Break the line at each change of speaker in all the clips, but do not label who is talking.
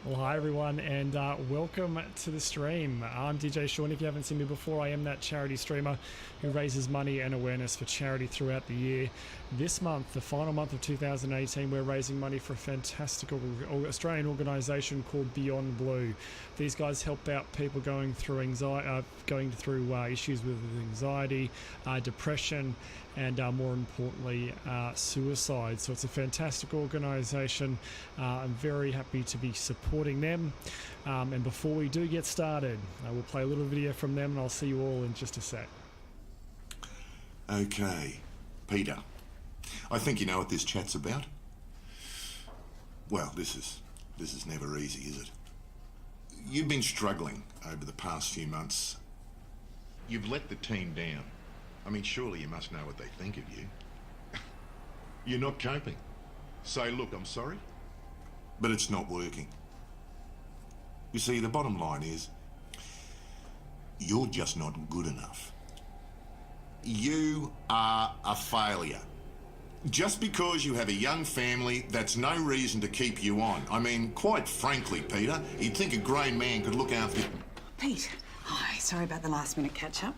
Well, hi everyone, and welcome to the stream. I'm DJ Sean. If you haven't seen me before, I am that charity streamer who raises money and awareness for charity throughout the year. This month, the final month of 2018, we're raising money for a fantastic Australian organisation called Beyond Blue. These guys help out people going through issues with anxiety, depression, and more importantly, suicide. So it's a fantastic organisation. I'm very happy to be supporting them. And before we do get started, I will play a little video from them and I'll see you all in just a sec.
Okay, Peter, I think you know what this chat's about. Well, this is never easy, is it? You've been struggling over the past few months. You've let the team down. I mean, surely you must know what they think of you. You're not coping. Say, look, I'm sorry, but it's not working. You see, the bottom line is, you're just not good enough. You are a failure. Just because you have a young family, that's no reason to keep you on. I mean, quite frankly, Peter, you'd think a grown man could look after you.
Pete, hi, sorry about the last minute catch up.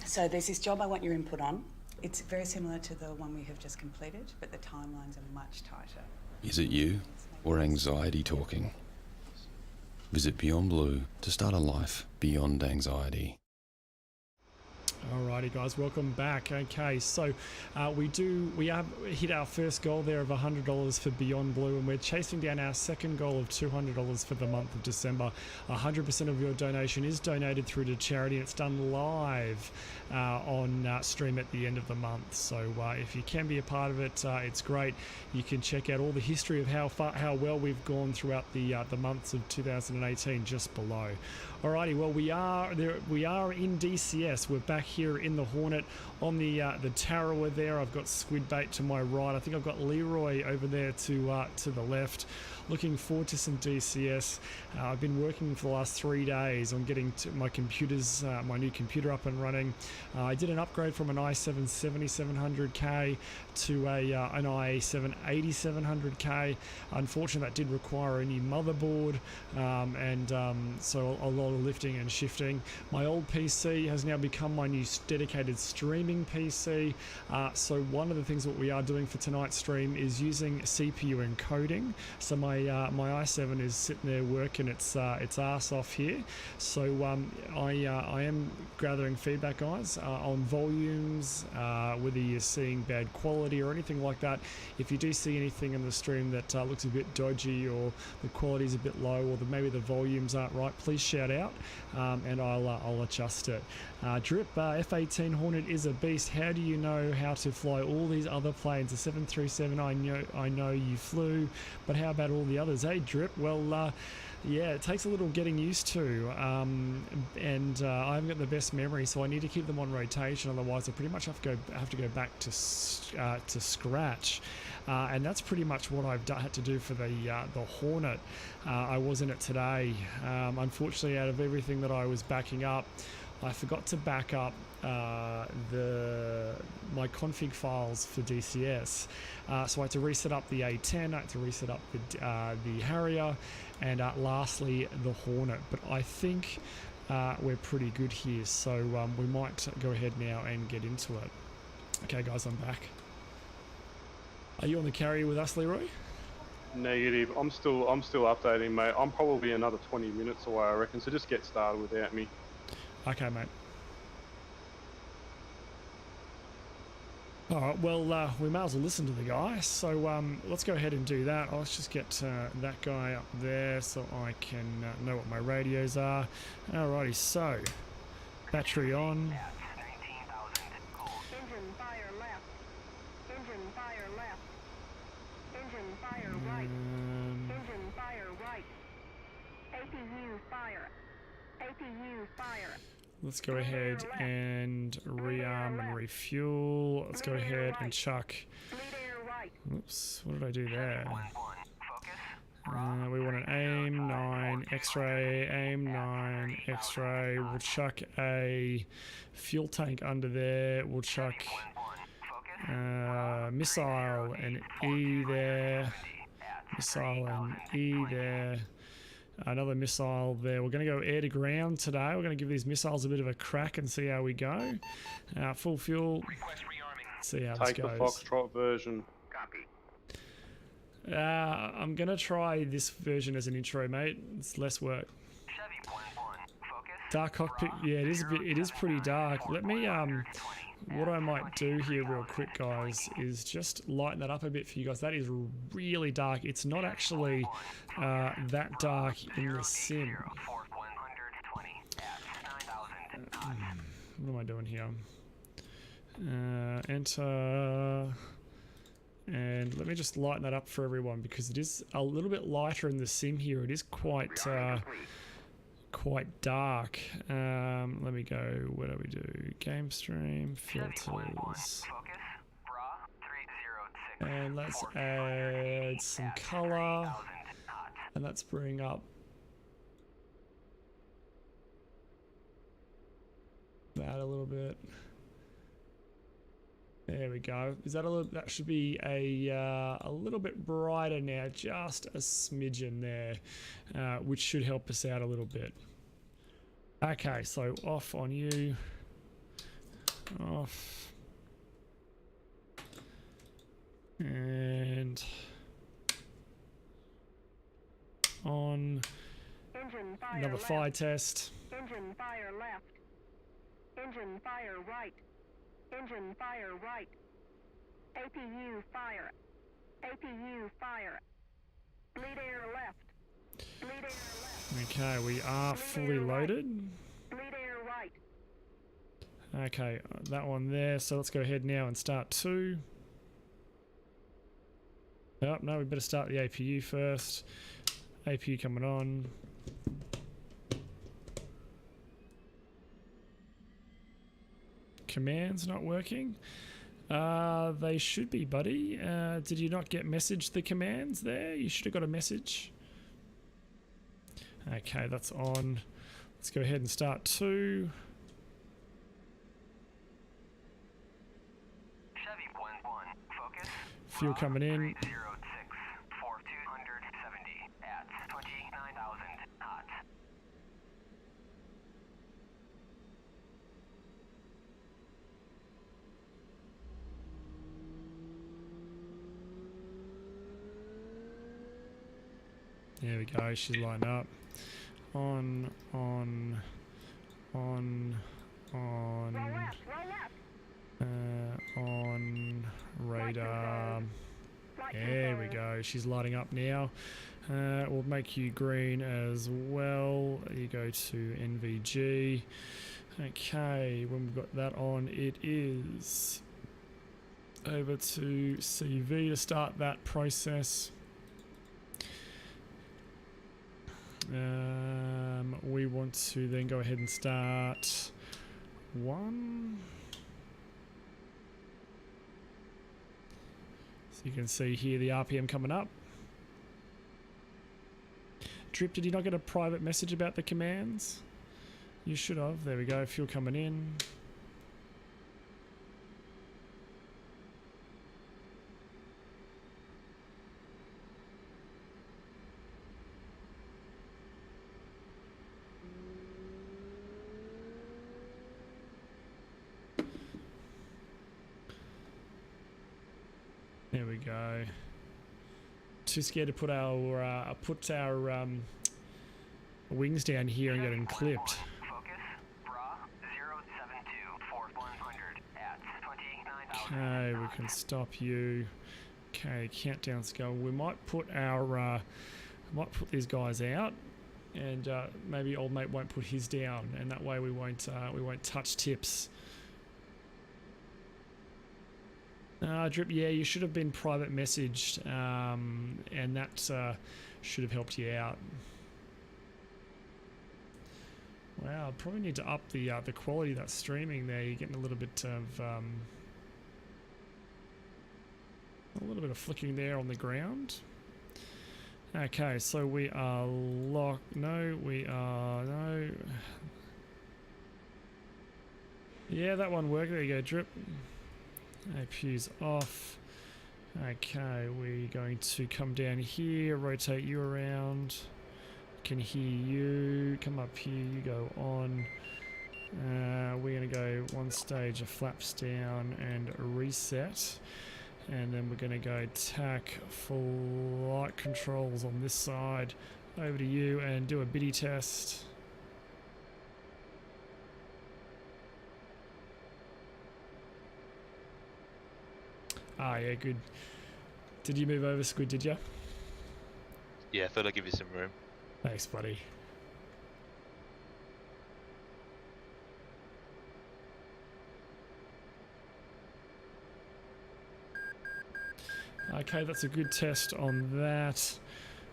So there's this job I want your input on. It's very similar to the one we have just completed, but the timelines are much tighter.
Is it you or anxiety talking? Visit Beyond Blue to start a life beyond anxiety.
Alrighty guys, welcome back. Okay, so we have hit our first goal there of $100 for Beyond Blue, and we're chasing down our second goal of $200 for the month of December. 100% of your donation is donated through to charity, and it's done live on stream at the end of the month. So if you can be a part of it, it's great. You can check out all the history of how well we've gone throughout the months of 2018 just below. Alrighty, well we are in DCS. We're back here in the Hornet on the tower there. I've got Squidbait to my right. I think I've got Leroy over there to the left. Looking forward to some DCS. I've been working for the last 3 days on getting to my computers, my new computer up and running. I did an upgrade from an i7 7700K to an i7 8700K. Unfortunately, that did require a new motherboard, so a lot of lifting and shifting. My old PC has now become my new dedicated streaming PC. So one of the things that we are doing for tonight's stream is using CPU encoding. So my i7 is sitting there working its ass off here. So I am gathering feedback, guys, on volumes, whether you're seeing bad quality or anything like that. If you do see anything in the stream that looks a bit dodgy, or the quality's a bit low, or maybe the volumes aren't right, please shout out, and I'll adjust it. Drip, F-18 Hornet is a beast. How do you know how to fly all these other planes? The 737 I know you flew, but how about all the others? Hey Drip, well yeah, it takes a little getting used to, and I haven't got the best memory, so I need to keep them on rotation. Otherwise, I pretty much have to go back to scratch, and that's pretty much what I've had to do for the Hornet. I was in it today. Unfortunately, out of everything that I was backing up, I forgot to back up my config files for DCS, so I had to reset up the A10, I had to reset up the Harrier, and lastly the Hornet. But I think we're pretty good here, so we might go ahead now and get into it. Okay guys, I'm back. Are you on the carrier with us, Leroy?
Negative. I'm still updating, mate. I'm probably another 20 minutes away, I reckon, so just get started without me.
Okay, mate. Alright, well, we may as well listen to the guy, so let's go ahead and do that. Let's just get that guy up there so I can know what my radios are. Alrighty, so, battery on.
Engine fire left. Engine fire left. Engine fire right. Engine fire right. APU fire. APU fire.
Let's go ahead and rearm and refuel. Let's go ahead and chuck. Oops, what did I do there? We want an aim 9 X-ray, aim 9 X-ray. We'll chuck a fuel tank under there. We'll chuck missile and E there. Missile and E there. Another missile there. We're going to go air to ground today. We're going to give these missiles a bit of a crack and see how we go. Full fuel. See how
Take
this
the
goes.
Foxtrot version.
I'm going to try this version as an intro, mate. It's less work. Dark cockpit. Yeah, it is a bit. It is pretty dark. Let me what I might do here real quick, guys, is just lighten that up a bit for you guys. That is really dark. It's not actually that dark in the sim. What am I doing here? Enter. And let me just lighten that up for everyone because it is a little bit lighter in the sim here. It is quite dark. Let me go. What do we do? Game stream filters. And let's add some color. And let's bring up that a little bit. There we go. Is that a little? That should be a little bit brighter now, just a smidgen there, which should help us out a little bit. Okay, so off on you. Off. And on.
Engine fire
Another
left.
fire test.
Engine fire left. Engine fire right. Engine fire right. APU fire. APU fire. Bleed air left. Bleed air left.
Okay, we are fully loaded.
Bleed air right.
Okay, that one there. So let's go ahead now and start 2. Oh, no, we better start the APU first. APU coming on. Commands not working. They should be, buddy. Did you not get messaged the commands there? You should have got a message. Okay, that's on. Let's go ahead and start 2. Fuel coming in. There we go, she's lighting up. On. On radar. There we go, she's lighting up now. We'll make you green as well. You go to NVG. Okay, when we've got that on, it is over to CV to start that process. We want to then go ahead and start 1. So you can see here the RPM coming up. Drip, did you not get a private message about the commands? You should have. There we go, fuel coming in. There we go. Too scared to put our wings down here and get them clipped. Okay, we can stop you. Okay, countdown scale. We might put these guys out, and maybe old mate won't put his down, and that way we won't touch tips. Drip, yeah, you should have been private messaged, and that should have helped you out. Wow, I probably need to up the quality of that streaming there. You're getting a little bit of flickering there on the ground. Okay, so we are locked. No, we are no. Yeah, that one worked. There you go, Drip. APU's off. Okay, we're going to come down here, rotate you around. Can hear you. Come up here, you go on. We're going to go one stage of flaps down and reset. And then we're going to go tack flight controls on this side. Over to you and do a biddy test. Ah, yeah, good. Did you move over, Squid, did you?
Yeah, I thought I'd give you some room.
Thanks, buddy. Okay, that's a good test on that.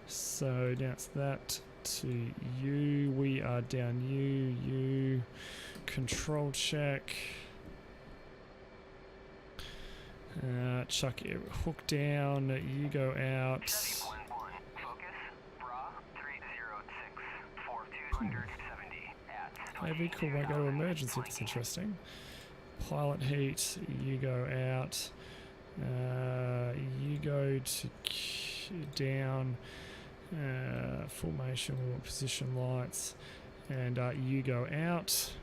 So now it's that to you. We are down you. Control check. Chuck it, hook down. You go out. Maybe cool. Might go to emergency. That's interesting. Pilot heat. You go out. You go to down. Formation or position lights, and you go out.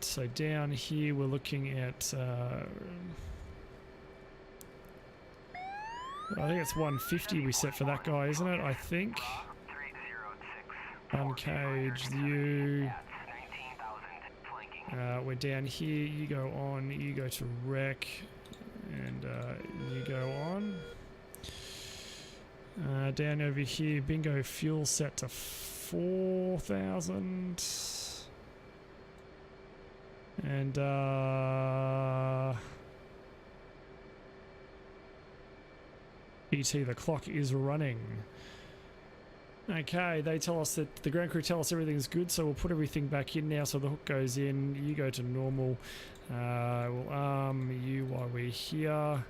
So down here we're looking at. I think it's 150 we set for that guy, isn't it? I think. Uncaged you. We're down here. You go on. You go to rec, and you go on. Down over here, bingo fuel set to 4,000. And ET, the clock is running. Okay, they tell us that the ground crew tell us everything's good, so we'll put everything back in now. So the hook goes in, you go to normal. We'll arm you while we're here.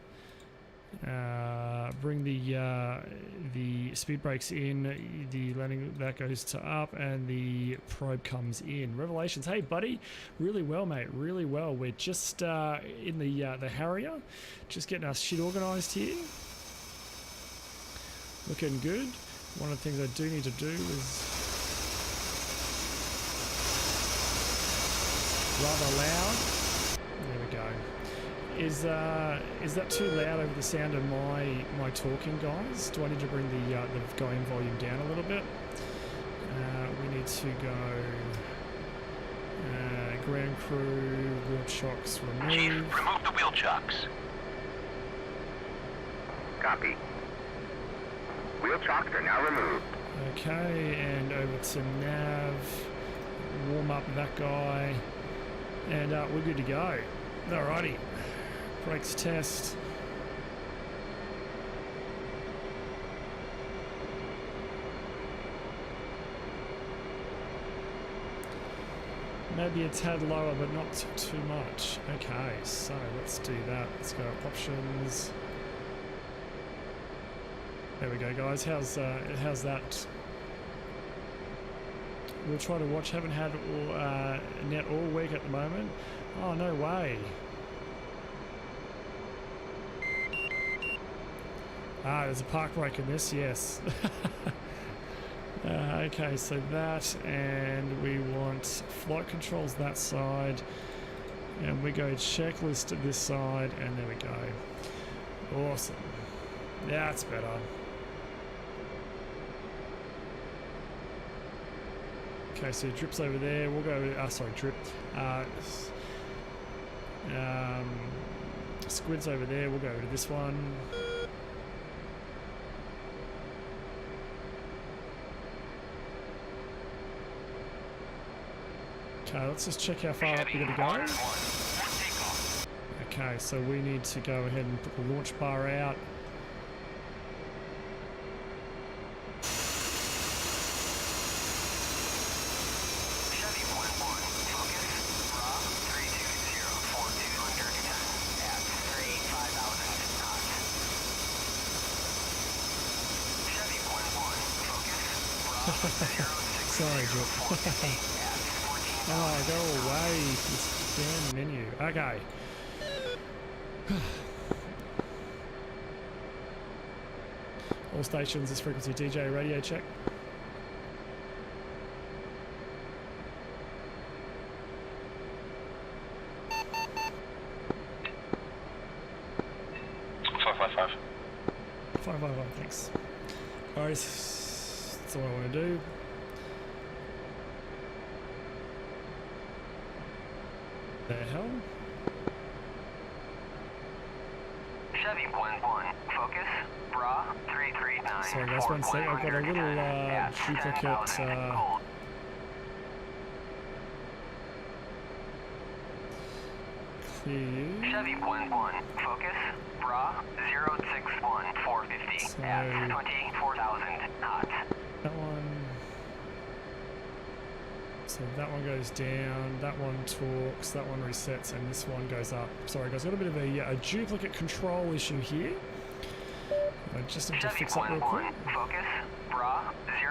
Bring the speed brakes in, the landing that goes to up, and the probe comes in. Revelations, hey buddy, really well mate, really well. We're just in the Harrier, just getting our shit organised here. Looking good. One of the things I do need to do is rather loud. There we go. Is that too loud over the sound of my talking, guys? Do I need to bring the going volume down a little bit? We need to go ground crew, wheel chocks removed.
Chief, remove the wheel chocks. Copy. Wheel chocks are now removed.
Okay, and over to nav, warm up that guy, and we're good to go. Alrighty. Brakes test. Maybe a tad lower, but not too much. Okay, so let's do that. Let's go options. There we go, guys. How's that? We'll try to watch. Haven't had net all week at the moment. Oh, no way. Ah, there's a park brake in this, yes. Okay, so that, and we want flight controls that side, and we go checklist at this side, and there we go. Awesome. That's better. Okay, so drips over there. We'll go. Sorry, drip. Squid's over there. We'll go to this one. Okay, let's just check how far up we're going to go. Okay, so we need to go ahead and put the launch bar out. Sorry, Drip. Oh, go away, this damn menu. Okay. All stations, this frequency DJ radio check. Thanks. Alright, that's all I want to do. The hell?
Chevy 1-1, focus, bra 339.
Sorry guys, one sec, I've got a little duplicate clear.
Chevy 1-1, focus, bra 061 450
So,
at 24,000 knots.
that one. So that one goes down, that one talks, that one resets, and this one goes up. Sorry guys, got a bit of a duplicate control issue here. I just have to
Chevy
fix up real quick.
1-1, focus, bra 060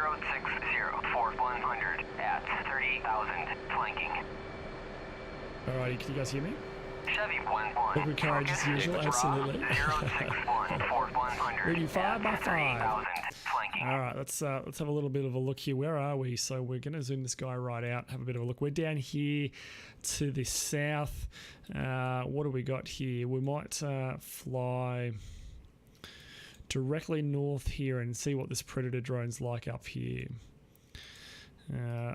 for 100 at 30,000 flanking.
Alrighty, can you guys hear me?
Chevy 1-1,
Liquid courage as usual, absolutely.
061 for 100
Ready 5 by 5.
30,000 flanking.
Alright, let's have a little bit of a look here. Where are we? So we're going to zoom this guy right out, have a bit of a look. We're down here to the south. What do we got here? We might fly directly north here and see what this Predator drone's like up here.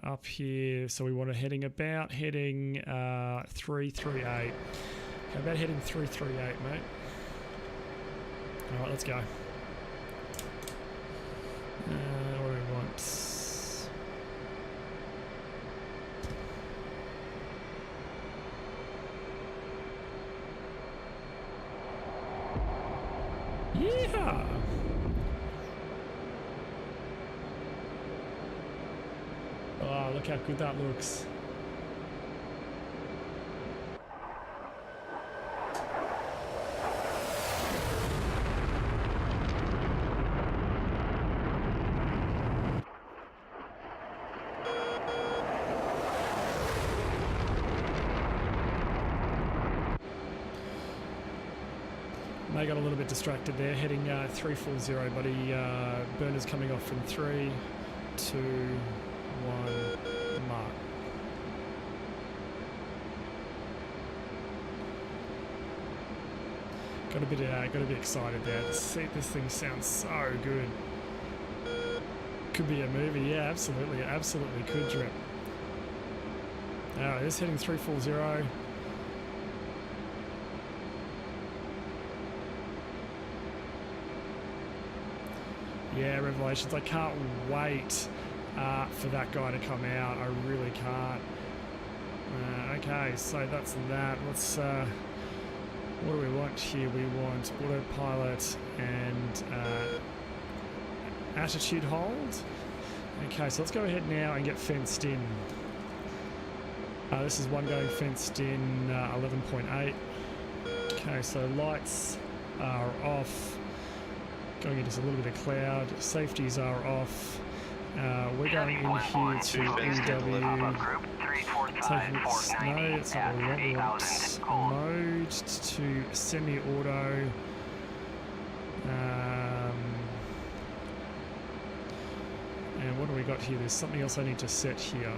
Up here, so we want to heading 338. How about heading 338, mate? Alright, let's go. What do we want? Yeah! Oh, look how good that looks. I got a little bit distracted there, heading 340, buddy. Burners coming off from 3, 2, 1, mark. Got a bit excited there. This thing sounds so good. Could be a movie, yeah, absolutely, absolutely could, Drip. Alright, this heading 340. Yeah, Revelations. I can't wait for that guy to come out. I really can't. Okay, so that's that. Let's. What do we want here? We want autopilot and attitude hold. Okay, so let's go ahead now and get fenced in. This is one going fenced in 11.8. Okay, so lights are off. Going into a little bit of cloud. Safeties are off. We're going in here to EW. Taking no, it's not what we want. Mode to semi-auto. And what do we got here? There's something else I need to set here.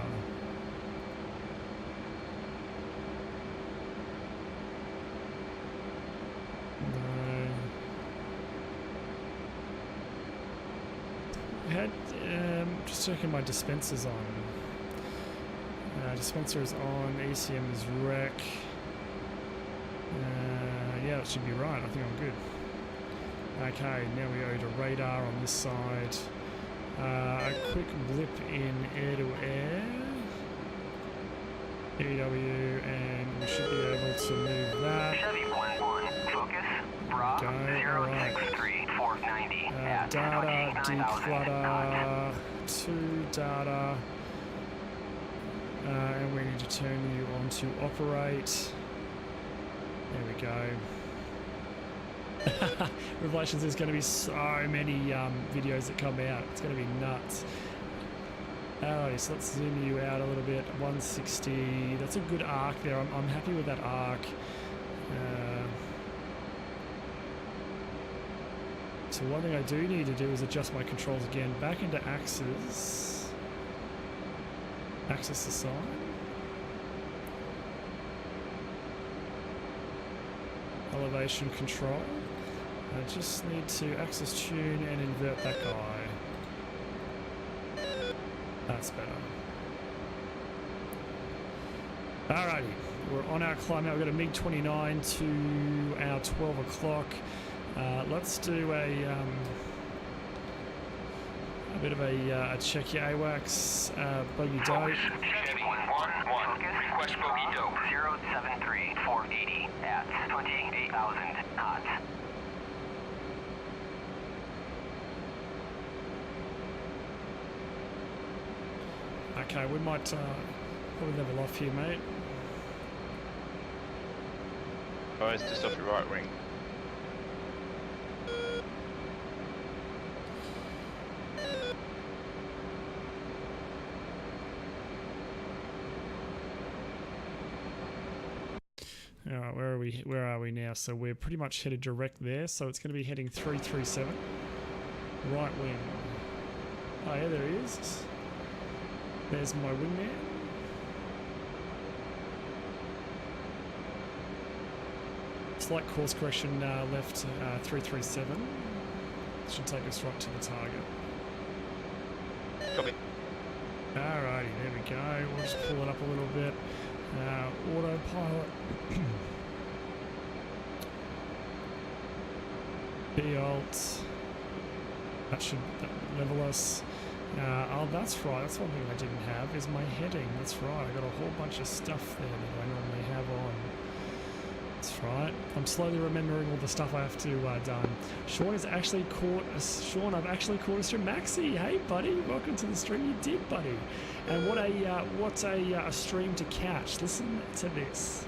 Just checking my dispensers on. Dispenser is on, ECM is rec. Yeah, that should be right. I think I'm good. Okay, now we go to radar on this side. A quick blip in air-to-air. EW, and we should be able to move that.
Chevy 1-1, focus, bra 063 490 at
data,
29,000
declutter, to data, and we need to turn you on to operate. There we go. Revelations, there's going to be so many videos that come out. It's going to be nuts. Alrighty, so let's zoom you out a little bit. 160. That's a good arc there. I'm happy with that arc. To So one thing I do need to do is adjust my controls again. Back into axes. Axis aside. Elevation control. I just need to axis tune and invert that guy. That's better. Alrighty, we're on our climb now. We've got a MiG-29 to our 12 o'clock. Let's do a bit of a check here. AWACS, bogey dope.
Chevy 111, request bogey dope 073 480 at 28,000 knots.
Okay, we might probably level off here, mate.
Guys, just off your right wing.
Alright, where are we now? So we're pretty much headed direct there, so it's going to be heading 337. Right wing. Oh yeah, there he is. There's my wingman. Slight course correction left 337. Should take us right to the target.
Copy.
Alrighty, there we go. We'll just pull it up a little bit. Autopilot. B-alt. That should level us. Oh, that's right. That's one thing I didn't have is my heading. That's right. I got a whole bunch of stuff there that I normally have on. That's right. I'm slowly remembering all the stuff I have to done. Sean has actually caught us. Sean, I've actually caught a stream. Maxi, hey buddy, welcome to the stream. You did, buddy. And what a stream to catch. Listen to this.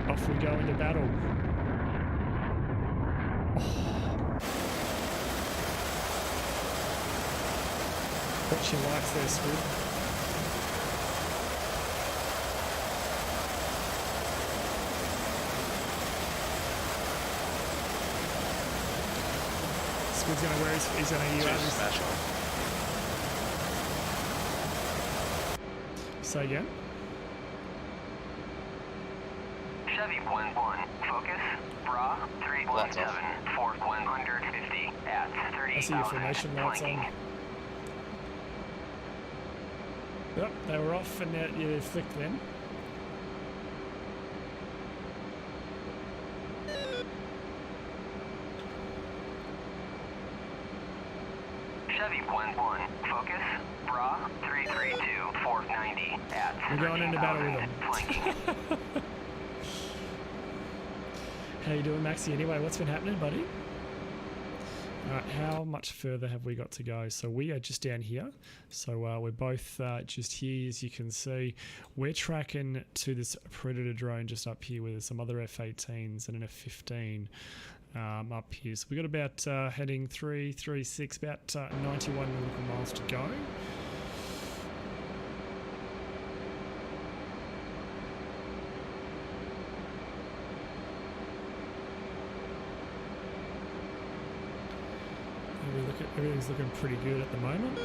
Off we go into battle. Watch your lights there, Squid. Squid's gonna wear he's gonna use his
Smash on.
Say again.
Chevy 11, focus, bra 317, Ford 150 at 30,000.
I see your formation lights on. Yep, they were off and they flicked then.
Chevy 11, focus, bra 332, Ford 90 at
We're going into battle with them.
flanking.
How you doing, Maxi? Anyway, what's been happening, buddy? Alright, how much further have we got to go? So we are just down here. So we're both just here, as you can see. We're tracking to this Predator drone just up here with some other F-18s and an F-15 up here. So we got about heading 336, about 91 nautical miles to go. Everything's looking pretty good at the moment.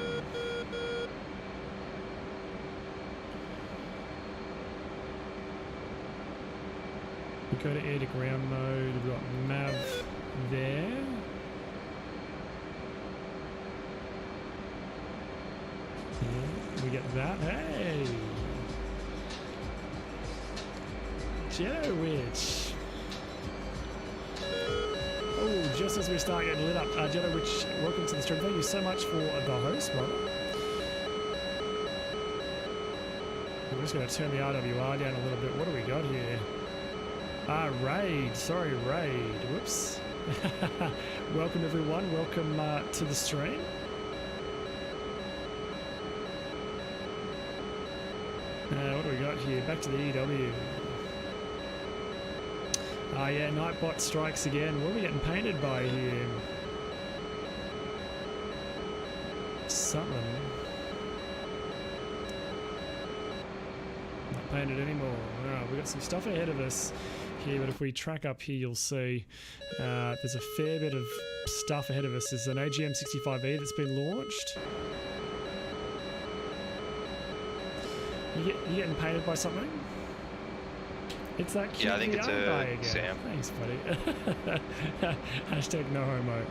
We go to air to ground mode. We've got MAV there. Yeah, we get that. Hey! Jetowitch. Oh, just as we start getting lit up, Jetowitch, welcome to the stream. Thank you so much for the host, brother. I'm just going to turn the RWR down a little bit. What do we got here? Raid. Sorry, Raid. Whoops. Welcome, everyone. Welcome to the stream. What do we got here? Back to the EW. Oh yeah, Nightbot strikes again. What are we getting painted by here? Something. not painted anymore. We've got some stuff ahead of us here, but if we track up here, you'll see there's a fair bit of stuff ahead of us. There's an AGM 65E that's been launched. You getting painted by something? It's that cute
Yeah, I think it's
VR guy
a
again.
Sam.
Thanks, buddy. Hashtag no homo.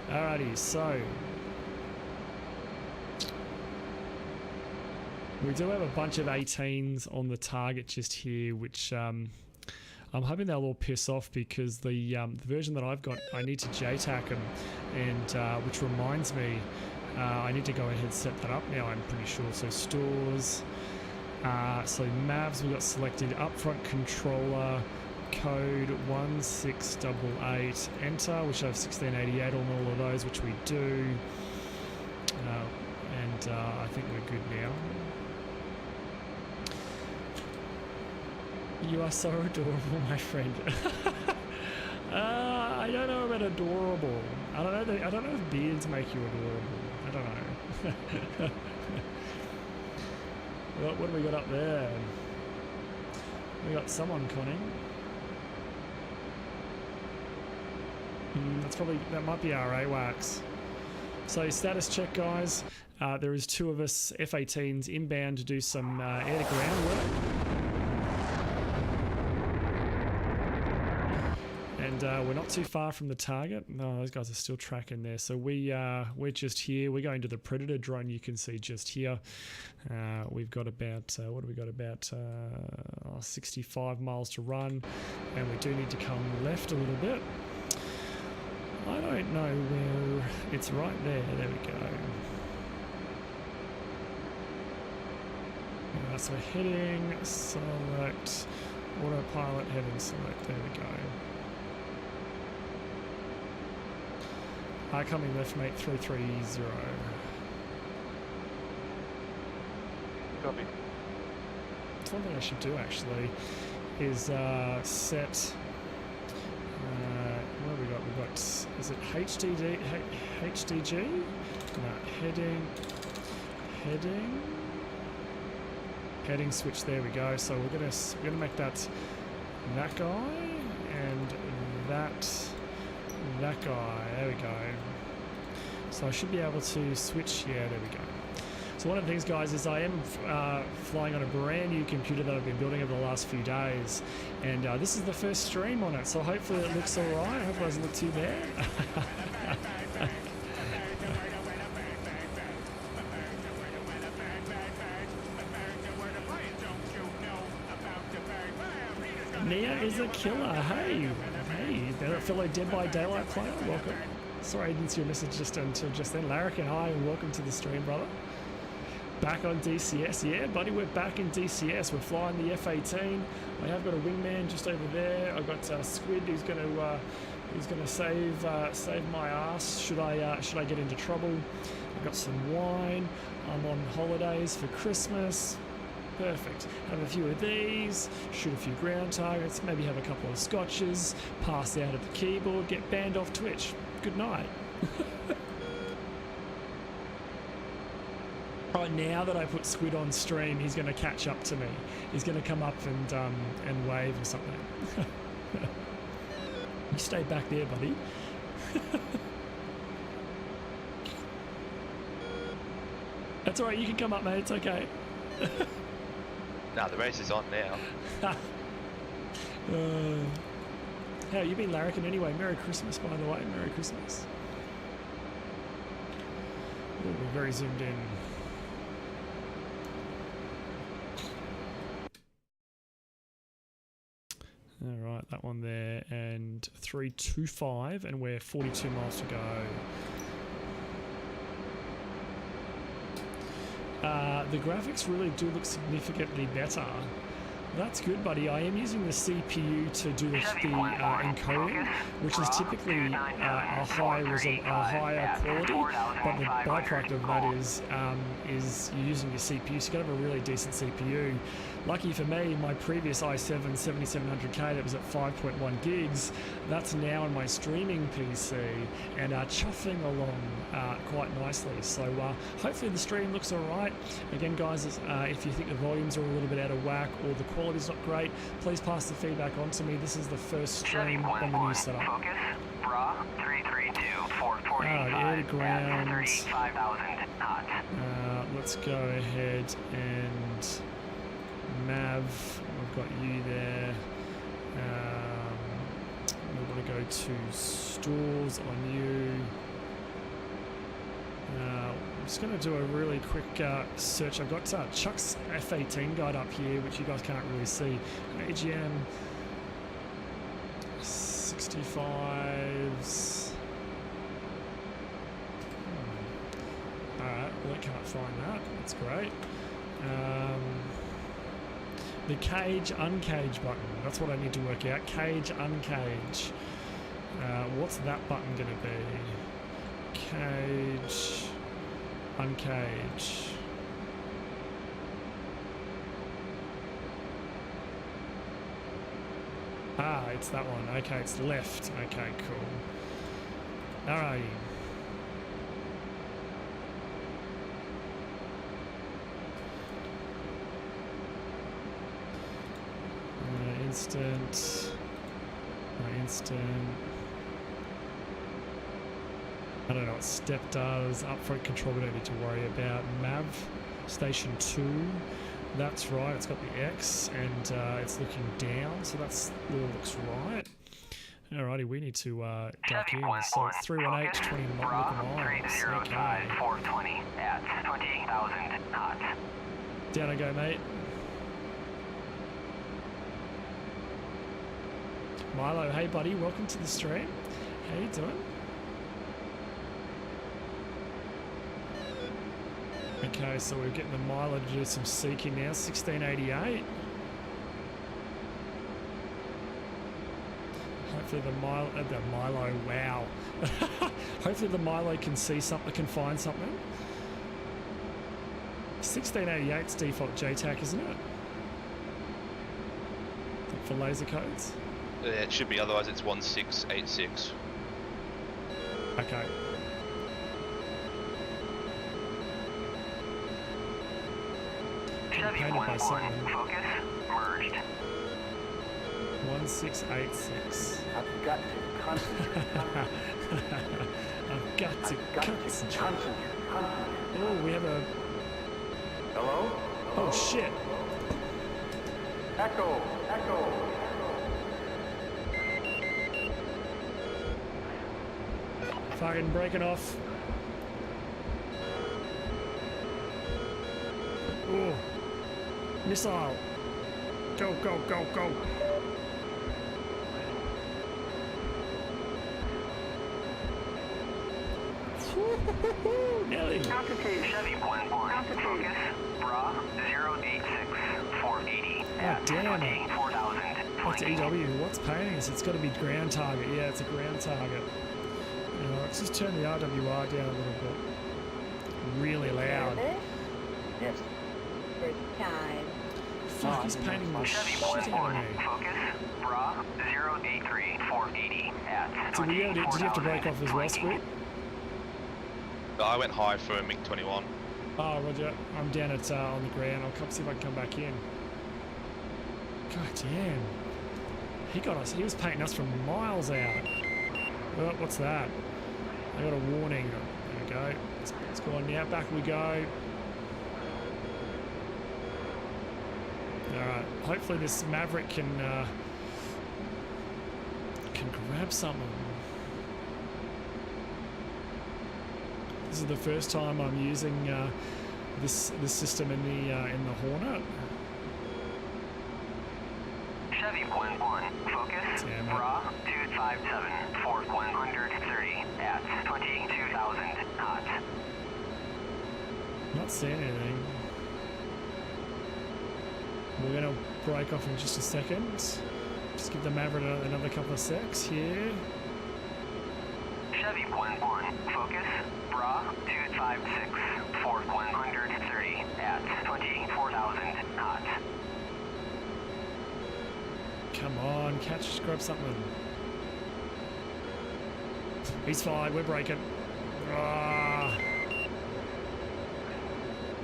Alrighty, so we do have a bunch of 18s on the target just here, which I'm hoping they'll all piss off because the version that I've got, I need to JTAC them, and which reminds me, I need to go ahead and set that up now, I'm pretty sure. So stores, so Mavs we got selected, upfront controller, code 1688, enter, which I have 1688 on all of those, which we do, and I think we're good now. You are so adorable, my friend. I don't know about adorable. I don't know if beards make you adorable. I don't know. What do we got up there? We got someone conning. That might be our AWACS. So status check, guys. There is 2 of us F-18s inbound to do some air to ground work. And we're not too far from the target. No, those guys are still tracking there. So we're just here. We're going to the Predator drone. You can see just here. We've got about what do we got? About 65 miles to run, and we do need to come left a little bit. I don't know where it's right there. There we go. So heading select autopilot heading select. There we go. Coming left, mate, 330.
Copy.
It's one thing I should do actually is set. What have we got? We've got, is it HDG? No, heading switch. There we go. So we're gonna make that guy and that guy. There we go. So I should be able to switch. Yeah, there we go. So one of the things, guys, is I am flying on a brand new computer that I've been building over the last few days, and this is the first stream on it. So hopefully it looks all right. I hope it doesn't look too bad. Nia is a killer. Hey, fellow Dead by Daylight player, welcome. Sorry I didn't see your message until just then. Larrikin, hi, and welcome to the stream, brother. Back on DCS, yeah, buddy, we're back in DCS. We're flying the F-18. I have got a wingman just over there. I've got Squid who's going to save my ass should I get into trouble. I've got some wine. I'm on holidays for Christmas. Perfect. Have a few of these, shoot a few ground targets, maybe have a couple of scotches, pass out at the keyboard, get banned off Twitch. Good night. Right now that I put Squid on stream, he's going to catch up to me. He's going to come up and wave or something. You stay back there, buddy. That's alright, you can come up, mate. It's okay.
Nah, the race is on now.
How you been, larrikin? Anyway, Merry Christmas, by the way. Merry Christmas. Ooh, we're very zoomed in. All right, that one there, and 325, and we're 42 miles to go. The graphics really do look significantly better That's good, buddy. I am using the CPU to do the encoding, which is typically a higher quality, but the byproduct of that is you're using your CPU, so you got to have a really decent CPU. Lucky for me, my previous i7 7700K that was at 5.1 gigs, that's now on my streaming PC and chuffing along quite nicely. So hopefully the stream looks all right. Again, guys, if you think the volumes are a little bit out of whack or the quality's not great, please pass the feedback on to me. This is the first stream on the new setup.
Focus, bra, 332, 445,
air to ground.
35,000 hot.
Let's go ahead and Mav, I've got you there. We're going to go to stores on you. I'm just going to do a really quick search. I've got Chuck's F18 guide up here, which you guys can't really see. AGM 65s. Alright, well, I can't find that. That's great. The cage, uncage button. That's what I need to work out. Cage, uncage. What's that button going to be? Cage, uncage. It's that one. Okay, it's left. Okay, cool. Alrighty. Instant. I don't know what step does. Upfront control we don't need to worry about. Mav station 2. That's right. It's got the X and it's looking down, so that's looks right. Alrighty, we need to duck in. So it's 318 to 20 miles. Okay.
420 at 20,000 knots.
Down I go, mate. Milo, hey buddy, welcome to the stream. How you doing? Okay, so we're getting the Milo to do some seeking now. 1688. Hopefully the Milo, wow. Hopefully the Milo can see something, can find something. 1688's default JTAC, isn't it? For laser codes?
Yeah, it should be, otherwise it's 1686.
Okay.
Chevy
Painted by
11,
something.
focus, merged.
1686.
I've got to concentrate.
I've got to concentrate. Oh, we have a...
Hello?
Oh, shit.
Echo.
Fucking breaking off. Oh. Missile. Go. Nelly.
Altitude, Chevy 11, focus, bra, 086, 480 at
damn it.
24,000.
What's EW? What's painting us? It's got to be ground target. Yeah, it's a ground target. Let's just turn the RWR down a little bit. Really loud.
Yes.
Fuck, he's painting the shit out of me.
Focus, bra, 083, 480 at
So did you have to break off as well, Squid?
I went high for a MiG-21.
Oh, Roger. I'm down at on the ground. I'll come see if I can come back in. God damn. He got us. He was painting us from miles out. Oh, what's that? I got a warning. There we go. It's gone now. Back we go. Alright. Hopefully this Maverick can grab something. This is the first time I'm using this system in the Hornet.
Chevy 11, focus, bra, 257, 130 at 22,000 knots.
Not seeing anything. We're going to break off in just a second. Just give the Maverick another couple of secs here.
Chevy 1-1, focus, bra 256, Ford 130 at 24,000 knots.
Come on, catch, grab something. He's fine, we're breaking. Ah.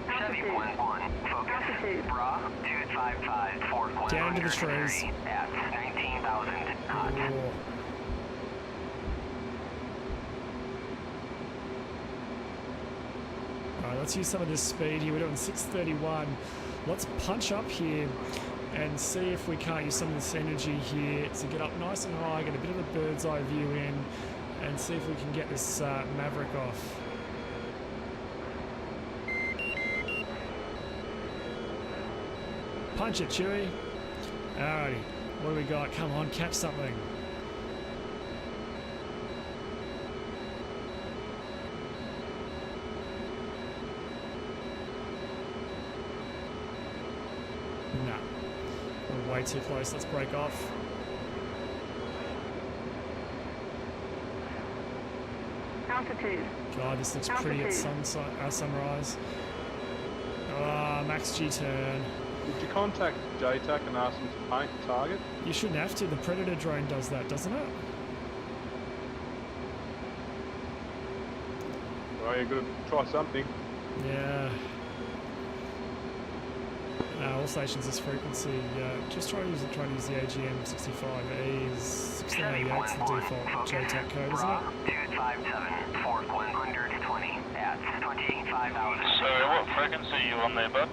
Chevy 1-1, focus, bra 255, Ford 130
Down into the trees.
at 19,000 knots.
Oh. Alright, let's use some of this speed here. We're doing 631. Let's punch up here and see if we can't use some of this energy here to get up nice and high, get a bit of a bird's eye view in, and see if we can get this Maverick off. Punch it, Chewie. Alrighty, what do we got? Come on, catch something. No. We're way too close. Let's break off.
Altitude.
God, this looks pretty at sunrise. Ah, max G turn.
Did you contact JTAC and ask them to paint the target?
You shouldn't have to. The Predator drone does that, doesn't it?
Well, you're going to try something.
Yeah. All stations this frequency. Just try to use the AGM 65E's 1688's the default JTAC code, isn't it?
257, Ford 120 at 25,000.
So what frequency are you on there, bud?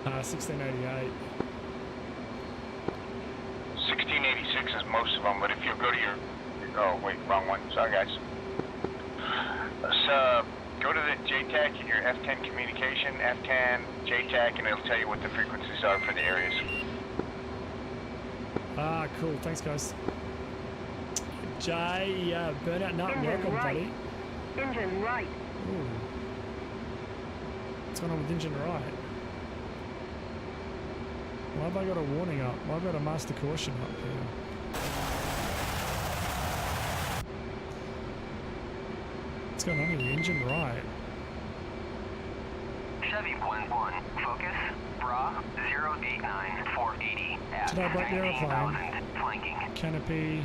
Uh, 1688.
1686 is most of them, but if you go to your... Oh, wait, wrong one. Sorry, guys. So, go to the JTAC in your F10 communication, F10, JTAC, and it'll tell you what the frequencies are for the areas.
Ah, cool. Thanks, guys. Jay, Burnout Nut,
Engine
welcome,
right.
buddy.
Engine right.
Ooh. What's going on with engine right? Why have I got a warning up? Why have I got a master caution up here? What's going on here? Engine right.
Chevy 1-1, focus, bra 089, 480 at
Did I break the airplane?
19,000, flanking.
Canopy.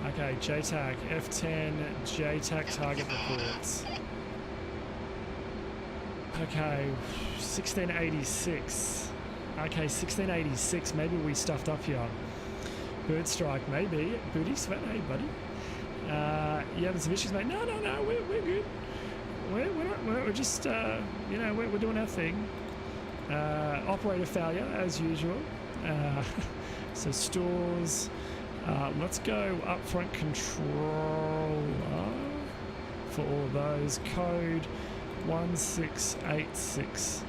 Okay, JTAC, F10, JTAC target reports. Okay, 1686. Okay, 1686, maybe we stuffed up here. Bird strike, maybe. Booty sweat, hey buddy. You having some issues, mate? No, we're good. We're just, you know, we're doing our thing. Operator failure, as usual. So stores. Let's go upfront controller for all of those. Code 1686.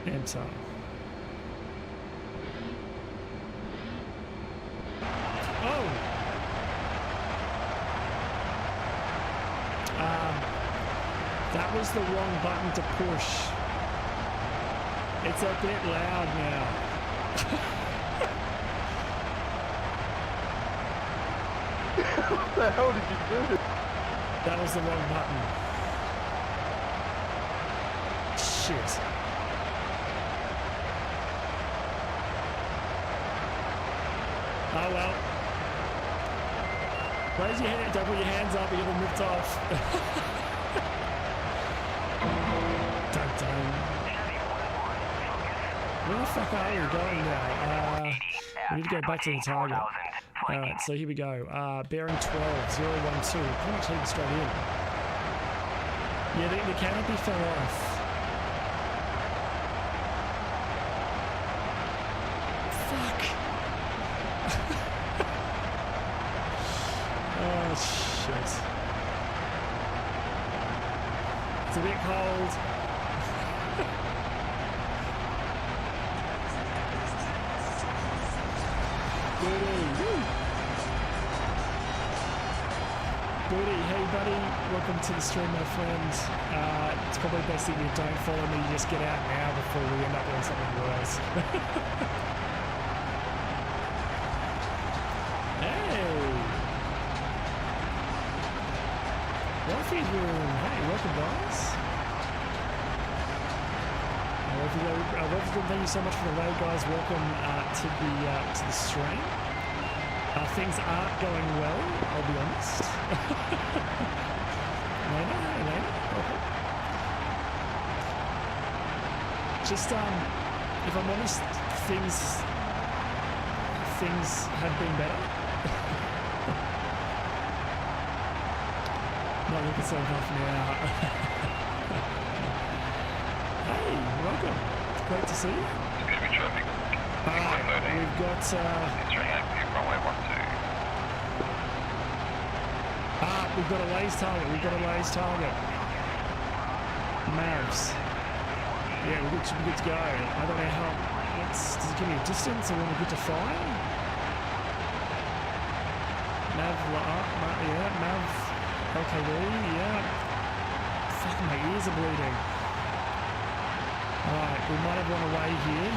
Enter. Oh! That was the wrong button to push. It's a bit loud now.
What the hell did you do?
That was the wrong button. Shit. Oh well. Raise your hand, don't put your hands up, you're gonna lift off. Dun. Where the fuck are we going now? We need to go back to the target. Alright, so here we go. Bearing 12, 012. Pretty much heading straight in. Yeah, the canopy fell off. Fuck. Oh, shit. It's a bit cold. Booty, hey buddy, welcome to the stream, my friend. It's probably best that you don't follow me, you just get out now before we end up doing something worse. Hey! Coffee room, hey, welcome guys. Welcome, thank you so much for the raid, guys. Welcome to the stream. Things aren't going well, I'll be honest. Lena, hey Lena, welcome. Just if I'm honest, things have been better. Not looking so tough now. Hey, welcome. It's great to see you.
Excuse me, traffic.
Alright, we've got we've got a lase target. Mavs. Yeah, we're good to go. I don't know how. Does it give me a distance or when we're good to fire? Mav. LKD. Yeah. Fuck, my ears are bleeding. Alright, we might have one away here.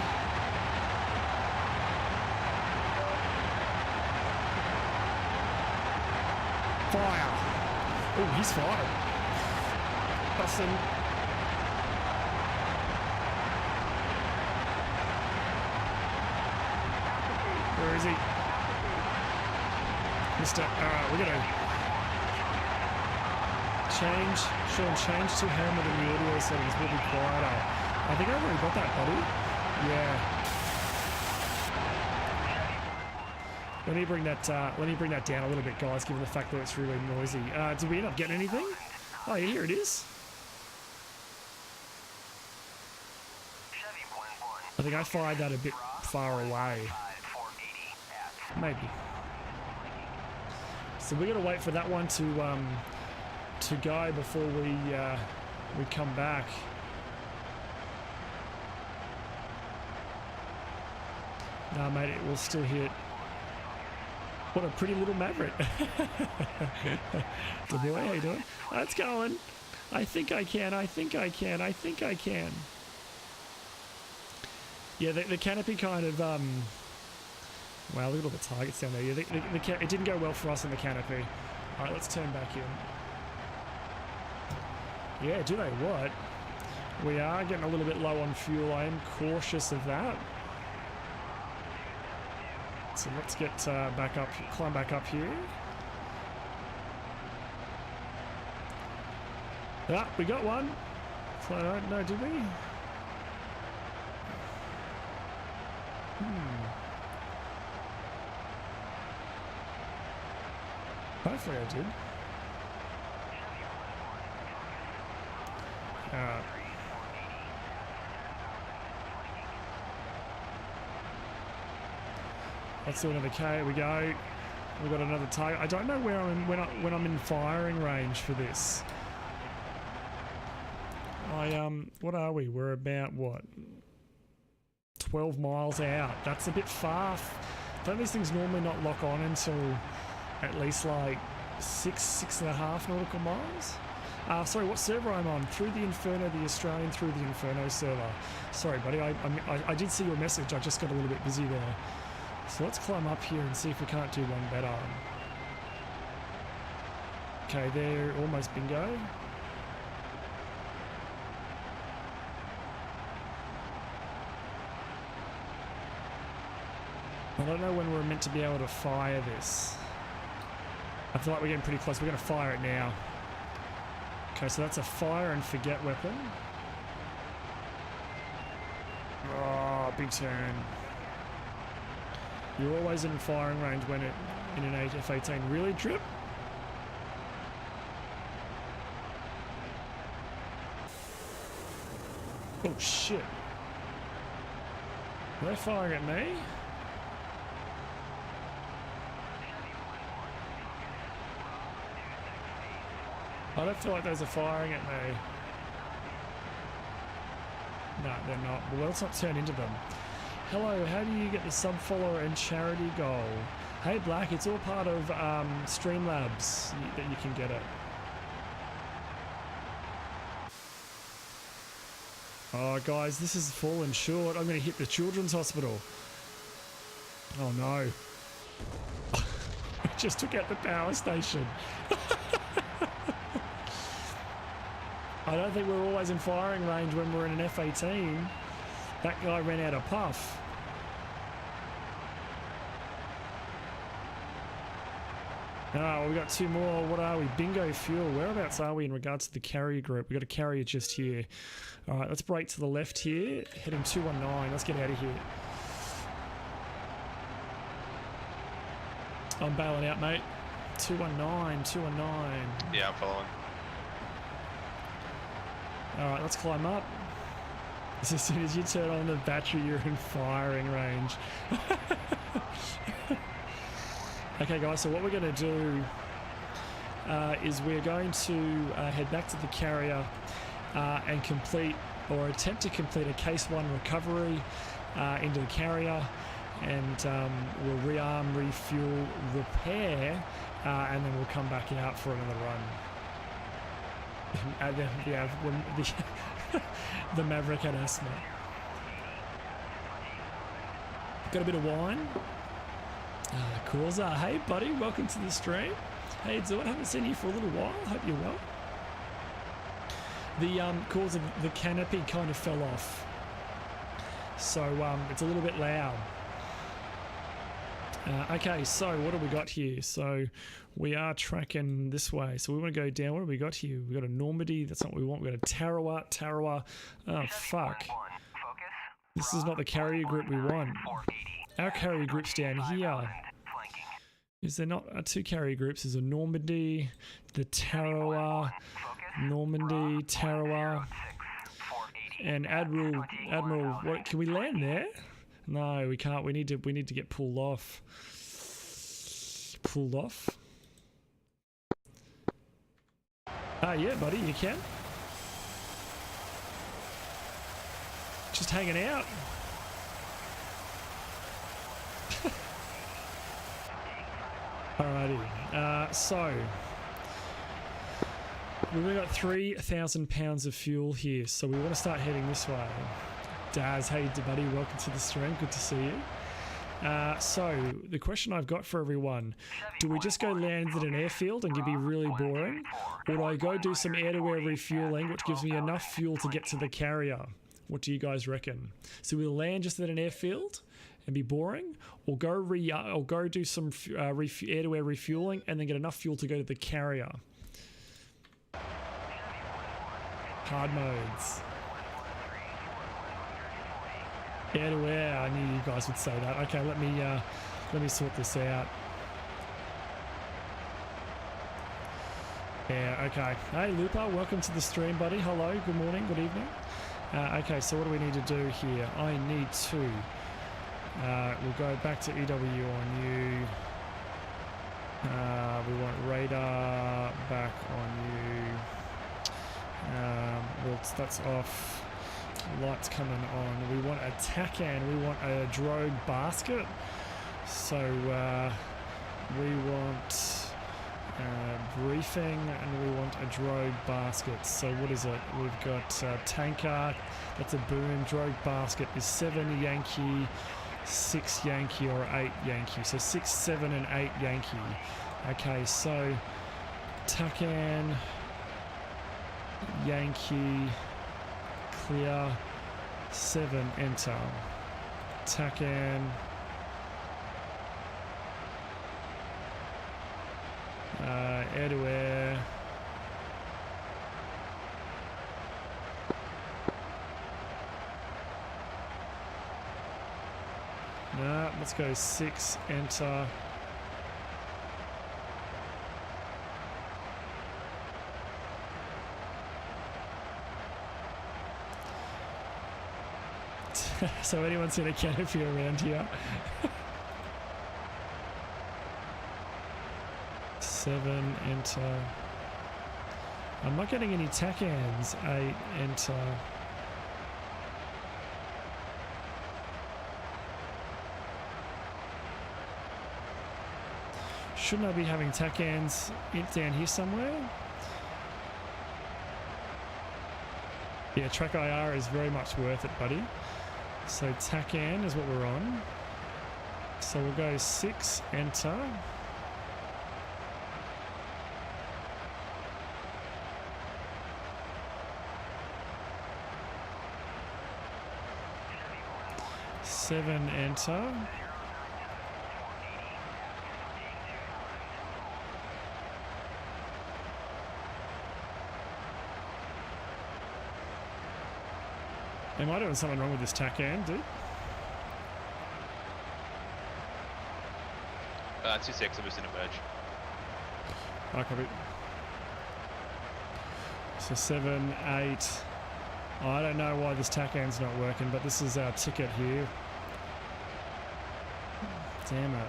Fire! Oh, he's fired. Bustin'. Where is he? Mr. We're gonna change. Sean, change to Hammer in the audio settings. Will be quieter. I think I've already got that, buddy. Yeah. Let me bring that down a little bit, guys, given the fact that it's really noisy. Did we end up getting anything? Oh, yeah, here it is. I think I fired that a bit far away. Maybe. So we're gonna wait for that one to go before we come back. No, mate, it will still hit. What a pretty little maverick. The boy, how you doing? It's going. I think I can. Yeah, the canopy kind of, wow, look at all the targets down there. Yeah, it didn't go well for us in the canopy. All right, let's turn back in. Yeah, do they what? We are getting a little bit low on fuel. I am cautious of that. So let's get back up, climb back up here. Ah, we got one. No, did we? Hopefully I did. Let's do another K. We go. We got another target. I don't know where I'm in, when I'm in firing range for this. What are we? We're about what? 12 miles out. That's a bit far. Don't these things normally not lock on until at least like 6.5 nautical miles? Sorry, what server I'm on? Through the Inferno, the Australian Through the Inferno server. Sorry, buddy. I did see your message. I just got a little bit busy there. So let's climb up here and see if we can't do one better. Okay, there, almost bingo. I don't know when we're meant to be able to fire this. I feel like we're getting pretty close. We're going to fire it now. Okay, so that's a fire and forget weapon. Oh, big turn. You're always in firing range when in an F-18. Really, Trip? Oh, shit. Are they firing at me? I don't feel like those are firing at me. No, they're not. Well, let's not turn into them. hello, how do you get the sub-follower and charity goal? Hey Black, it's all part of Streamlabs that you can get it. Oh guys, this has fallen short. I'm going to hit the children's hospital. Oh no. I just took out the power station. I don't think we're always in firing range when we're in an F-18. That guy ran out of puff. Oh, we got two more. What are we? Bingo fuel. Whereabouts are we in regards to the carrier group? We got a carrier just here. All right, let's brake to the left here. Heading 219. Let's get out of here. I'm bailing out, mate. 219, 219.
Yeah, I'm following.
All right, let's climb up. As soon as you turn on the battery, you're in firing range. Okay, guys, so what we're going to do is we're going to head back to the carrier and complete, or attempt to complete, a Case 1 recovery into the carrier, and we'll rearm, refuel, repair, and then we'll come back out for another run. And then, yeah, the Maverick had asthma. Got a bit of wine. Causa, hey buddy, welcome to the stream. Hey Zord, haven't seen you for a little while. Hope you're well. The Causa, the canopy kind of fell off, so it's a little bit loud. Okay, so what have we got here? So we are tracking this way. So we want to go down. What have we got here? We got a Normandy. That's not what we want. We got a Tarawa. Oh fuck! This is not the carrier group we want. Our carrier group's down here. Is there not two carrier groups? There's a Normandy, the Tarawa, Normandy, Tarawa, and Admiral. What can we land there? No, we can't. We need to get pulled off. Pulled off. Yeah, buddy, you can. Just hanging out. Alrighty, so we've only got 3,000 pounds of fuel here, so we want to start heading this way. Daz, hey buddy, welcome to the stream, good to see you. So the question I've got for everyone, do we just go land at an airfield and it'd be really boring, or do I go do some air-to-air refueling, which gives me enough fuel to get to the carrier? What do you guys reckon? So we'll land just at an airfield and be boring, or go do some air-to-air refueling and then get enough fuel to go to the carrier. Hard modes. Air-to-air. I knew you guys would say that. Okay, let me sort this out. Yeah. Okay. Hey, Lupa, welcome to the stream, buddy. Hello. Good morning. Good evening. Okay. So what do we need to do here? I need to. We'll go back to EW on you. We want radar back on you. Well, that's off. Lights coming on. We want a TACAN. We want a drogue basket. So we want briefing, and we want a drogue basket. So what is it? We've got tanker. That's a boom. Drogue basket is 7 Yankee, 6 Yankee, or 8 Yankee. So 6, 7, and 8 Yankee. Okay, so TACAN, Yankee, clear, 7, enter. TACAN, air to air. No, let's go 6, enter. So anyone seen a canopy around here? 7, enter. I'm not getting any TACANs. 8, enter. shouldn't I be having TACANs down here somewhere? Yeah, track IR is very much worth it, buddy. So TACAN is what we're on. So we'll go 6, enter. Seven, enter. Am I doing something wrong with this TACAN, dude?
2 seconds, I'm just in a merge.
I copy. So 7, 8. Oh, I don't know why this TACAN's not working, but this is our ticket here. Damn it.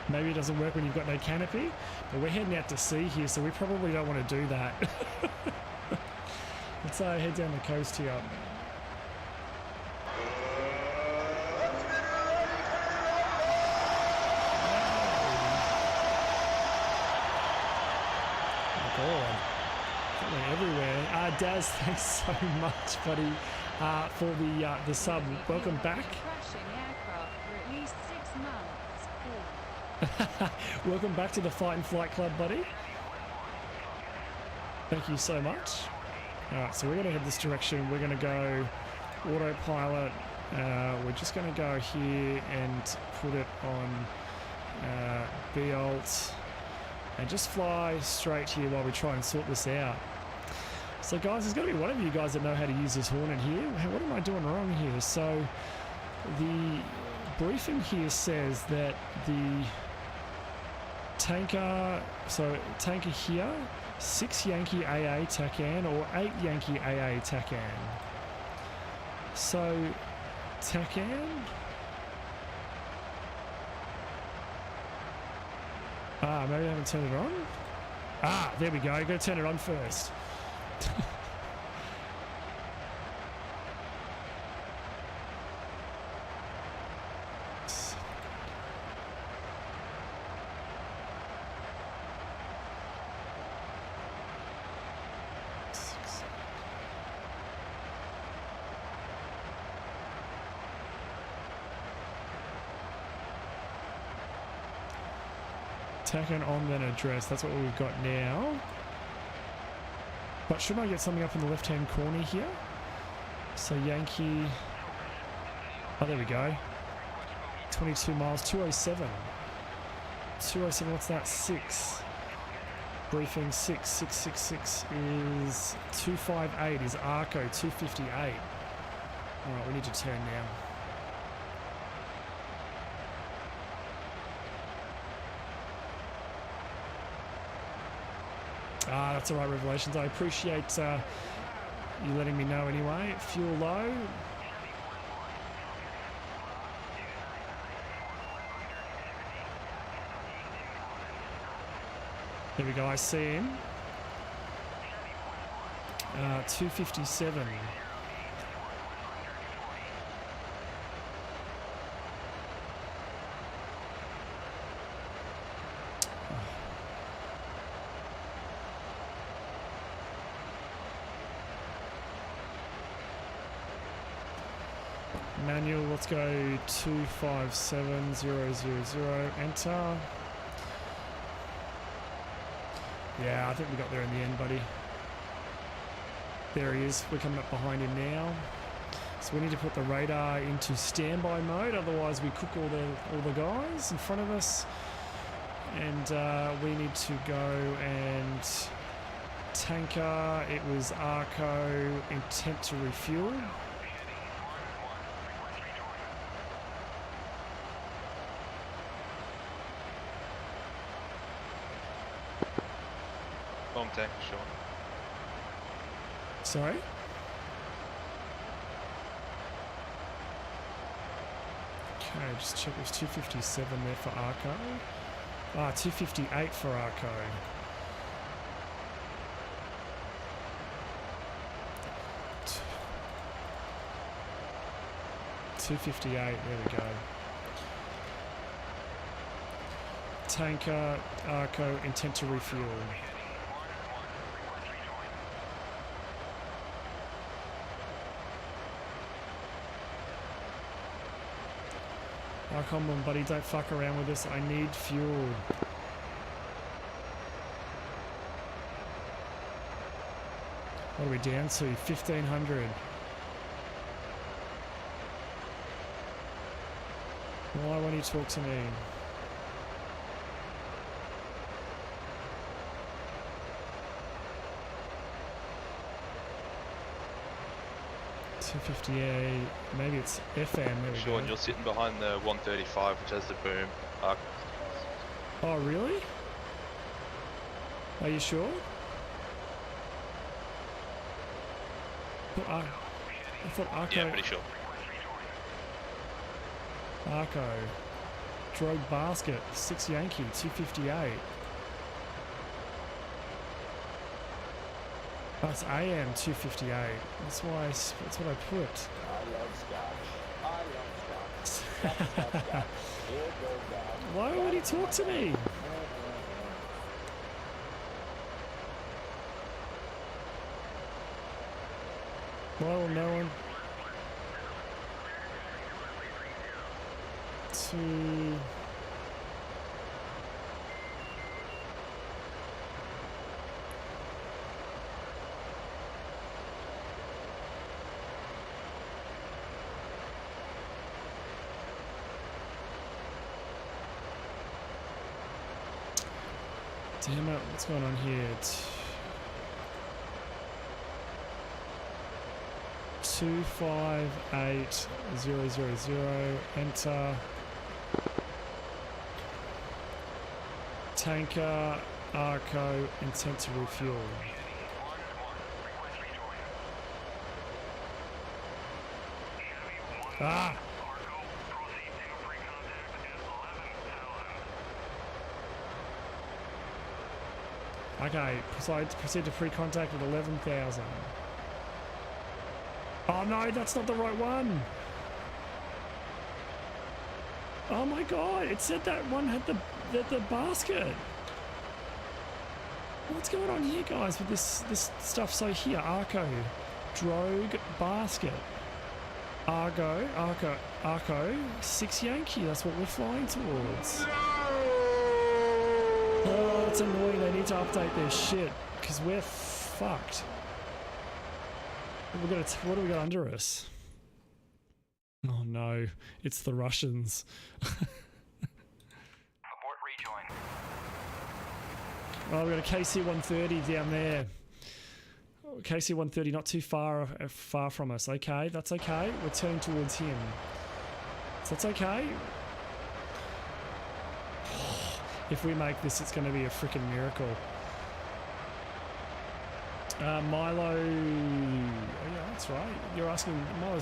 Maybe it doesn't work when you've got no canopy, but we're heading out to sea here, so we probably don't want to do that. Let's head down the coast here. Oh God, that went everywhere. Daz, thanks so much, buddy, for the sub. Welcome back. Welcome back to the Fight and Flight Club, buddy. Thank you so much. Alright, so we're going to head this direction. We're going to go autopilot. We're just going to go here and put it on B-Alt and just fly straight here while we try and sort this out. So guys, there's got to be one of you guys that know how to use this Hornet here. What am I doing wrong here? So the briefing here says that the tanker, tanker here, 6 Yankee AA TACAN or 8 Yankee AA TACAN. So TACAN. Maybe I haven't turned it on. There we go. Got to turn it on first. TACAN on then address, that's what we've got now. But shouldn't I get something up in the left hand corner here? So Yankee, oh there we go, 22 miles, 207. 207, what's that? 6. Briefing 6, 666 is 258 is Arco, 258. Alright, we need to turn now. That's all right, Revelations. I appreciate you letting me know anyway. Fuel low. There we go, I see him. 257. Manual, let's go 257000, enter. Yeah, I think we got there in the end, buddy. There he is. We're coming up behind him now. So we need to put the radar into standby mode, otherwise we cook all the guys in front of us. And we need to go and tanker. It was Arco, intent to refuel.
Bomb tank, sure.
Sorry? Okay, just check. It was 257 there for Arco. 258 for Arco. $258, there we go. tanker, Arco, intent to refuel. Oh, come on, buddy, don't fuck around with this. I need fuel. What are we down to? 1,500. Why won't you talk to me? $258. Maybe it's FM. There we
Sean,
go.
you're sitting behind the 135, which has the boom.
Oh, really? Are you sure? I thought Arco.
Yeah, pretty sure.
Arco. Drogue basket. 6 Yankee. 258. That's AM 258. That's why. That's what I put. I love Scotch. Why would he talk to me? Why will no one? To. Damn it, what's going on here? 258000, enter. Tanker, Arco, intent to refuel. Ah! Okay, proceed to pre-contact with 11,000. Oh no, that's not the right one. Oh my god, it said that one had the basket. What's going on here, guys, with this stuff? So here, Arco, Drogue, basket, Arco, 6 Yankee. That's what we're flying towards. Oh, it's annoying. They need to update their shit because we're fucked. What do we got under us? Oh no, it's the Russians.
Abort rejoin.
Oh, we've got a KC-130 down there. KC-130 not too far from us. Okay, that's okay. We're turning towards him. So that's okay. If we make this, it's going to be a freaking miracle. Milo, oh yeah, that's right. You're asking Milo.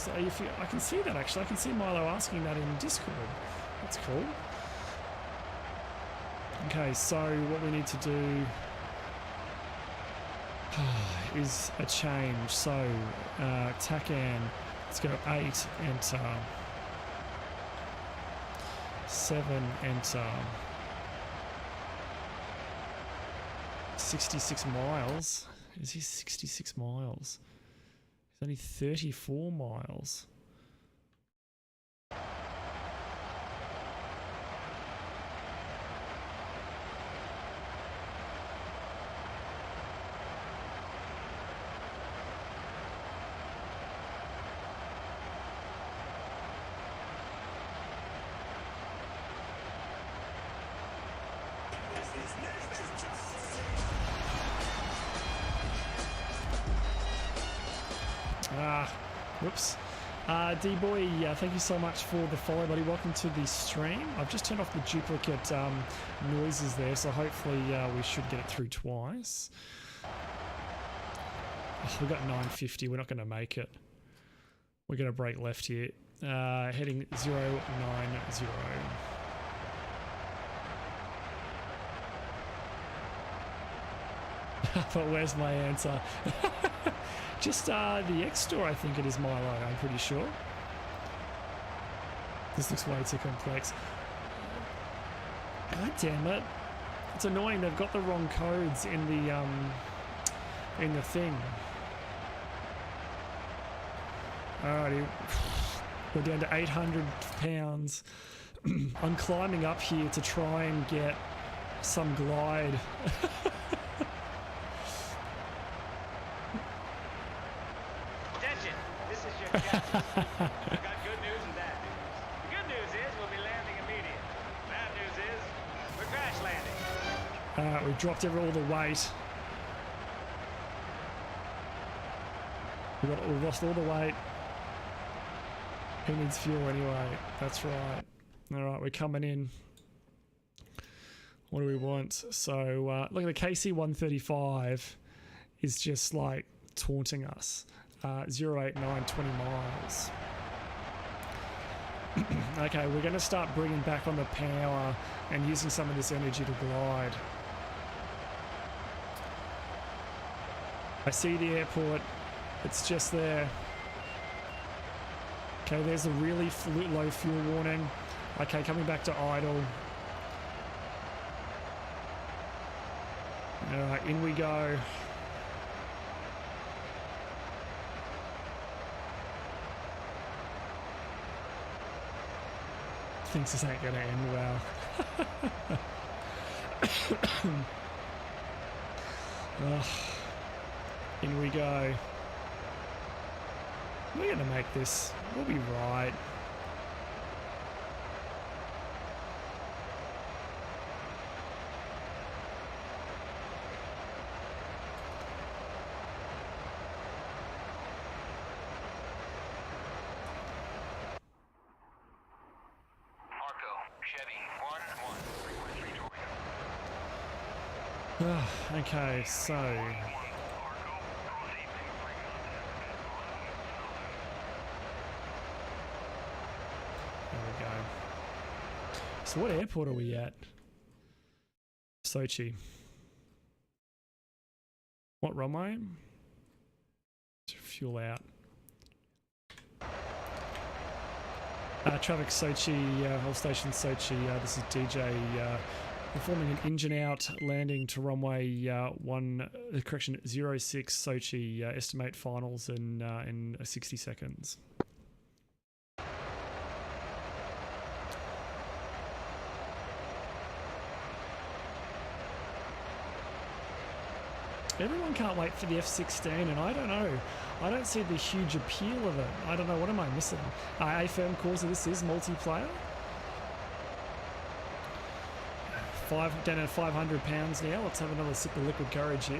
I can see that actually. I can see Milo asking that in Discord. That's cool. Okay, so what we need to do is a change. So TACAN, let's go 8, enter. 7, enter. 66 miles. Is he 66 miles? He's only 34 miles. Whoops. D-Boy, thank you so much for the follow, buddy. Welcome to the stream. I've just turned off the duplicate noises there, so hopefully we should get it through twice. Oh, we got 950. We're not going to make it. We're going to break left here. Heading 090. But where's my answer? Just the X store, I think it is Milo, I'm pretty sure. This looks way too complex. God damn it. It's annoying, they've got the wrong codes in the thing. Alrighty. We're down to 800 pounds. I'm climbing up here to try and get some glide.
Attention, this is your captain. I've got good news and bad news. The good news is we'll be landing immediately. Bad news is we're crash landing.
We dropped all the weight. We lost all the weight. Who needs fuel anyway? That's right. Alright, we're coming in. What do we want? So, look at the KC-135 is just like taunting us. 089, 20 miles. Okay, we're going to start bringing back on the power and using some of this energy to glide. I see the airport. It's just there. Okay, there's a really low fuel warning. Okay, coming back to idle. Alright, in we go. Thinks this ain't gonna end well. In we go. We're gonna make this. We'll be right. Okay, so there we go. So what airport are we at? Sochi. What runway? Fuel out. Traffic Sochi, Hull Station Sochi. This is DJ performing an engine out landing to runway 06 Sochi. Estimate finals in 60 seconds. Everyone can't wait for the F-16, and I don't know. I don't see the huge appeal of it. I don't know. What am I missing? A firm cause of this is multiplayer. Down at 500 pounds now. Let's have another sip of liquid courage here.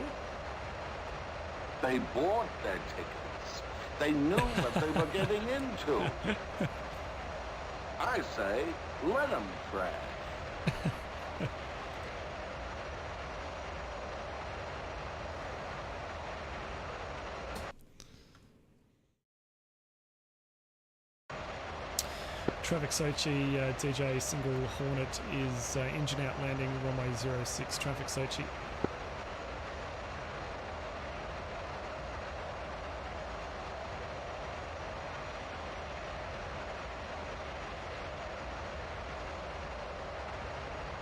They bought their tickets. They knew what they were getting into. I say, let them crash.
Traffic Sochi, DJ single Hornet is engine out landing runway 06, Traffic Sochi.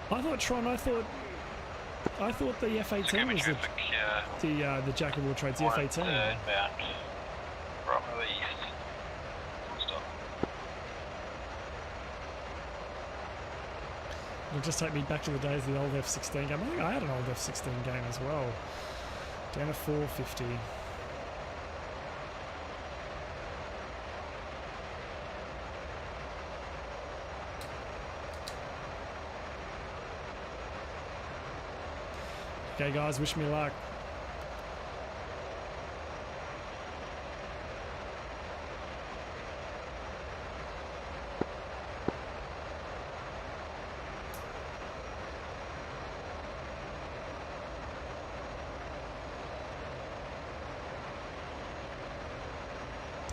I thought, Tron, I thought the F-18 was the Jack of all trades, the F-18.
Inbound from the east.
It'll just take me back to the days of the old F-16 game. I think I had an old F-16 game as well. Down to 450. Okay guys, wish me luck.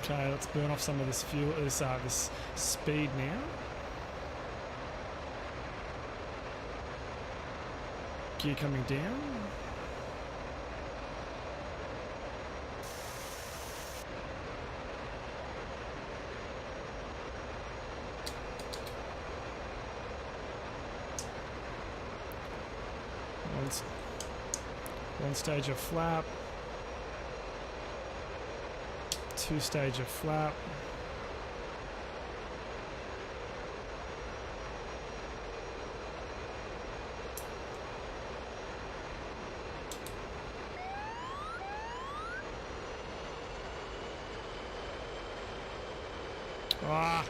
Okay, let's burn off some of this fuel, this speed now. Gear coming down. right. One stage of flap. Two stage of flap. Ah,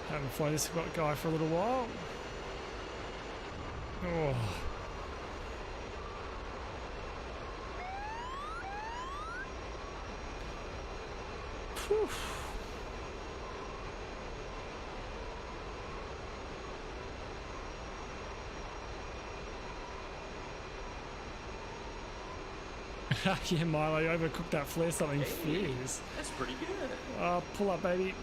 haven't flown this guy for a little while. Oh. Whew. Yeah, Milo, you overcooked that flare something fierce.
That's pretty good.
Pull up, baby.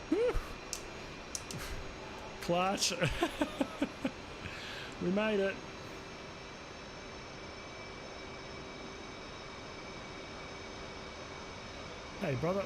Whew. Clutch. We made it. Hey, brother.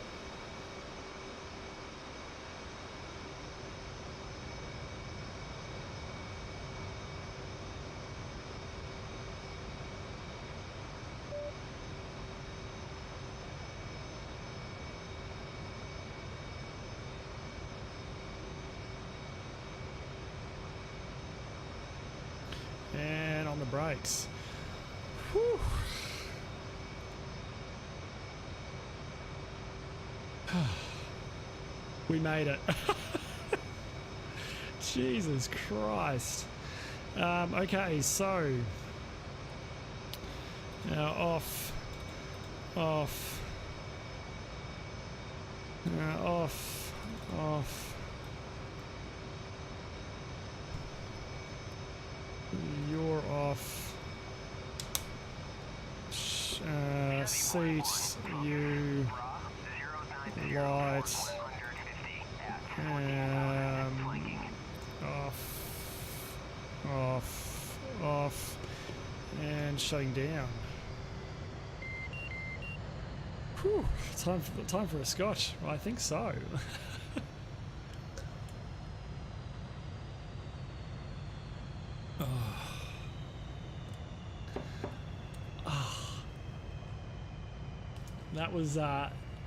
And on the brakes. Whew. We made it. Jesus Christ. Okay, so now off, off, off, off. You're off. Seat, you, light, off, and shutting down. Whew, time for a scotch. I think so.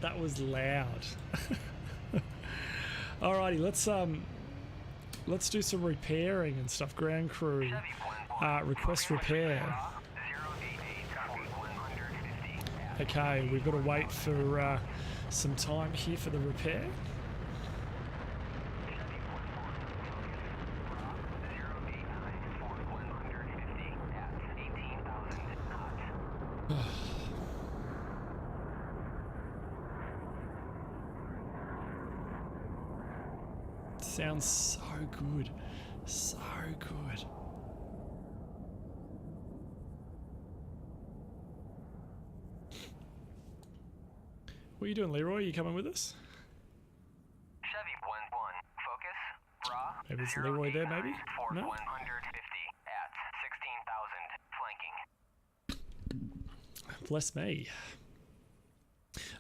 That was loud. Alrighty, let's do some repairing and stuff. Ground crew, request repair. Okay, we've got to wait for some time here for the repair. Sounds so good. So good. What are you doing, Leroy? Are you coming with us?
Chevy 1-1, focus, raw.
Maybe it's Leroy there, maybe? No?
150 at 16,000, flanking.
Bless me.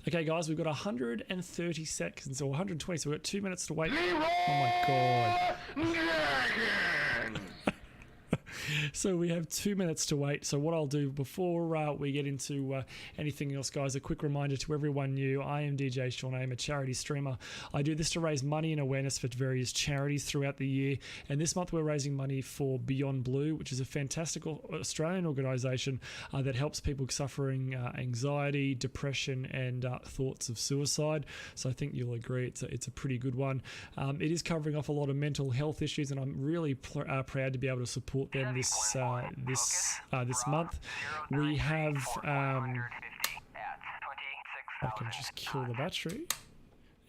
Okay, guys, we've got 130 seconds, or 120, so we've got 2 minutes to wait. Oh my god. So we have 2 minutes to wait. So what I'll do before we get into anything else, guys, a quick reminder to everyone new. I am DJ Sean. I am a charity streamer. I do this to raise money and awareness for various charities throughout the year. And this month we're raising money for Beyond Blue, which is a fantastic Australian organisation that helps people suffering anxiety, depression, and thoughts of suicide. So I think you'll agree it's a pretty good one. It is covering off a lot of mental health issues, and I'm really proud to be able to support them this month. We have I can just kill the battery.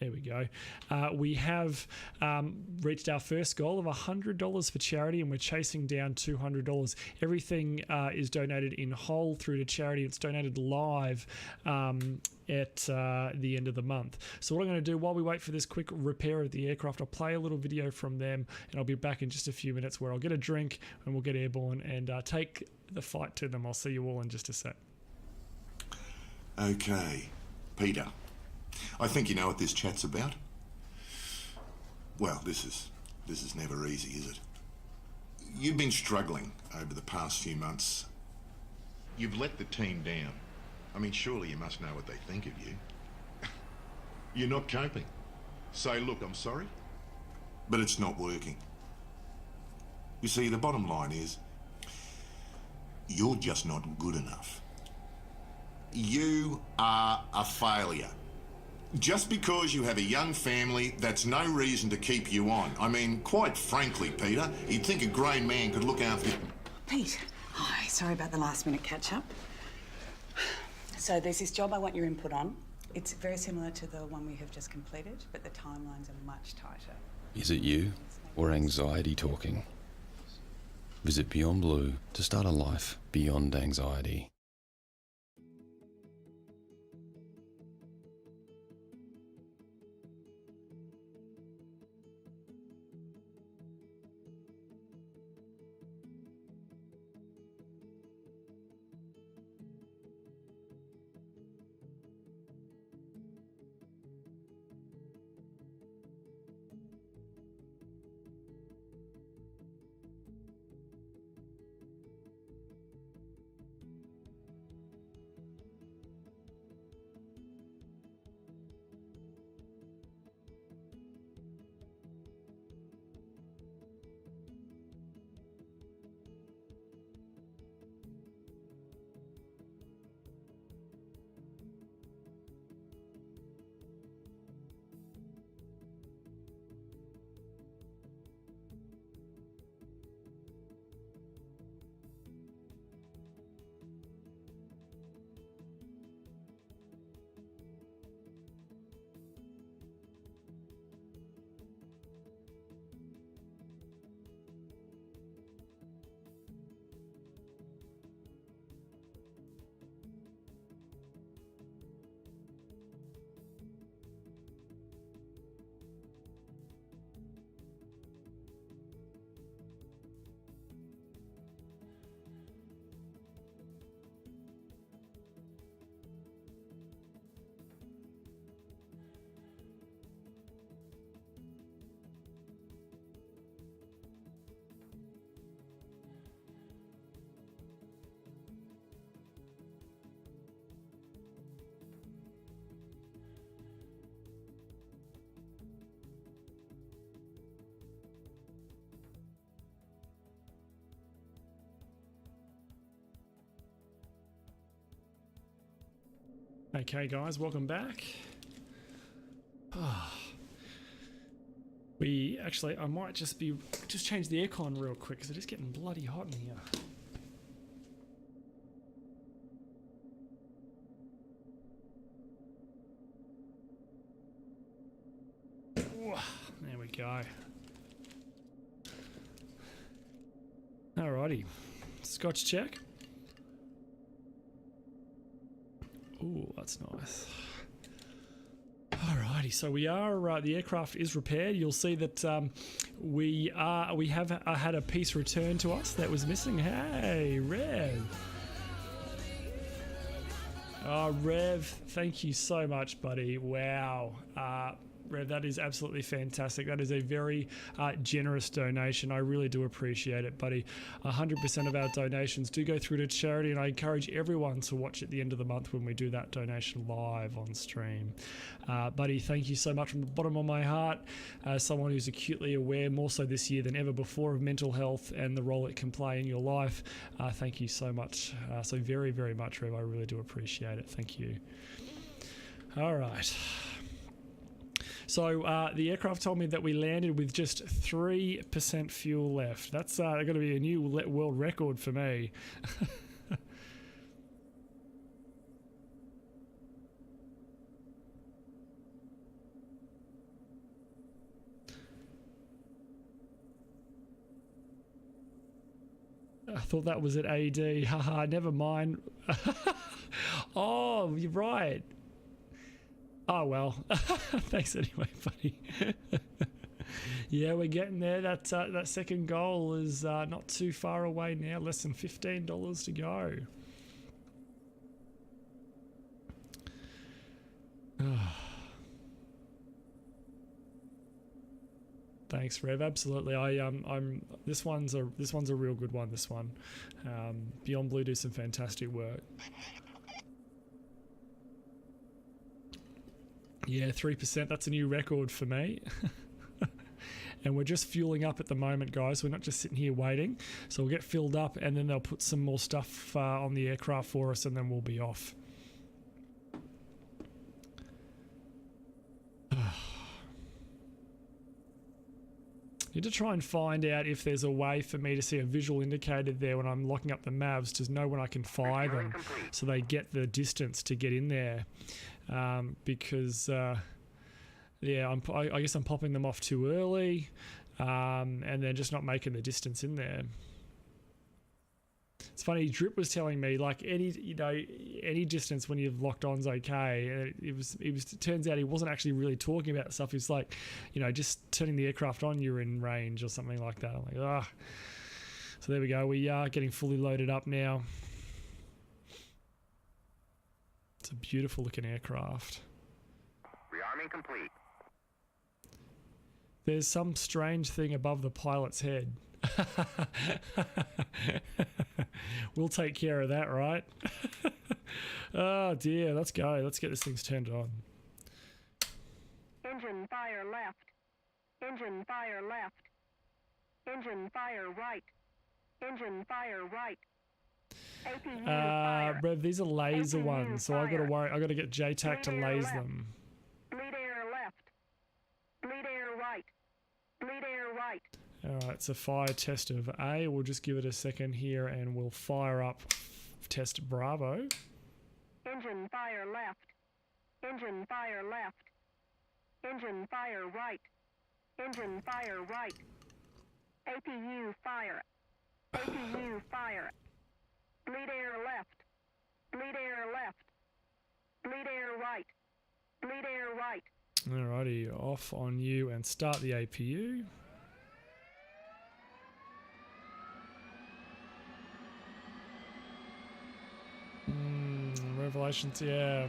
There we go. We have reached our first goal of $100 for charity, and we're chasing down $200. Everything is donated in whole through to charity. It's donated live at the end of the month. So what I'm going to do while we wait for this quick repair of the aircraft, I'll play a little video from them, and I'll be back in just a few minutes where I'll get a drink and we'll get airborne and take the fight to them. I'll see you all in just a sec.
Okay, Peter, I think you know what this chat's about. Well, this is never easy, is it? You've been struggling over the past few months. You've let the team down. I mean, surely you must know what they think of you. You're not coping. So look, I'm sorry, but it's not working. You see, the bottom line is, you're just not good enough. You are a failure. Just because you have a young family, that's no reason to keep you on. I mean, quite frankly, Peter, you'd think a grown man could look after you.
Pete, hi, sorry about the last minute catch up. So there's this job I want your input on. It's very similar to the one we have just completed, but the timelines are much tighter.
Is it you or anxiety talking? Visit Beyond Blue to start a life beyond anxiety.
Okay guys, welcome back. I might just change the aircon real quick because it is getting bloody hot in here. There we go. Alrighty, Scotch check. Ooh, that's nice. Alrighty, so we are, the aircraft is repaired. You'll see that we have had a piece returned to us that was missing. Hey, Rev. Oh, Rev, thank you so much, buddy. Wow. Rev, that is absolutely fantastic. That is a very generous donation. I really do appreciate it, buddy. 100% of our donations do go through to charity, and I encourage everyone to watch at the end of the month when we do that donation live on stream. Buddy, thank you so much from the bottom of my heart. As someone who's acutely aware, more so this year than ever before, of mental health and the role it can play in your life, thank you so much. So very, very much, Rev. I really do appreciate it. Thank you. All right. So the aircraft told me that we landed with just 3% fuel left. That's going to be a new world record for me. I thought that was at AD. Haha, never mind. Oh, you're right. Oh well, thanks anyway, buddy. Yeah, we're getting there. That second goal is not too far away now. Less than $15 to go. Thanks, Rev. Absolutely. This one's a real good one. This one, Beyond Blue do some fantastic work. Yeah, 3%. That's a new record for me. And we're just fueling up at the moment, guys. We're not just sitting here waiting. So we'll get filled up, and then they'll put some more stuff on the aircraft for us, and then we'll be off. Need to try and find out if there's a way for me to see a visual indicator there when I'm locking up the Mavs to know when I can fire them, so they get the distance to get in there. Because yeah, I guess I'm popping them off too early, and then just not making the distance in there. It's funny, Drip was telling me like any distance when you've locked on's okay. It turns out he wasn't actually really talking about stuff. He's like, just turning the aircraft on, you're in range or something like that. I'm like, ah. So there we go. We are getting fully loaded up now. It's a beautiful looking aircraft.
Rearming complete.
There's some strange thing above the pilot's head. We'll take care of that, right? Oh dear, let's go. Let's get this thing turned on.
Engine fire left. Engine fire left. Engine fire right. Engine fire right. APU fire.
Rev, these are laser
APU
ones, so I gotta get JTAC to laze them.
Bleed air left. Bleed air right. Bleed air right.
Alright, it's a fire test of A. We'll just give it a second here and we'll fire up test Bravo.
Engine fire left. Engine fire left. Engine fire right. Engine fire right. APU fire. APU fire. Bleed air left. Bleed air left. Bleed air right. Bleed air right.
Alrighty, off on you and start the APU. Revelations, yeah.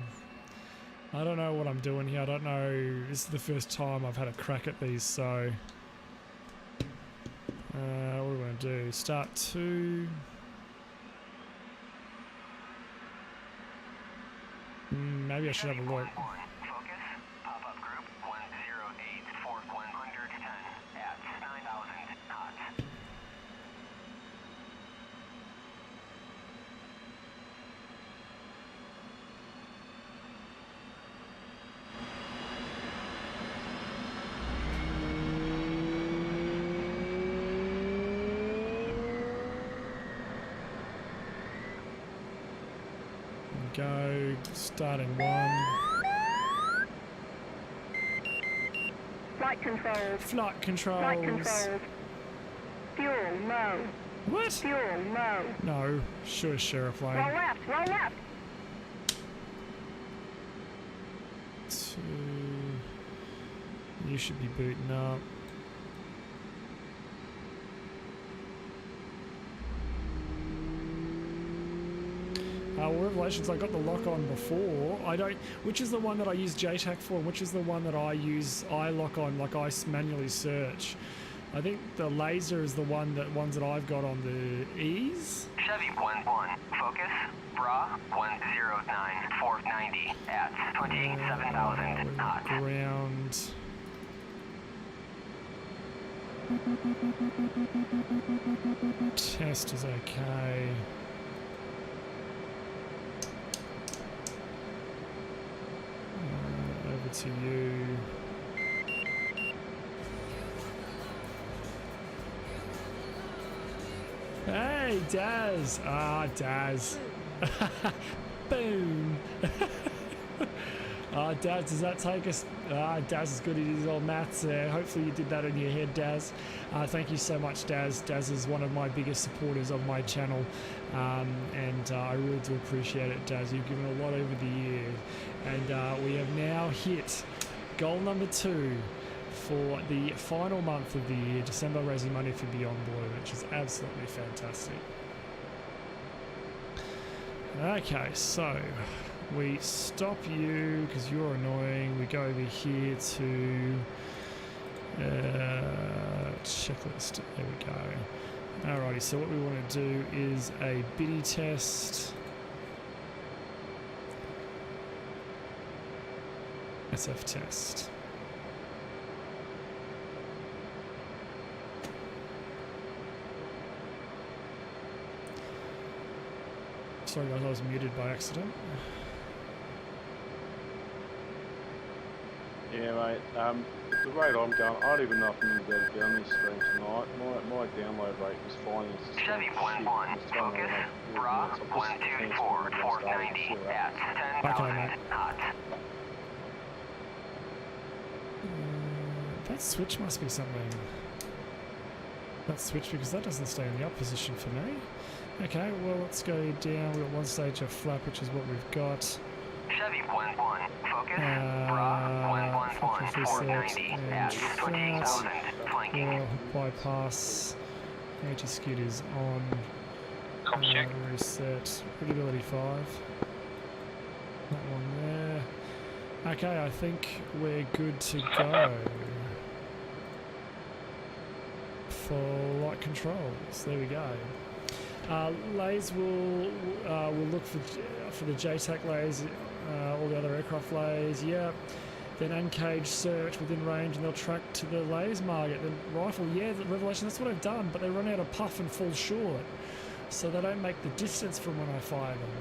I don't know what I'm doing here. I don't know. This is the first time I've had a crack at these, so what are we going to do? Start 2. Maybe I should have a look. Go, starting 1.
Flight controls.
Flight controls.
Flight controls. Fuel low.
What?
Fuel low.
No, sure, Sheriff Lane.
Roll left. Roll left.
2. You should be booting up. Revelations, I got the lock on before. I don't. Which is the one that I use JTAC for, and which is the one that I lock on, like I manually search. I think the laser is the ones that I've got on the E's.
Chevy 1-1, focus, bra 109, 490 at 27,000 knots.
Ground. Test is okay. Over to you. Hey, Daz. Ah, Daz. Boom. Daz, does that take us? Daz is good at his old maths there. Hopefully you did that in your head, Daz. Thank you so much, Daz. Daz is one of my biggest supporters of my channel, and I really do appreciate it, Daz. You've given a lot over the years, and we have now hit goal number 2 for the final month of the year, December, raising money for Beyond Blue, which is absolutely fantastic. Okay, so we stop you because you're annoying. We go over here to Checklist. There we go. Alrighty, so what we want to do is a biddy test. SF test. Sorry guys, I was muted by accident.
Yeah, mate. The rate I'm going, I don't even know if I'm going to be able to get on this stream tonight. My download rate was fine. It's just
Chevy 1-1, focus, bra, 124, 490 at 10,000 knots.
That switch must be something. That switch, because that doesn't stay in the up position for me. Okay, well let's go down. We've got one stage of flap, which is what we've got.
Chevy 1-1, focus, bra, 114, 490 at 28,000, flanking.
Bypass. G.Skill is on. Reset. Readability 5. That one there. Okay, I think we're good to go for light controls. There we go. Lase will look for the JTAC lays, all the other aircraft lays. Yeah. Then uncaged search within range, and they'll track to the lays market. Then rifle, yeah, the Revelation. That's what I've done, but they run out of puff and fall short, so they don't make the distance from when I fire them.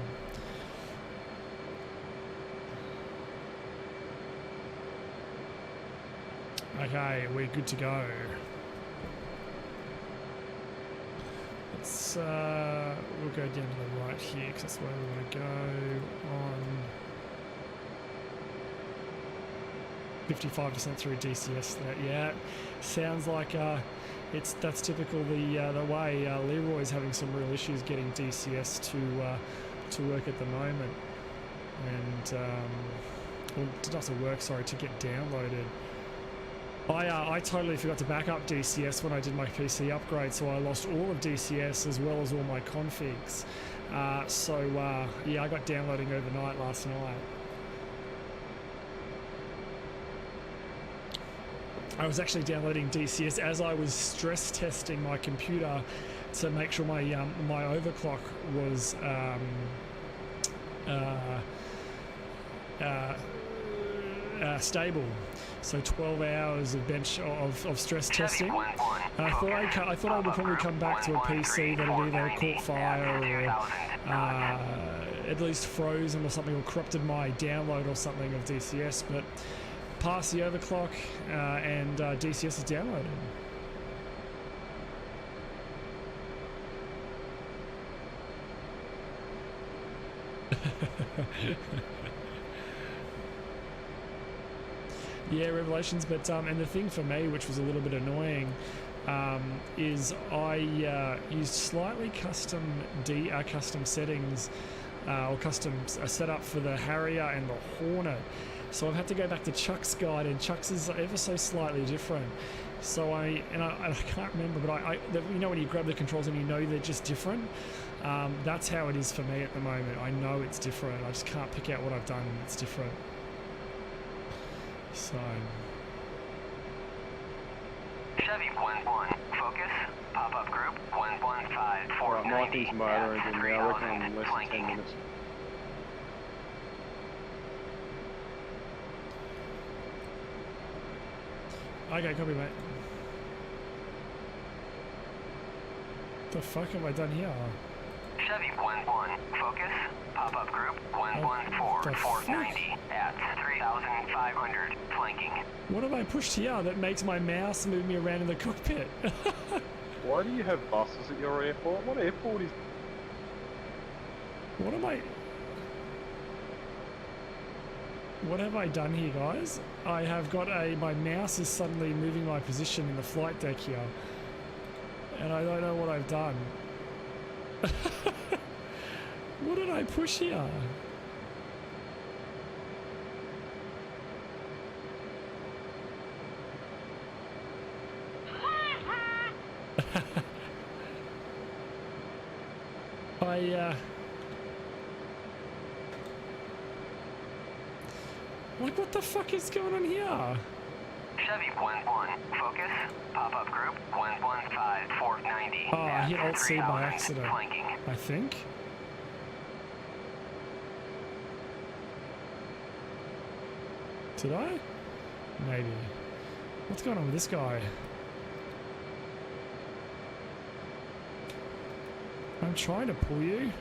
Okay, we're good to go. Let's we'll go down to the right here because that's where we want to go. On 55% through DCS. That yeah, sounds like that's typical. The way Leroy's having some real issues getting DCS to work at the moment, and well, not to work. Sorry, to get downloaded. I totally forgot to back up DCS when I did my PC upgrade, so I lost all of DCS as well as all my configs. Yeah, I got downloading overnight last night. I was actually downloading DCS as I was stress testing my computer to make sure my my overclock was stable. So 12 hours of bench of stress testing. I thought I would probably come back to a PC that had either caught fire or at least frozen or something, or corrupted my download or something of DCS, but passed the overclock and DCS is downloaded. Yeah, Revelations, but and the thing for me, which was a little bit annoying, is I used slightly custom settings or custom setup for the Harrier and the Hornet. So I've had to go back to Chuck's guide, and Chuck's is ever so slightly different. So I can't remember, but you know when you grab the controls and you know they're just different. That's how it is for me at the moment. I know it's different. I just can't pick out what I've done. It's different. So.
Chevy 1-1, focus, pop-up group 115 490 at 3,000 flanking.
Minutes.
Okay, copy, mate. The fuck have I done here?
Chevy 1-1, focus, pop-up group 114 490 at 3,500 flanking.
What have I pushed here that makes my mouse move me around in the cockpit?
Why do you have buses at your airport? What airport is...
What have I done here, guys? I have got my mouse is suddenly moving my position in the flight deck here, and I don't know what I've done. What did I push here? Like, what the fuck is going on here?
Chevy 1-1, focus, pop-up group 115 490.
Oh, I hit Alt C by accident,
flanking.
I think. Did I? Maybe. What's going on with this guy? I'm trying to pull you.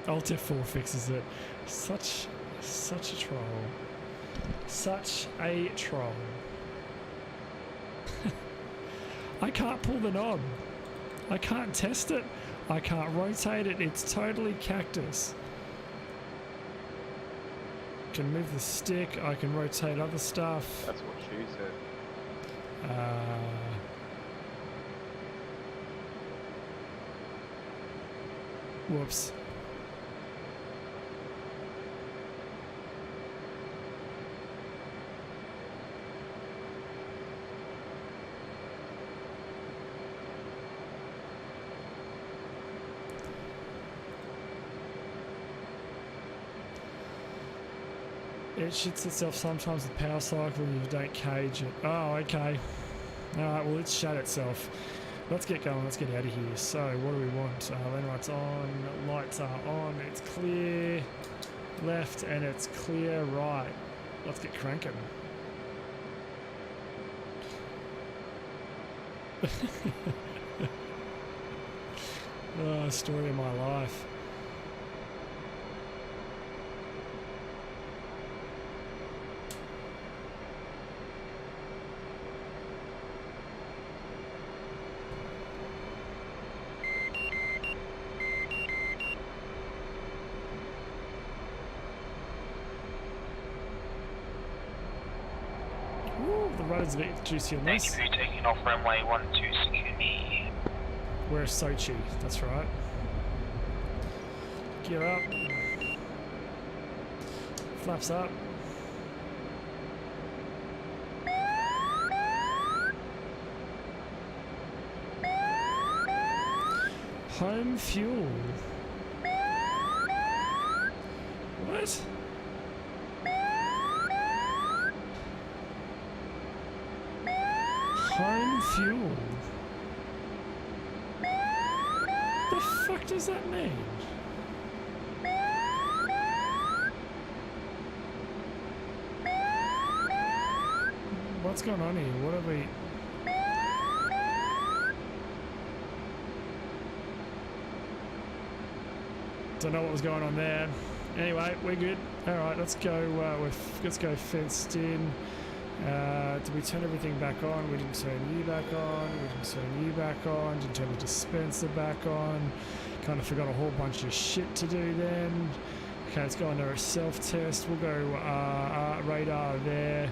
Alt F4 fixes it. Such a troll. Such a troll. I can't pull the knob. I can't test it. I can't rotate it. It's totally cactus. Can move the stick. I can rotate other stuff.
That's what she said.
Whoops. It shits itself sometimes with power cycle and you don't cage it. Oh, okay. Alright, well, it's shut itself. Let's get going. Let's get out of here. So, what do we want? Lane light's on. Lights are on. It's clear left and it's clear right. Let's get cranking. Oh, story of my life. The rudder's a bit juicy on this.
Thank you for taking off runway 126 me.
We're Sochi, that's right. Gear up. Flaps up. Home fuel. What? Home fuel. The fuck does that mean? What's going on here? What have we... Don't know what was going on there. Anyway, we're good. All right, let's go. Let's go fenced in. Did we turn everything back on? We didn't turn you back on. We didn't turn you back on. Didn't turn the dispenser back on. Kind of forgot a whole bunch of shit to do then. Okay, let's go under a self-test. We'll go radar there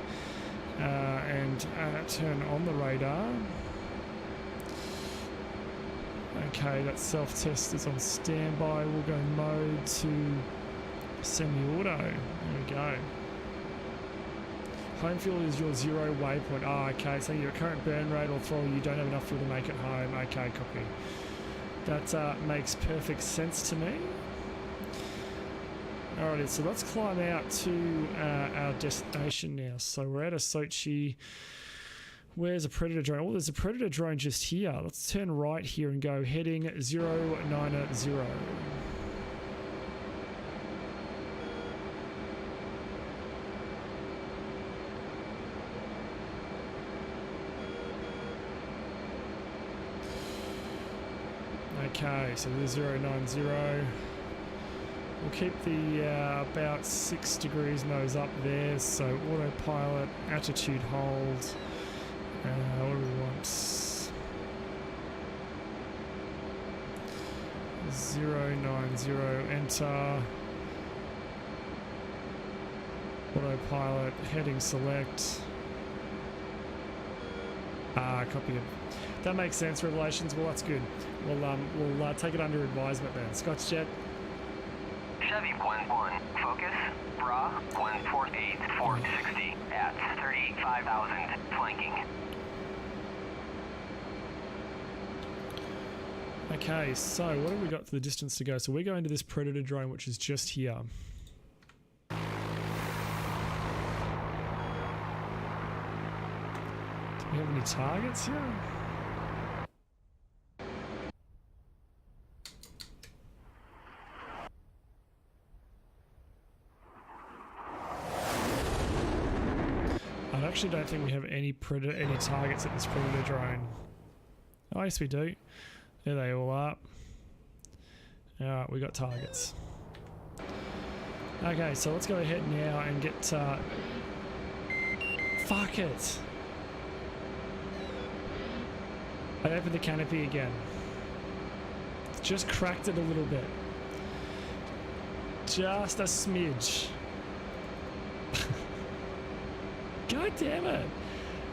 and turn on the radar. Okay, that self-test is on standby. We'll go mode to semi-auto. There we go. Home fuel is your zero waypoint. Oh, okay, so your current burn rate or throttle, you don't have enough fuel to make it home. Okay, copy. That makes perfect sense to me. Alrighty, so let's climb out to our destination now. So we're out of Sochi. Where's a Predator drone? Oh, there's a Predator drone just here. Let's turn right here and go heading 090. Okay, so there's 090. We'll keep the about 6 degrees nose up there, so autopilot, attitude hold. What do we want? 090, enter. Autopilot, heading select. Copy it. That makes sense, Revelations. Well, that's good. We'll take it under advisement then. Scotch Jet.
Chevy 1-1, focus, bra 148 460 at 35,000, flanking.
Okay, so what have we got for the distance to go? So we're going to this Predator drone, which is just here. Do we have any targets here? I actually don't think we have any targets at this Predator drone. Oh, yes, we do. There they all are. Alright, we got targets. Okay, so let's go ahead now and get... Fuck it! I opened the canopy again. Just cracked it a little bit. Just a smidge. God damn it!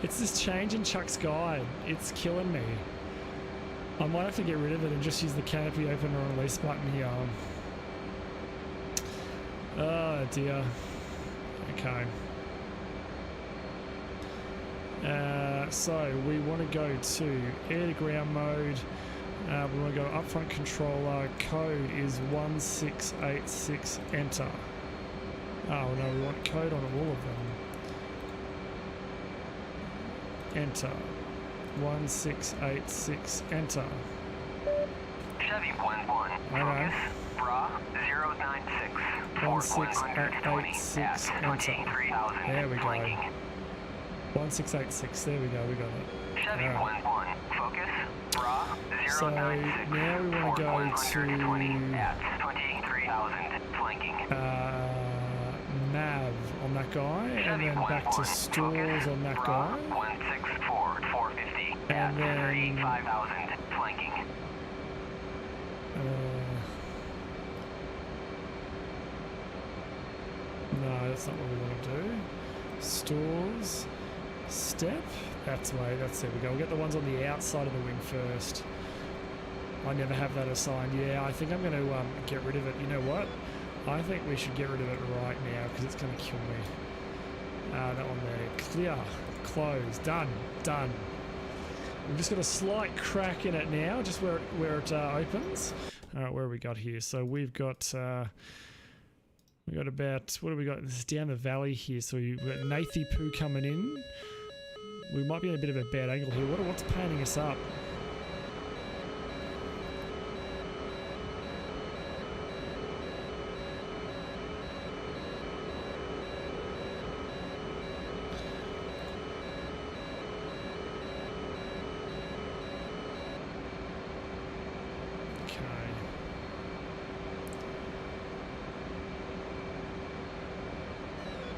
It's this change in Chuck's guide. It's killing me. I might have to get rid of it and just use the canopy opener and release button here. Oh dear. Okay. So we want to go to air to ground mode. We want to go upfront controller. Code is 1686. Enter. Oh no, we want code on all of them. Enter. 1686. Enter.
Chevy 1-1.
Alright.
Bra 096.
1686. Enter. There we go. 1686. There we go. We got it.
Chevy 1-1. Focus. Bra 096.
So now we want to go to
at 23,000. Flanking.
nav on that guy, and then back to stores on that guy.
164 450
and then
5,000 flanking.
No, that's not what we want to do. Stores, step. That's way. That's there we go. We'll get the ones on the outside of the wing first. I never have that assigned. Yeah, I think I'm going to get rid of it. You know what? I think we should get rid of it right now because it's going to kill me. That one there. Clear. Close. Done. Done. We've just got a slight crack in it now, just where it opens. All right, where have we got here? So we've got about, what have we got? This is down the valley here. So we've got Nathy Poo coming in. We might be in a bit of a bad angle here. What's painting us up?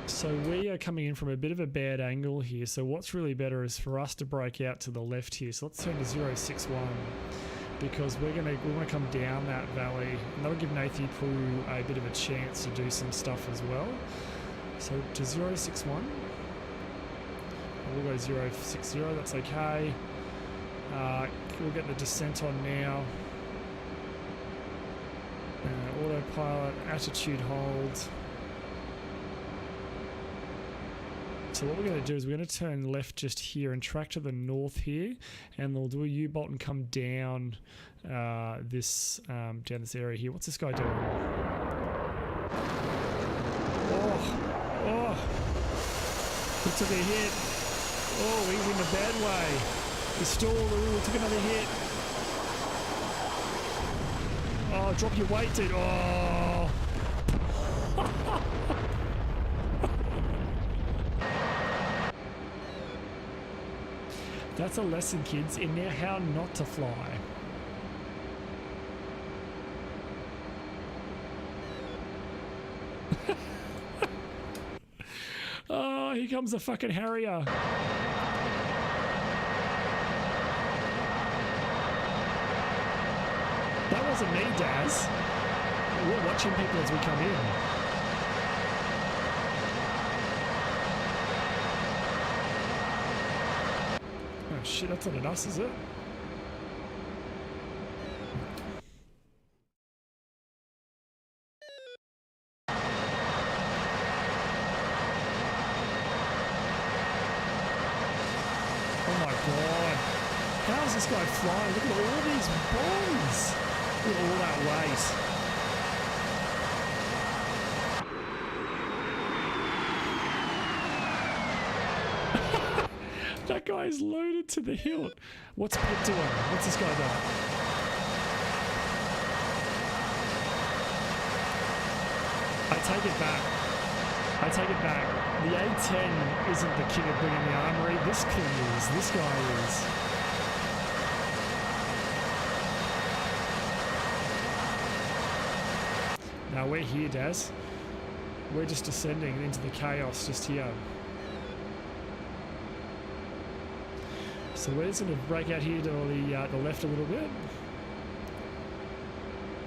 So we are coming in from a bit of a bad angle here. So what's really better is for us to break out to the left here. So let's turn to 061 because we want to come down that valley, and that'll give Nathy Poo a bit of a chance to do some stuff as well. So to 061, we'll go 060. That's okay. We'll get the descent on now. Autopilot, attitude hold. So what we're going to do is we're going to turn left just here and track to the north here, and we'll do a U-bolt and come down down this area here. What's this guy doing? Oh, he took a hit. Oh, he's in the bad way. He stalled. Ooh, took another hit. Oh, drop your weight, dude. Oh. That's a lesson, kids, in there how not to fly. Oh, here comes the fucking Harrier. That wasn't me, Daz. We're watching people as we come in. Oh shit, that's not an us, is it? Oh my god. How is this guy flying? Look at all these bombs. Look at all that weight. That guy is loaded to the hilt. What's Pip doing? What's this guy doing? I take it back. I take it back. The A10 isn't the king of bringing the armory. This king is. This guy is. Now we're here, Daz. We're just descending into the chaos just here. So we're just going to break out here to the left a little bit.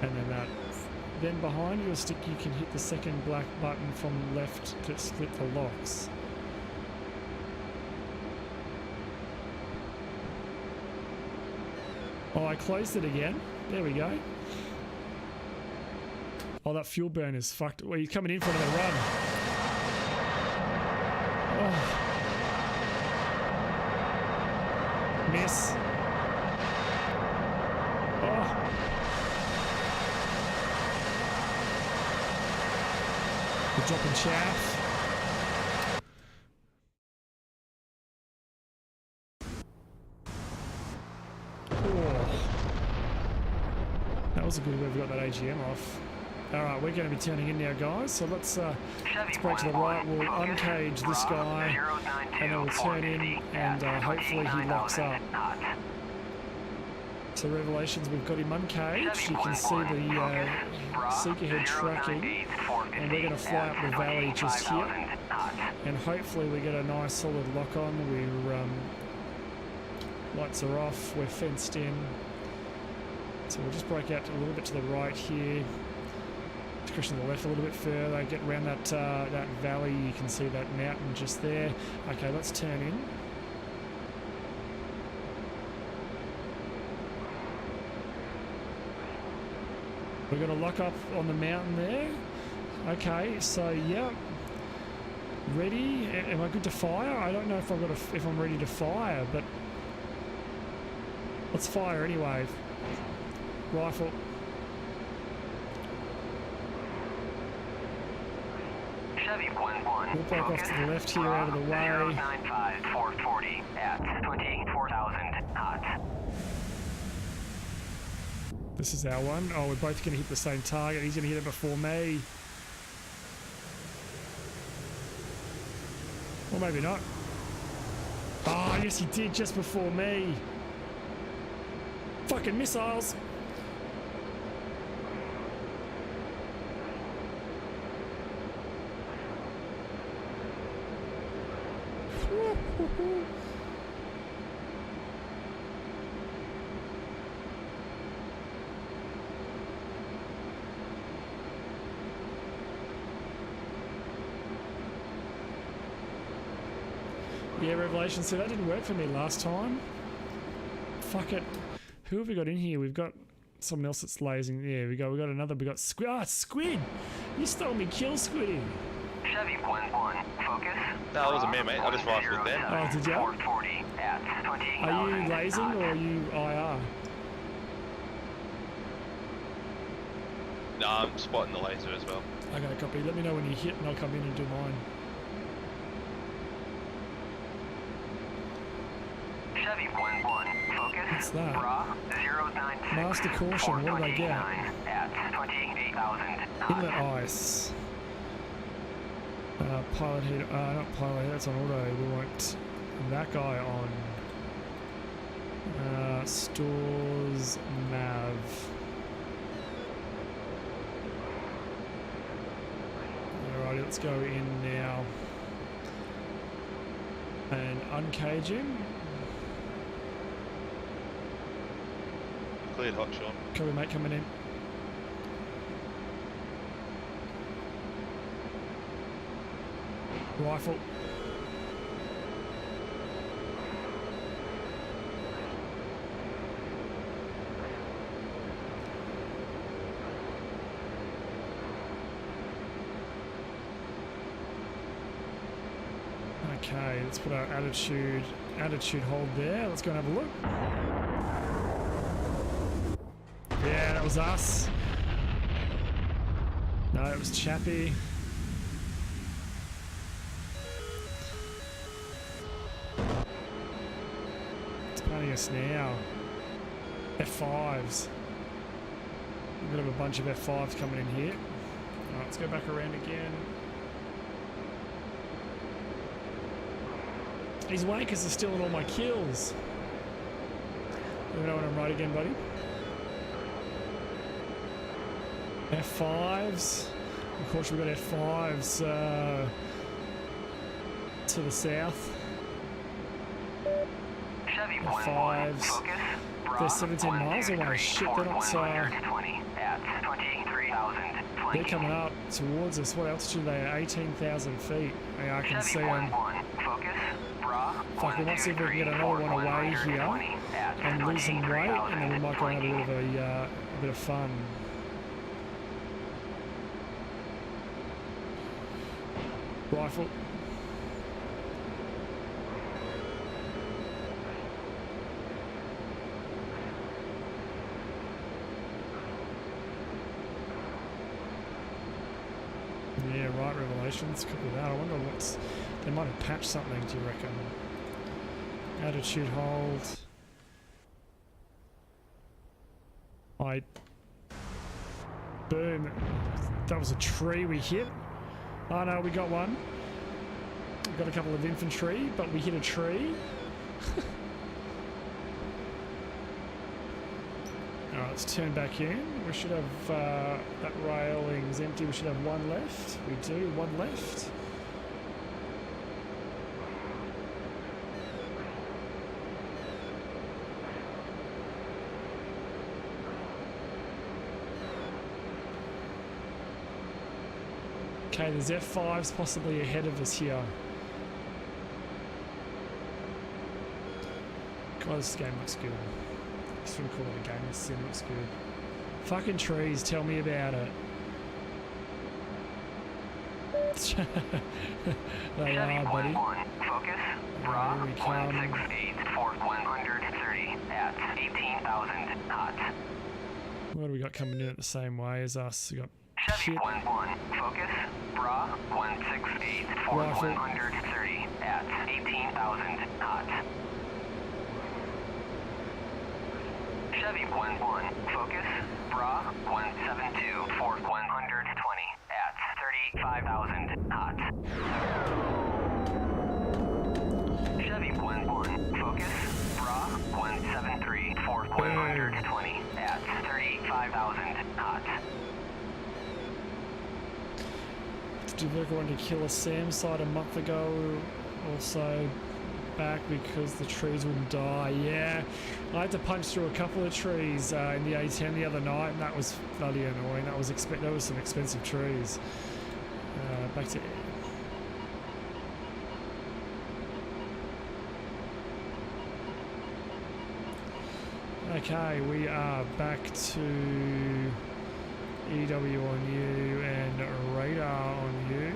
And then that. Then behind your stick you can hit the second black button from left to split the locks. Oh, I closed it again. There we go. Oh, that fuel burn is fucked. Well, he's coming in for another run. Oh. Miss. Oh. The dropping chaff. Oh. That was a good way we got that AGM off. Alright, we're going to be turning in now, guys. So let's break to the right. We'll uncage this guy and then we'll turn in and hopefully he locks up. So Revelations, we've got him uncaged. You can see the seeker head tracking, and we're going to fly up the valley just here, and hopefully we get a nice solid lock on. We're lights are off, we're fenced in, so we'll just break out a little bit to the right here, push to the left a little bit further, get around that that valley. You can see that mountain just there. Okay, let's turn in. We're going to lock up on the mountain there. Okay, so yeah, ready. Am I good to fire? I don't know if if I'm ready to fire, but let's fire anyway. Rifle.
Chevy 1-1.
We'll break off to the left here, out of the way.
095 440 at 24,000 knots.
This is our one. Oh, we're both going to hit the same target. He's going to hit it before me. Or maybe not. Oh, yes he did, just before me. Fucking missiles. Yeah, Revelation, so that didn't work for me last time. Fuck it. Who have we got in here? We've got someone else that's lasing. There we go. We got another. We got Squid. Ah, Squid! You stole me kill, Squiddy.
Chevy 1-1. Focus.
No, it wasn't me, mate. I just rifled them.
Oh, did you?
440 at 20,000
Are you lasing or are you IR?
No, I'm spotting the laser as well.
Okay, copy. Let me know when you hit and I'll come in and do mine.
Chevy 1-1. Focus.
What's that?
Bra 096.
Master Caution, what did I get?
At 28,000.
Inlet ice. Pilot head, not pilot head, that's on auto. We want that guy on. Stores nav. Alrighty, let's go in now. And uncage him.
Cleared hot shot.
Copy, mate, coming in. Rifle. Okay, let's put our attitude hold there. Let's go and have a look. Yeah, that was us. No, it was Chappie. It's punting us now. F5s. We've got a bunch of F5s coming in here. Alright, let's go back around again. These wankers are stealing all my kills. Let me know when I'm right again, buddy. F5s. Of course, we've got F5s to the south. F5s. They're 17 miles away. Shit, they're not. They're coming up towards us. What altitude are they at? 18,000 feet. Yeah, I can see them. Fuck, we might see if we can get another one away here and lose some weight, and then we might go and have a bit of fun. Rifle. Yeah, right, Revelations. Copy that. I wonder what's... They might have patched something, do you reckon? Attitude hold. Boom. That was a tree we hit. Oh no, we got one. We got a couple of infantry, but we hit a tree. Alright, let's turn back in. We should have that railing's empty. We should have one left. We do, one left. Okay, there's F5s possibly ahead of us here. God, this game looks good. I shouldn't call it a game, this sim looks good. Fucking trees, tell me about it. They are, buddy.
Focus. Raw 168 for 130 at 18,000 knots.
What do we got coming in at the same way as us? We got
Chevy 11, focus, bra 168 for 130 at 18,000 knots. Chevy 11, focus, bra 172 for 120 at 35,000 knots. Chevy 11, focus, bra 173 for 120 at 35,000 knots.
Did we want to kill a SAM site a month ago? Also back because the trees wouldn't die. Yeah, I had to punch through a couple of trees in the A10 the other night, and that was bloody annoying. That was some expensive trees. Back to. Okay, we are back to EW on you and radar on you.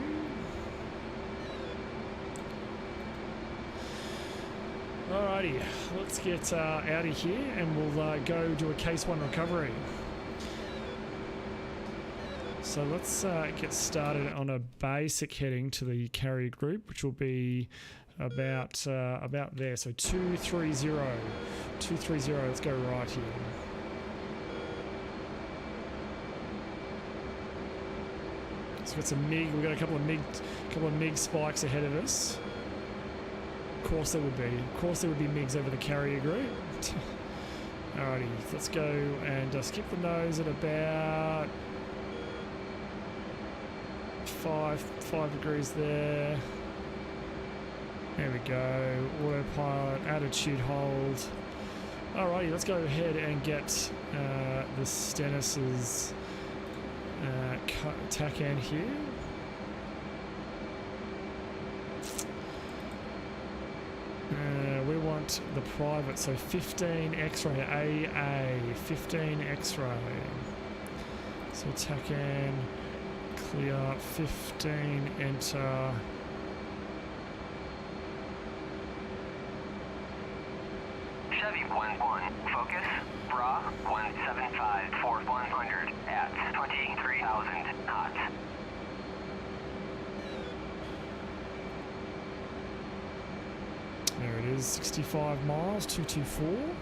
Alrighty, let's get out of here and we'll go do a case 1 recovery. So let's get started on a basic heading to the carrier group, which will be about there. So 230, let's go right here. So we've got some MiG. We've got a couple of MiG spikes ahead of us. Of course there would be. Of course there would be MiGs over the carrier group. Alrighty, let's go and skip the nose at about 5 degrees there. There we go. Autopilot, attitude hold. Alrighty, let's go ahead and get the Stennis's tack end here. We want the private, so 15 X-ray, AA, 15 X-ray. So tack end, clear, 15, enter.
Chevy 11, focus, bra 175
is 65 miles, 224.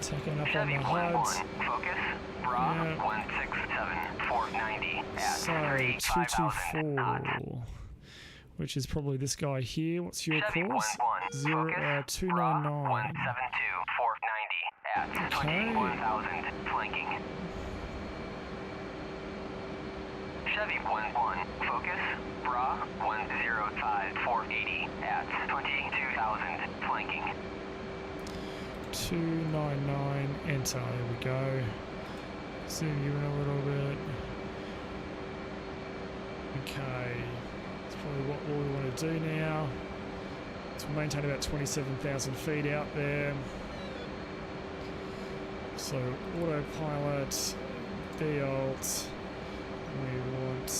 Taking up on the HUDs.
Focus. Bra 167 490 at
So
35,000 knots.
224, which is probably this guy here. What's your
Chevy
course?
11 focus.
299.
172 490 at 21,000 flanking. Chevy 11 focus. Bra 105 480 at 22,000 flanking.
299, enter. There we go. Zoom you in a little bit. Okay, that's probably what we want to do now. So we'll maintain about 27,000 feet out there. So autopilot, dealt. We want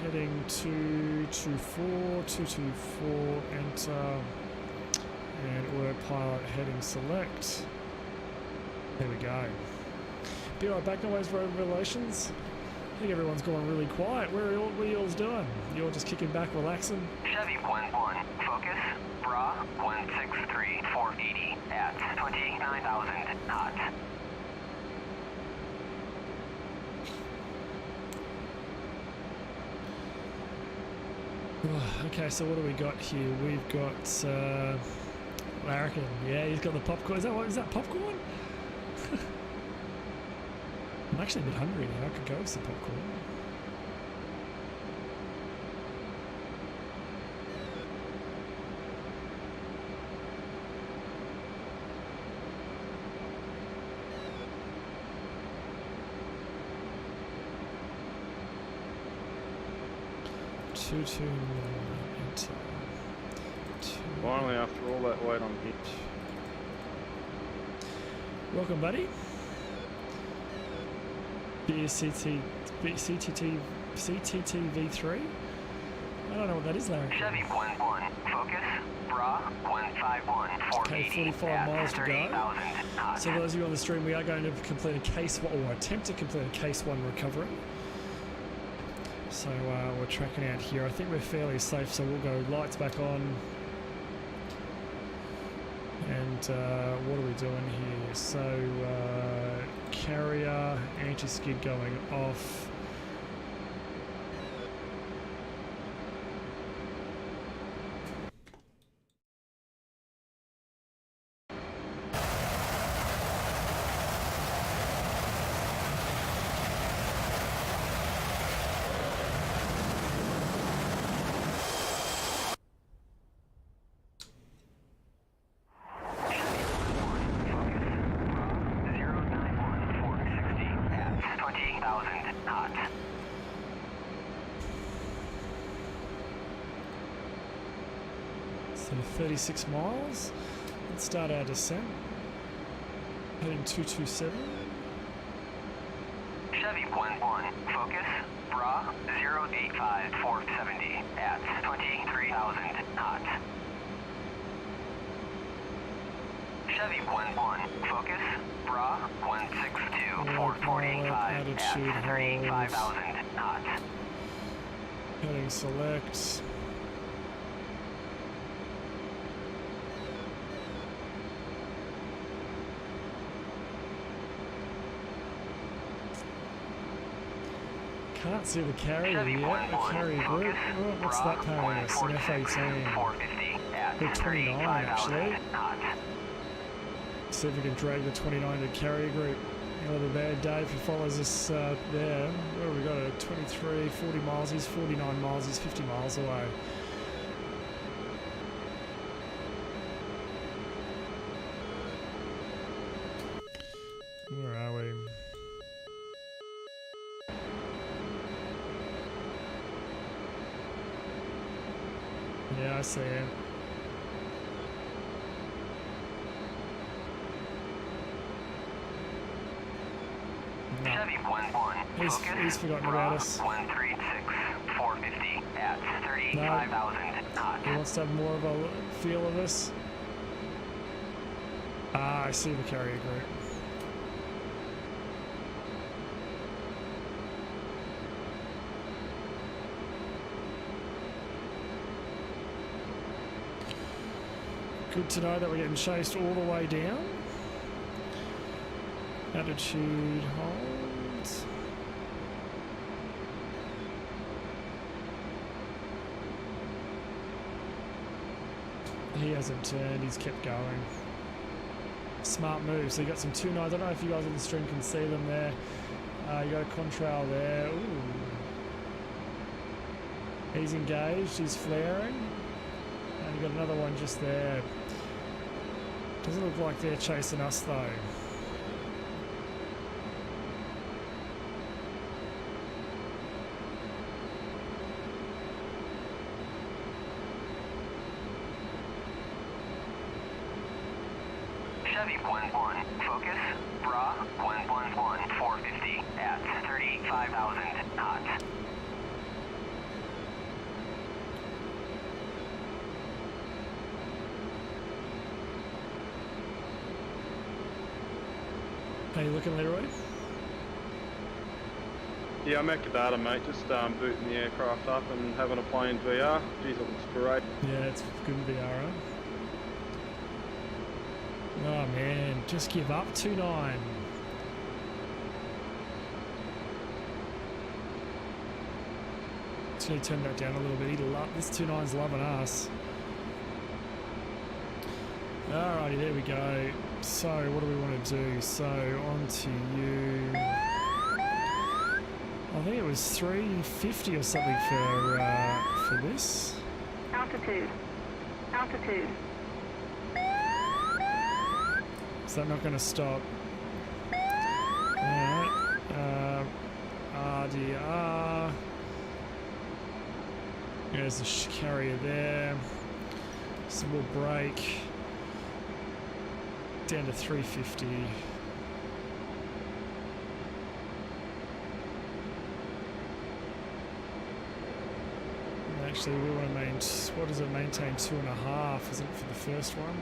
heading 224, enter. And autopilot heading select. There we go. Be right back, Noise Road Relations. I think everyone's gone really quiet. What are you all doing? You're just kicking back, relaxing?
Chevy 11 focus. Bra 163 480 at 29,000 knots.
Okay, so what do we got here? We've got Larrikin. Yeah, he's got the popcorn. Is that popcorn? I'm actually a bit hungry now. I could go with some popcorn.
Finally, after all that wait, I'm here.
Welcome, buddy. CTT V3. I don't know what that is, Larry.
Chevy 11 focus. Bra 151
Okay,
480
45 miles to go.
30,000 knots.
So for those of you on the stream, we are going to complete a case one, or attempt to complete a case one recovery. So we're tracking out here. I think we're fairly safe, so we'll go lights back on. And what are we doing here? So carrier, anti-skid going off. So 36 miles. Let's start our descent. Heading 227.
Chevy 11 focus. Bra 085 470 at 23,000 knots. Chevy 11 focus. Bra 162 445 at 35,000 knots.
Heading select. Can't see the carrier yet. The carrier group. Oh, what's that paying us? An F-18. We're 29 actually. See if we can drag the 29 to carrier group. Not a bad day if he follows us there. Where have we got it? 23, 40 miles. He's 49 miles. He's 50 miles away. Where are we? Yeah, I see him. No.
Chevy 11
He's forgotten about us.
136 450 at 35,000 knots.
He wants to have more of a feel of us. Ah, I see the carrier group. Good to know that we're getting chased all the way down. Attitude holds. He hasn't turned, he's kept going. Smart move. So you got some 2.9s. I don't know if you guys on the stream can see them there. You got a contrail there. Ooh. He's engaged, he's flaring. And you got another one just there. Doesn't look like they're chasing us though.
Chevy 1-1, focus, bra 111, 450 at 35,000 knots.
How you looking, Leroy?
Yeah, I'm at Kadata, mate. Just booting the aircraft up and having a play in VR. Geez, it looks great.
Yeah, it's good in VR, huh? Oh man, just give up 2.9. Just need to turn that down a little bit. This 2.9's loving us. Alrighty, there we go. So, what do we want to do? So, on to you. I think it was 350 or something for this.
Altitude. Altitude.
Is that not going to stop? Alright. RDR. There's the carrier there. So we'll brake. Down to 350. Actually, we want to maintain. What does it maintain? 2.5, isn't it, for the first one?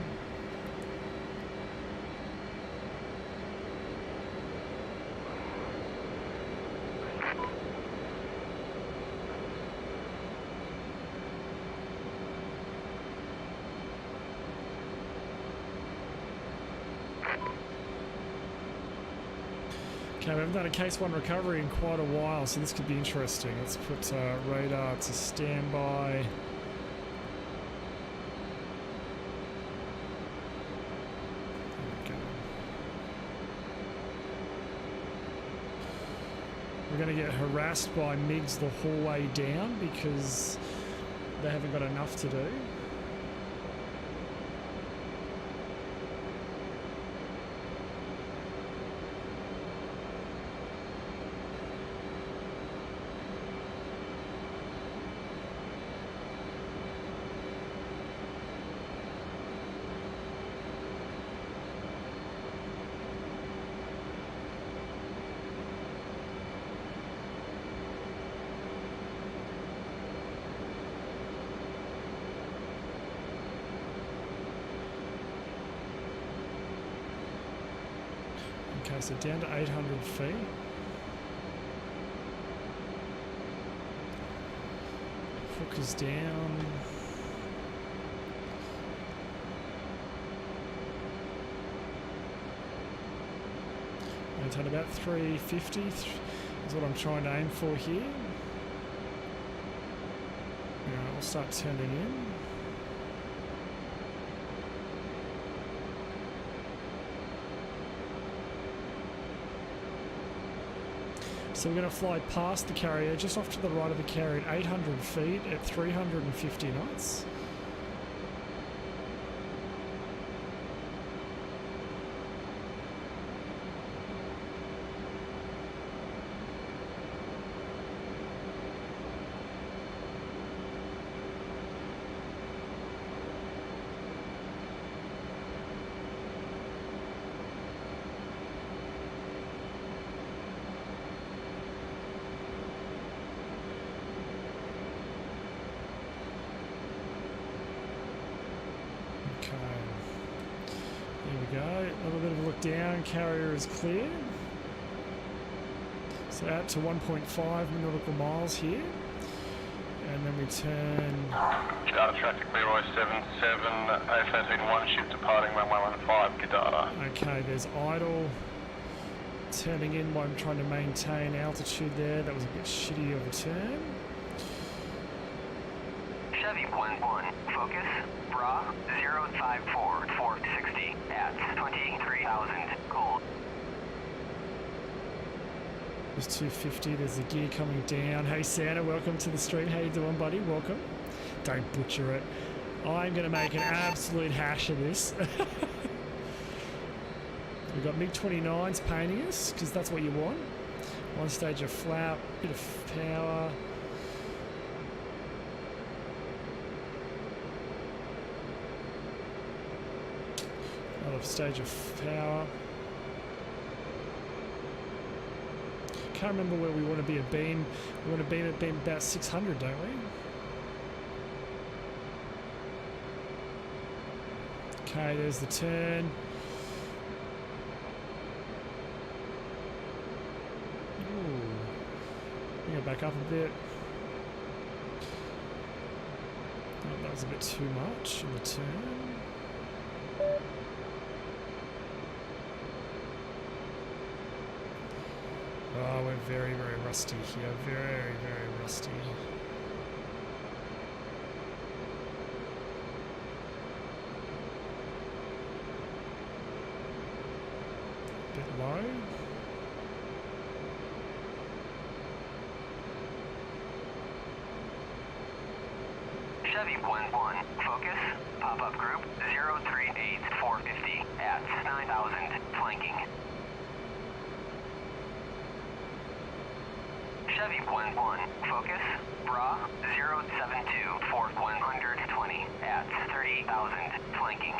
Okay, we haven't done a case 1 recovery in quite a while, so this could be interesting. Let's put radar to standby. There we go. We're going to get harassed by MiGs the whole way down because they haven't got enough to do. Okay, so down to 800 feet. Focus down. Maintain about 350 is what I'm trying to aim for here. Now I'll start turning in. So we're going to fly past the carrier, just off to the right of the carrier at 800 feet at 350 knots. Go. A little bit of a look down, carrier is clear. So out to 1.5 nautical miles here. and then we turn.
Data traffic Leroy 77, AFS in 1 ship departing runway 15, good data.
Okay, there's idle. Turning in while I'm trying to maintain altitude there. That was a bit shitty of a turn.
Chevy 11, focus, bra, 054, 460 at 23,000, cold.
There's 250, there's the gear coming down. Hey Santa, welcome to the stream. How you doing, buddy? Welcome. Don't butcher it. I'm going to make an absolute hash of this. We've got MiG-29s painting us, because that's what you want. One stage of flap, bit of power. Another stage of power. Can't remember where we want to be at beam. We want to beam at beam about 600, don't we? Okay, there's the turn. Bring it back up a bit. Oh, that was a bit too much in the turn. Oh, we're very, very rusty here. Very, very rusty. Bit low.
Chevy 11, focus, pop-up group, 038, 450 at 9,000, flanking. Chevy 11, focus, bra, 072, 120 at 30,000, flanking.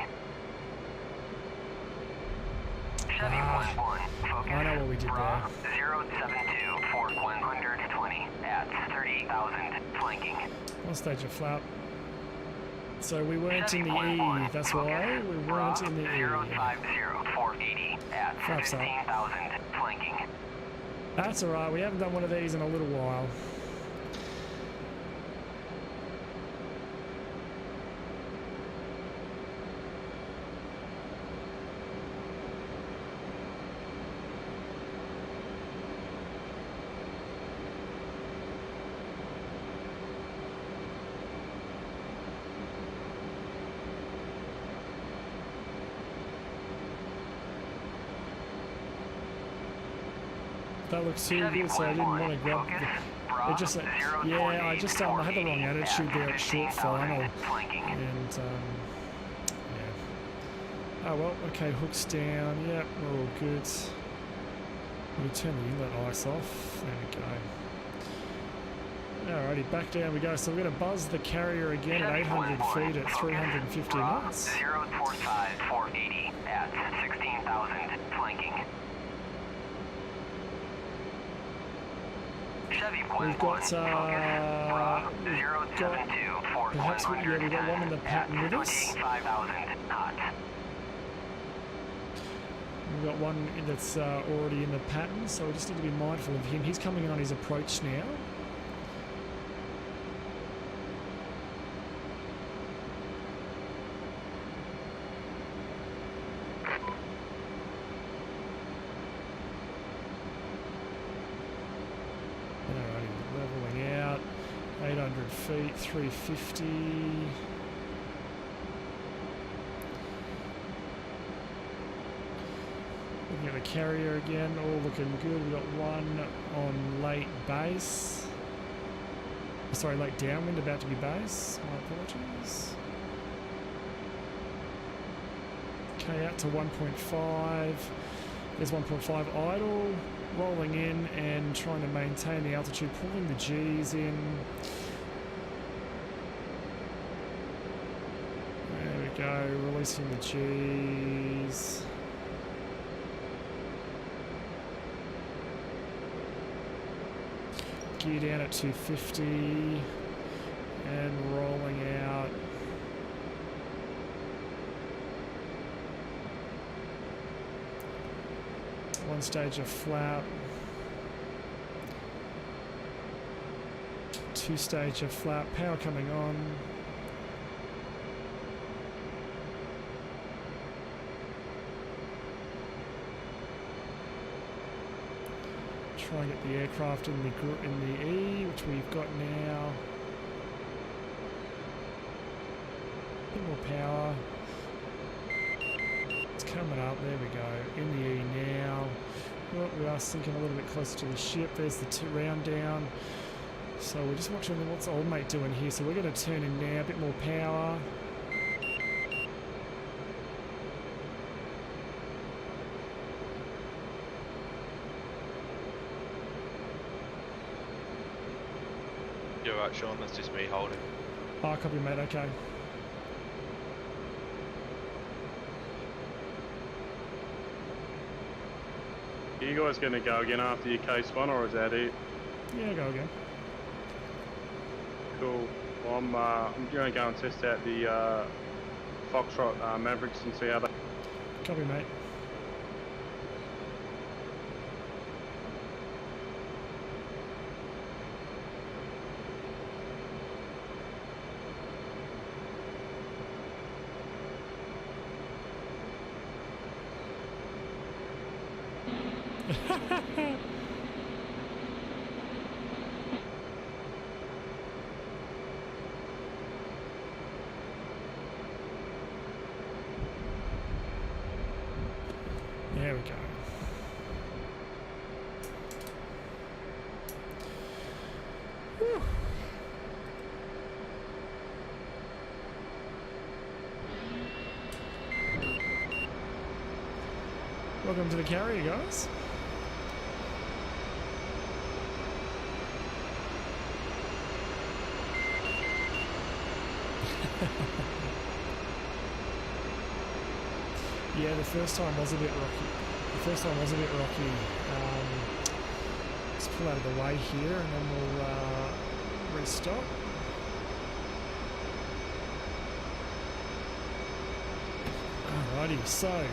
Chevy 11, focus,
I know what we did
bra,
there.
072, 120 at 30,000, flanking.
One stage of flap. So we weren't in the E, that's why we weren't in the E.
050, 480 at 15,000, flanking.
That's alright, we haven't done one of these in a little while. That looks too good, so I didn't want to grab the... It just, yeah, I just I had the wrong attitude there at short final, and yeah. Oh well, okay, hooks down, yep, we're all good. We turn the inlet ice off, there we go. Alrighty, back down we go. So we're going to buzz the carrier again at 800 feet at 350 knots.
045, 480 at 16,000, flanking.
We've got, perhaps we got one in the pattern with us. We've got one that's already in the pattern, so we just need to be mindful of him. He's coming in on his approach now. Feet, 350. Looking at the carrier again, all looking good. We've got one on late base. Sorry, late downwind, about to be base. My apologies. Okay, out to 1.5. There's 1.5 idle. Rolling in and trying to maintain the altitude, pulling the G's in. Go, releasing the G's. Gear down at 250 and rolling out. One stage of flap. 2-stager flap, power coming on. Try and get the aircraft in the E, which we've got now. A bit more power. It's coming up. There we go. In the E now. Well, we are sinking a little bit closer to the ship. There's the round down. So we're just watching what's old mate doing here. So we're going to turn in now. A bit more power.
You're right, Sean. That's just me holding.
Oh, copy, mate. Okay.
Are you guys going to go again after your case one, or is that it?
Yeah, go again.
Cool. Well, I'm going to go and test out the Foxtrot Mavericks and see how they...
Copy, mate. There we go. Whew. Welcome to the carrier, guys. Yeah, the first time was a bit rocky. Let's pull out of the way here and then we'll restop. Alrighty, so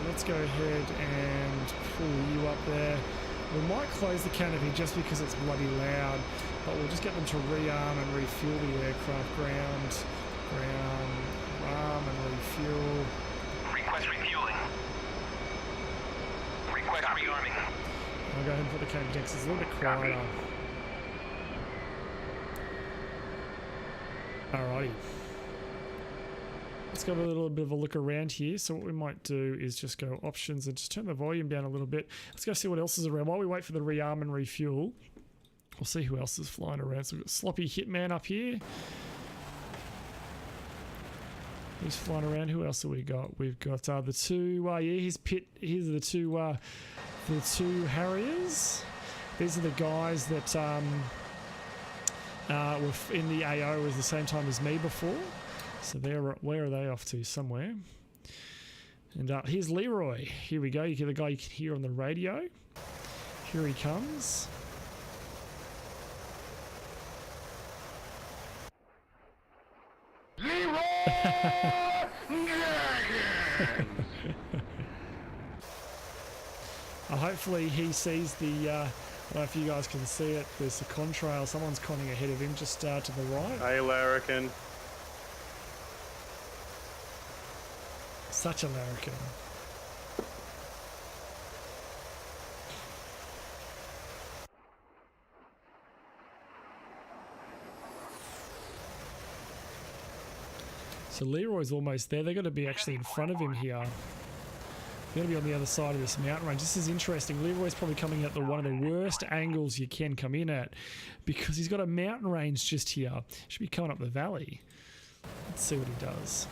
let's go ahead and pull you up there. We might close the canopy just because it's bloody loud, but we'll just get them to rearm and refuel the aircraft. Ground, arm and refuel.
Request refueling. Request rearming.
I'll go ahead and put the canopy decks. It's a little bit quieter. Alrighty. Let's go have a little bit of a look around here. So what we might do is just go options and just turn the volume down a little bit. Let's go see what else is around. While we wait for the rearm and refuel, we'll see who else is flying around. So we've got Sloppy Hitman up here. He's flying around. Who else have we got? We've got the two. Yeah, here's the two Harriers. These are the guys that were in the AO at the same time as me before. So where are they off to? Somewhere. And here's Leroy. Here we go. You get the guy you can hear on the radio. Here he comes. Hopefully he sees the, I don't know if you guys can see it, there's a contrail, someone's conning ahead of him just to the right.
Hey, Larrikin.
Such a larrikin. So Leroy's almost there. They're going to be actually in front of him here. They're going to be on the other side of this mountain range. This is interesting. Leroy's probably coming at one of the worst angles you can come in at because he's got a mountain range just here. Should be coming up the valley. Let's see what he does.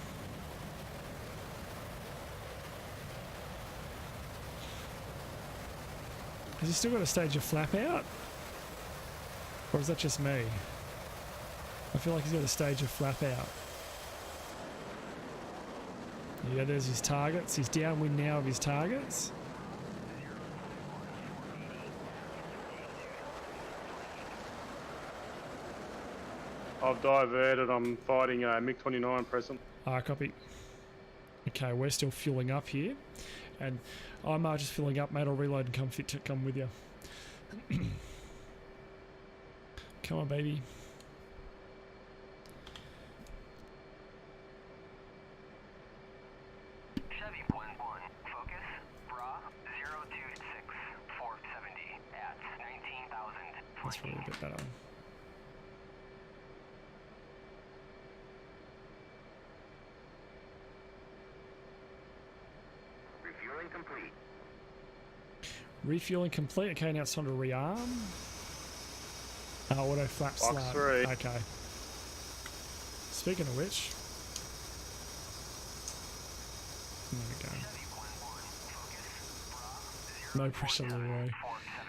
Has he still got a stage of flap out? Or is that just me? I feel like he's got a stage of flap out. Yeah, there's his targets. He's downwind now of his targets.
I've diverted. I'm fighting MiG-29 present.
Copy. Okay, we're still fueling up here. And I'm just filling up, mate. I'll reload and come with you. Come on, baby.
Chevy 1-1, focus, bra 026, 470 at 19,000.
That's really a bit better.
Refueling complete.
Refueling complete. Okay, now it's time to rearm. Auto flap
Box
slab.
3.
Okay. Speaking of which, there we go. No pressure, Leroy.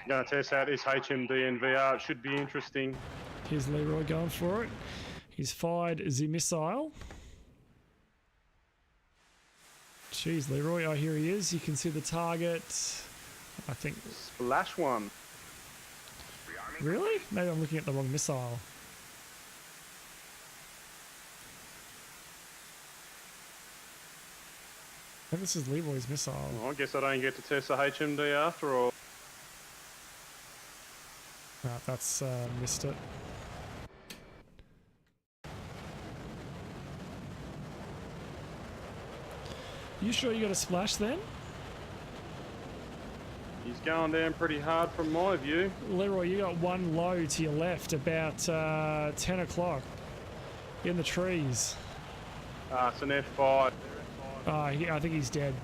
Gonna test out this HMD in VR. It should be interesting.
Here's Leroy going for it. He's fired the missile. Jeez, Leroy. Oh, here he is. You can see the target. I think.
Splash one.
Really? Maybe I'm looking at the wrong missile. Maybe this is Leroy's missile.
Well, I guess I don't get to test the HMD after all.
Right, that's missed it. You sure you got a splash then?
He's going down pretty hard from my view.
Leroy, you got one low to your left about 10 o'clock in the trees.
It's an F5.
I think he's dead.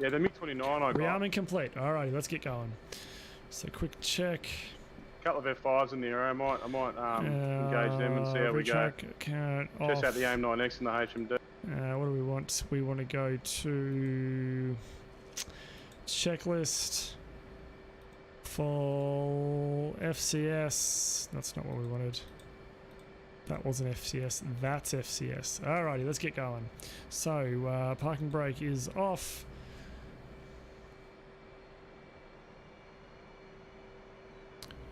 Yeah, the MiG-29 I got.
Rearming complete. Alrighty, let's get going. So quick check.
A couple of F5s in the air. I might engage them and see how we go. Test out the AIM-9X and the HMD.
What do we want? We want to go to checklist, full FCS. That's not what we wanted. That wasn't FCS. That's FCS. Alrighty, let's get going. So parking brake is off.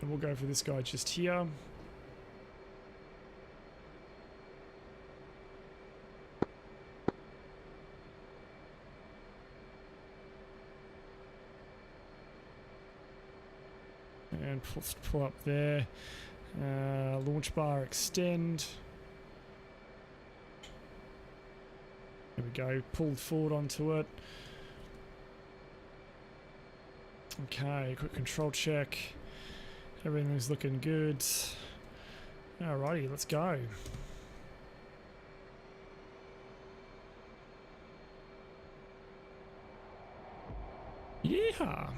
And we'll go for this guy just here. And pull up there. Launch bar extend. There we go. Pulled forward onto it. Okay, quick control check. Everything's looking good. Alrighty, let's go. Yeah.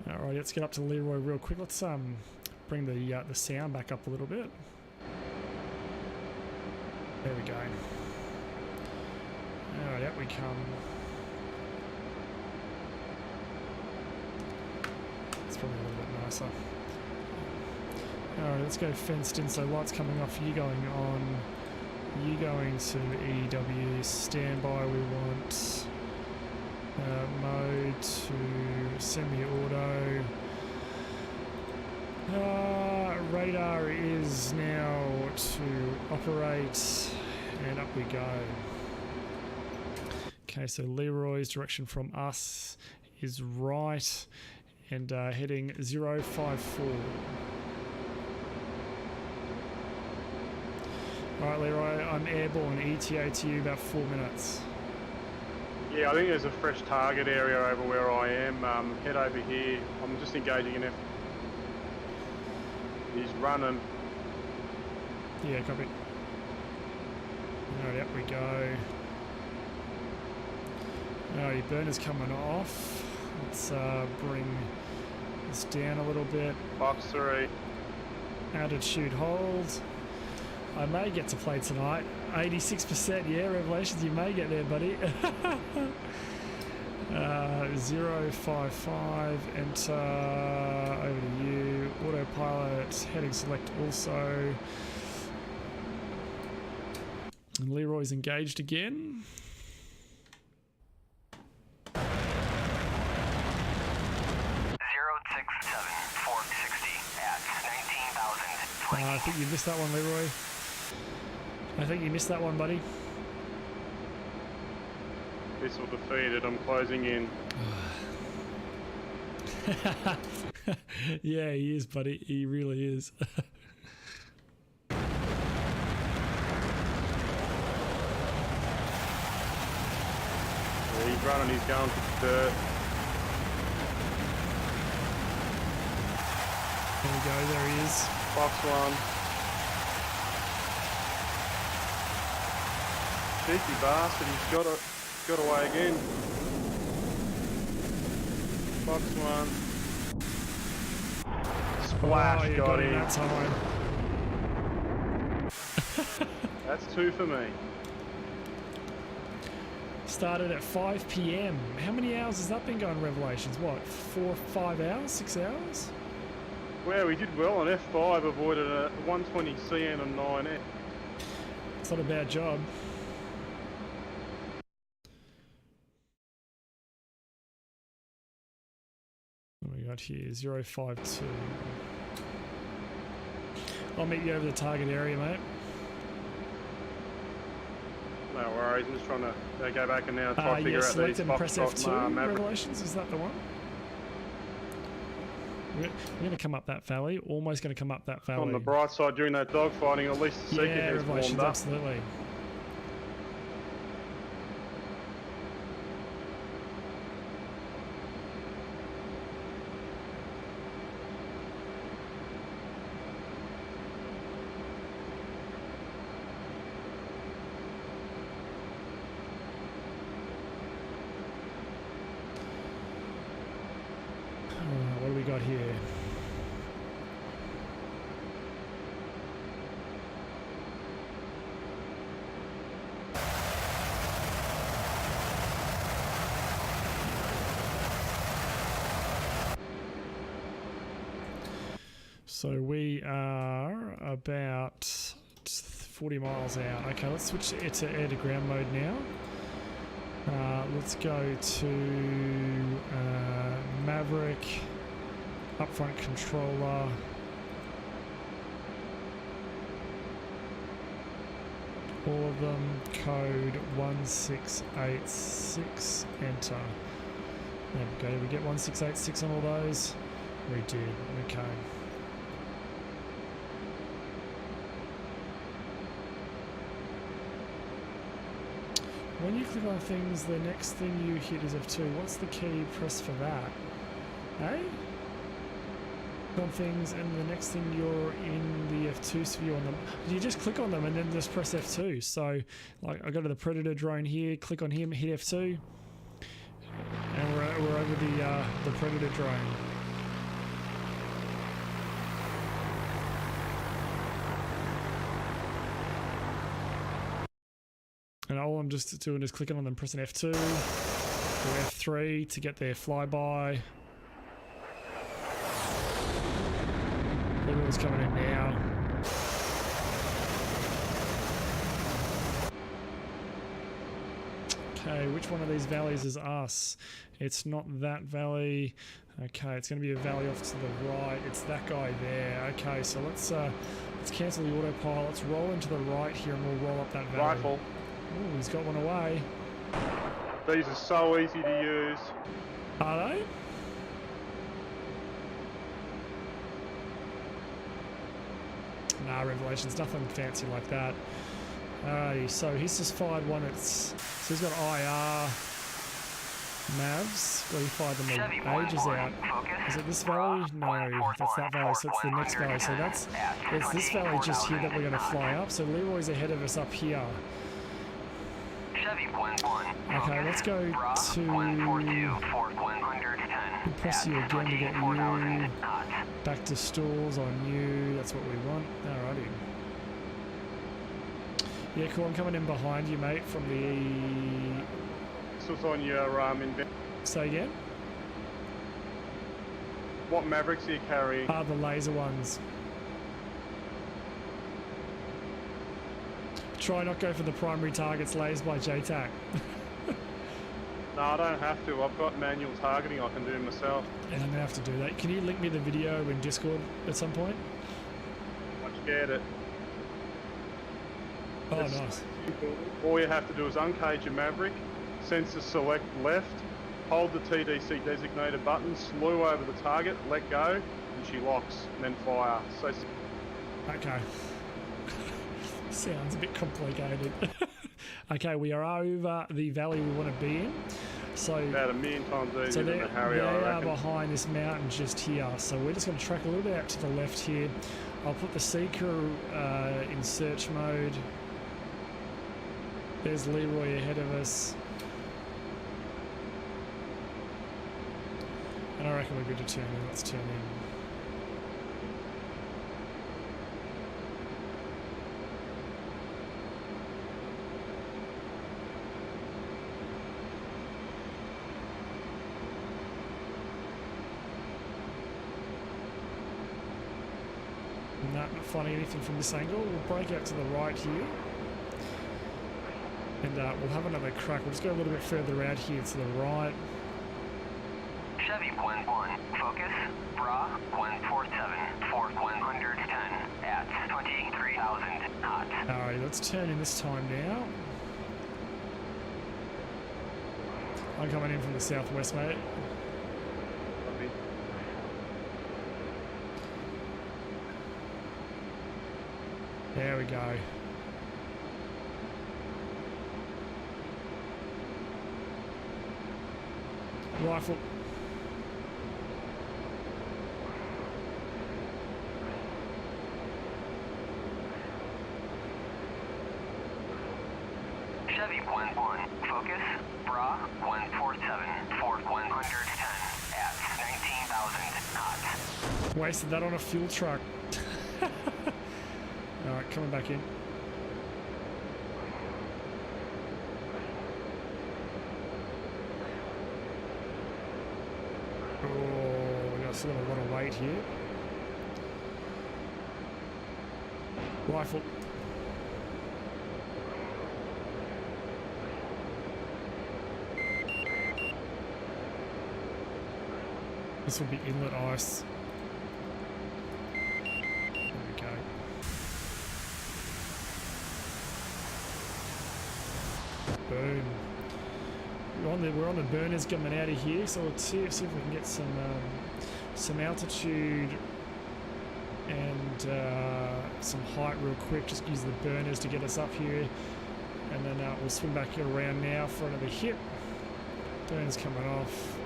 Alright, let's get up to Leroy real quick. Let's bring the sound back up a little bit. There we go. Alright, out we come. It's probably a little bit nicer. Alright, let's go fenced in. So lights coming off, you going on. You going to EW. Standby, we want mode to semi-auto. Radar is now to operate, and up we go. Okay, so Leroy's direction from us is right, and heading 054. Alright Leroy, I'm airborne, ETA to you about 4 minutes.
Yeah, I think there's a fresh target area over where I am. Head over here. I'm just engaging in F. He's running.
Yeah, copy. Alright, up we go. Alright, burner's coming off. Let's bring this down a little bit.
Box 3.
Attitude hold. I may get to play tonight. 86%, yeah, Revelations, you may get there, buddy. 055, enter, over to you. Autopilot, heading select also. And Leroy's engaged again. I think you missed that one, Leroy. I think you missed that one, buddy.
Missile defeated, I'm closing in.
Yeah, he is, buddy. He really is.
Yeah, he's running, he's going to the dirt.
There we go, there he is.
Box one. Cheeky bastard, he's got away again. Box one. Splash,
oh, you
got
him
him.
that time.
That's 2 for me.
Started at 5 p.m. How many hours has that been going, Revelations? What, 4, 5 hours, 6 hours?
Well, we did well on F5, avoided a 120 CN and 9F.
It's not a bad job. What we got here? 052. I'll meet you over the target area, mate.
No worries, I'm just trying to go back and now try to figure out
select
these
and press F2,
Maverick.
Revelations, is that the one? We're going to come up that valley, almost going to come up that valley.
On the bright side, during that dogfighting, at least the second has warmed up.
Absolutely. What do we got here? So we are about 40 miles out. Okay, let's switch it to air to ground mode now. Let's go to Maverick, upfront controller. All of them, code 1686, enter. There we go, did we get 1686 on all those? We did, okay. When you click on things, the next thing you hit is F2. What's the key press for that? Hey? On things, and the next thing you're in the F2 sphere on them. You just click on them and then just press F2. So, like, I go to the Predator drone here, click on him, hit F2, and we're over the Predator drone. And all I'm just doing is clicking on them, pressing F2 or F3 to get their flyby. Everyone's coming in now. Okay, which one of these valleys is us? It's not that valley. Okay, it's going to be a valley off to the right. It's that guy there. Okay, so let's cancel the autopilot. Let's roll into the right here and we'll roll up that valley.
Rifle.
Oh, he's got one away.
These are so easy to use.
Are they? Nah, Revelations, nothing fancy like that. Alrighty, so he's just fired one. So he's got IR Mavs. Well, he fired them ages out. Is it this valley? No, that's that valley. So it's the next valley. So it's this valley just here that we're going to fly up. So Leroy's ahead of us up here. Okay, let's go to press you again to get you back to stalls on you. That's what we want. Alrighty. Yeah, cool. I'm coming in behind you, mate, from the...
This was on your
Say again?
What Mavericks are you carrying?
The laser ones. Try not go for the primary targets lased by JTAC.
No, I don't have to. I've got manual targeting I can do myself.
And I'm going to have to do that. Can you link me the video in Discord at some point?
I just scared it.
Oh,
It's
nice.
simple. All you have to do is uncage your Maverick, sensor select left, hold the TDC designated button, slew over the target, let go, and she locks, and then fire. So
Okay. Sounds a bit complicated. Okay, we are over the valley we want to be in. So
about a million times easier
So
than
they
the Harrier, I
are
reckon.
behind this mountain just here. So we're just going to track a little bit out to the left here. I'll put the Seeker in search mode. There's Leroy ahead of us. And I reckon we're good to turn in. Let's turn in. Not finding anything from this angle. We'll break out to the right here. And we'll have another crack. We'll just go a little bit further out here to the right.
Chevy 1-1, focus, bra 147, for 110 at 23,000 knots.
Alright, let's turn in this time now. I'm coming in from the southwest, mate. There we go. Rifle.
Chevy 1-1, focus, bra 147, for 110 at 19,000 knots.
Wasted that on a fuel truck. Alright, coming back in. Oh, we got still got a lot of weight here. Rifle. This will be inlet ice. There we go. Boom. We're on the burners coming out of here, so let's see if we can get some altitude and some height real quick. Just use the burners to get us up here, and then we'll swing back around now for another hit. Burners coming off.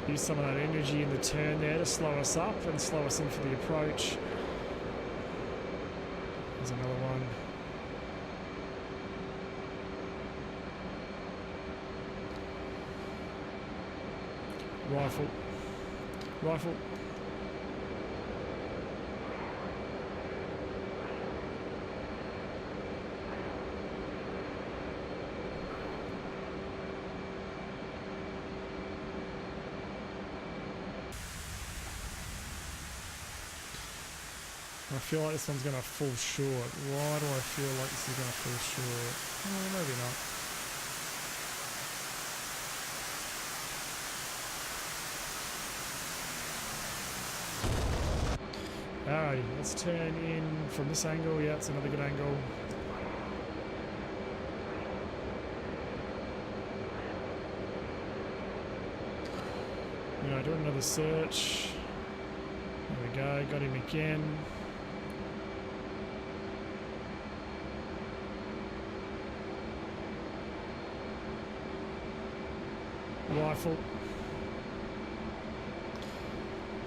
Use some of that energy in the turn there to slow us up and slow us in for the approach. There's another one. Rifle. Rifle. I feel like this one's going to fall short. Why do I feel like this is going to fall short? Oh, maybe not. Alrighty, let's turn in from this angle. Yeah, it's another good angle. You know, do another search. There we go, got him again. Rifle.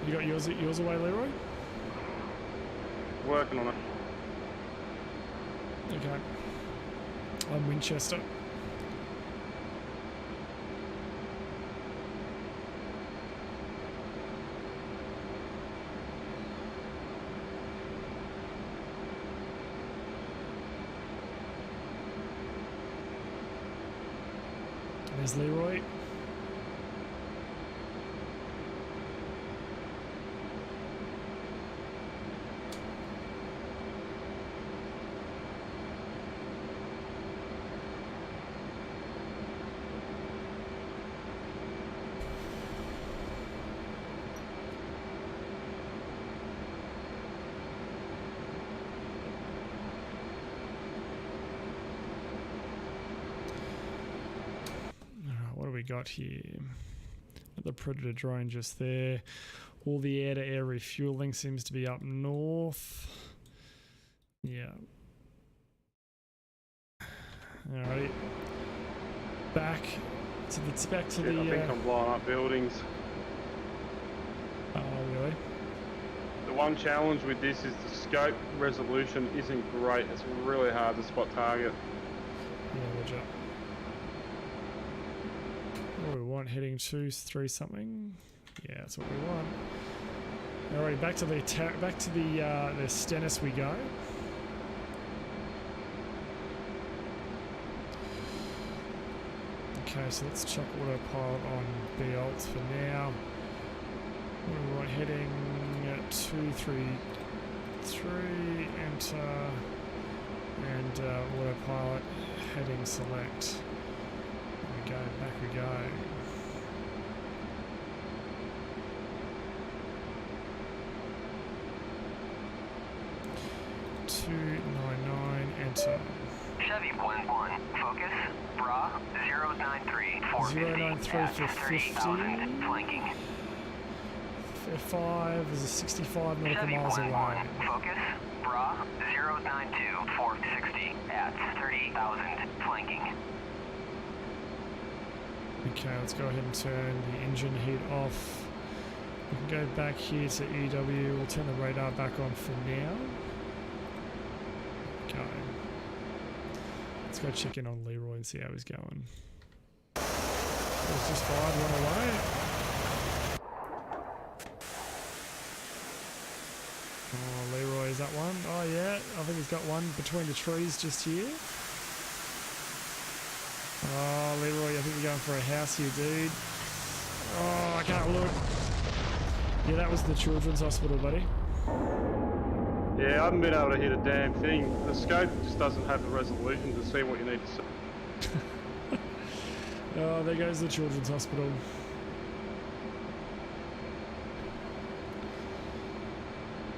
You got yours away, Leroy?
Working on it.
Okay. I'm Winchester. There's Leroy. got here? The Predator drone just there. All the air-to-air refueling seems to be up north. Yeah. Alrighty. Back to the
I think I'm blowing up buildings.
Oh really?
The one challenge with this is the scope resolution isn't great. It's really hard to spot target.
Yeah, roger. What do we want? Heading 2-3 something. Yeah, that's what we want. Alright, back to the Stennis we go. Okay, so let's chuck autopilot on B-Alt for now. What do we want? Heading 2-3-3, enter, and autopilot, heading select. There we go, back we go. Enter.
Chevy 1-1, focus, bra, 093, 450, at 30,000, flanking.
F5 is a 65 nautical
Chevy
miles
1-1,
away.
focus, bra, 092, 460, at 30,000, flanking.
Okay, let's go ahead and turn the engine heat off. We can go back here to EW. We'll turn the radar back on for now. Okay. Let's go check in on Leroy and see how he's going. He's just fired one away. Oh, Leroy, is that one? Oh yeah, I think he's got one between the trees just here. Oh, Leroy, I think you're going for a house here, dude. Oh, I can't look. Yeah, that was the children's hospital, buddy.
Yeah, I haven't been able to hit a damn thing. The scope just doesn't have the resolution to see what you need to see.
Oh, there goes the children's hospital.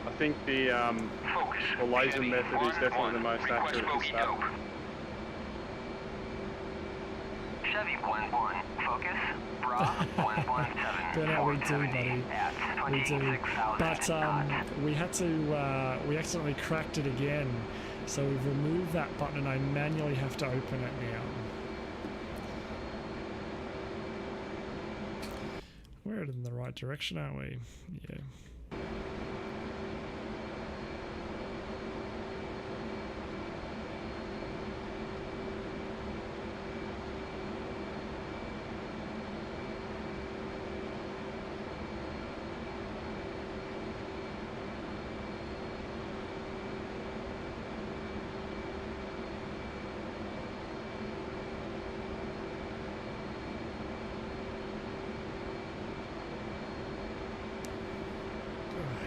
I think the laser method is definitely the most accurate for stuff.
Chevy 1-1, focus, bra, 117.
Don't know, we do, buddy. We do. But we had to, we accidentally cracked it again. So we've removed that button and I manually have to open it now. We're headed in the right direction, aren't we? Yeah.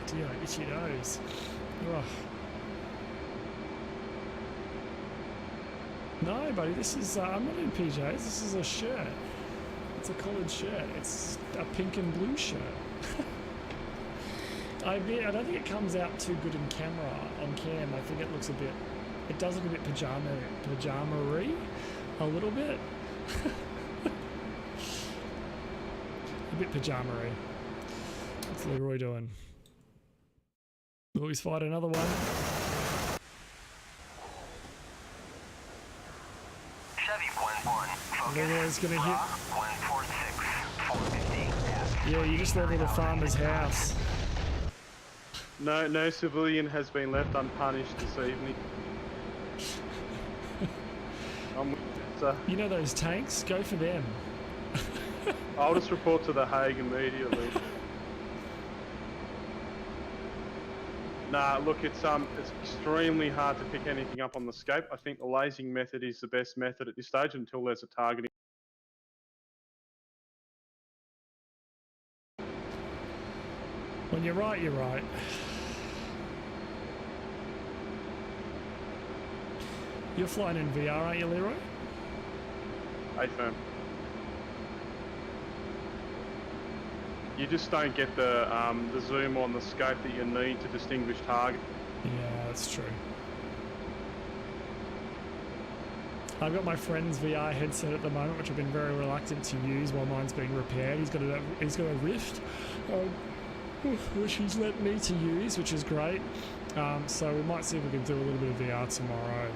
Dear, itchy nose. Ugh. No, buddy, this is, I'm not in PJs, this is a shirt. It's a collared shirt. It's a pink and blue shirt. I don't think it comes out too good in camera, on cam. I think it looks a bit, it does look a bit pajama-y, a little bit. A bit pajama-y. What's Leroy doing? Oh, he's fired another one.
Chevy 1-1, focus,
Leroy's gonna hit.
146, 450.
Yeah, you just leveled a farmer's house.
No civilian has been left unpunished this evening.
You know those tanks? Go for them.
I'll just report to the Hague immediately. Nah, look, it's extremely hard to pick anything up on the scope. I think the lasing method is the best method at this stage until there's a targeting.
When you're right, you're right. You're flying in VR, aren't you, Leroy?
A-firm. You just don't get the zoom on the scope that you need to distinguish target.
Yeah, that's true. I've got my friend's VR headset at the moment, which I've been very reluctant to use while mine's being repaired. He's got a Rift, which he's let me to use, which is great. So we might see if we can do a little bit of VR tomorrow.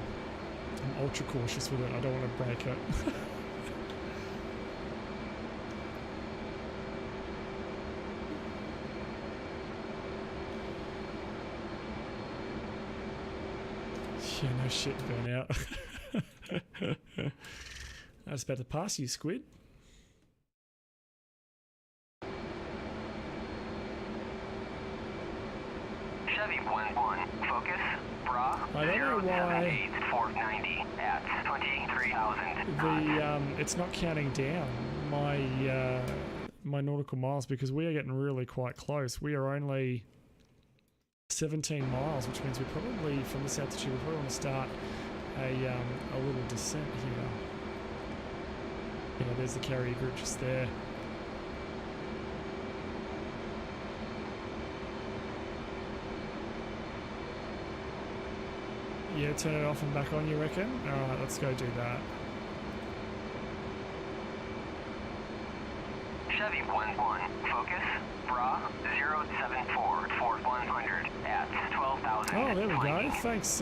I'm ultra cautious with it. I don't want to break it. Yeah, no shit, burnout. I was about to pass you, Squid.
Chevy 1-1, focus, bra,
I don't know why
490 at 23,000.
it's not counting down my my nautical miles because we are getting really quite close. We are only 17 miles, which means we probably, from this altitude, we probably want to start a little descent here. Yeah, there's the carrier group just there. Yeah, turn it off and back on, you reckon? Alright, let's go do that.
Chevy 1-1, focus, bra, 074, Ford 100 at 12,000.
Oh, there we go. Thanks,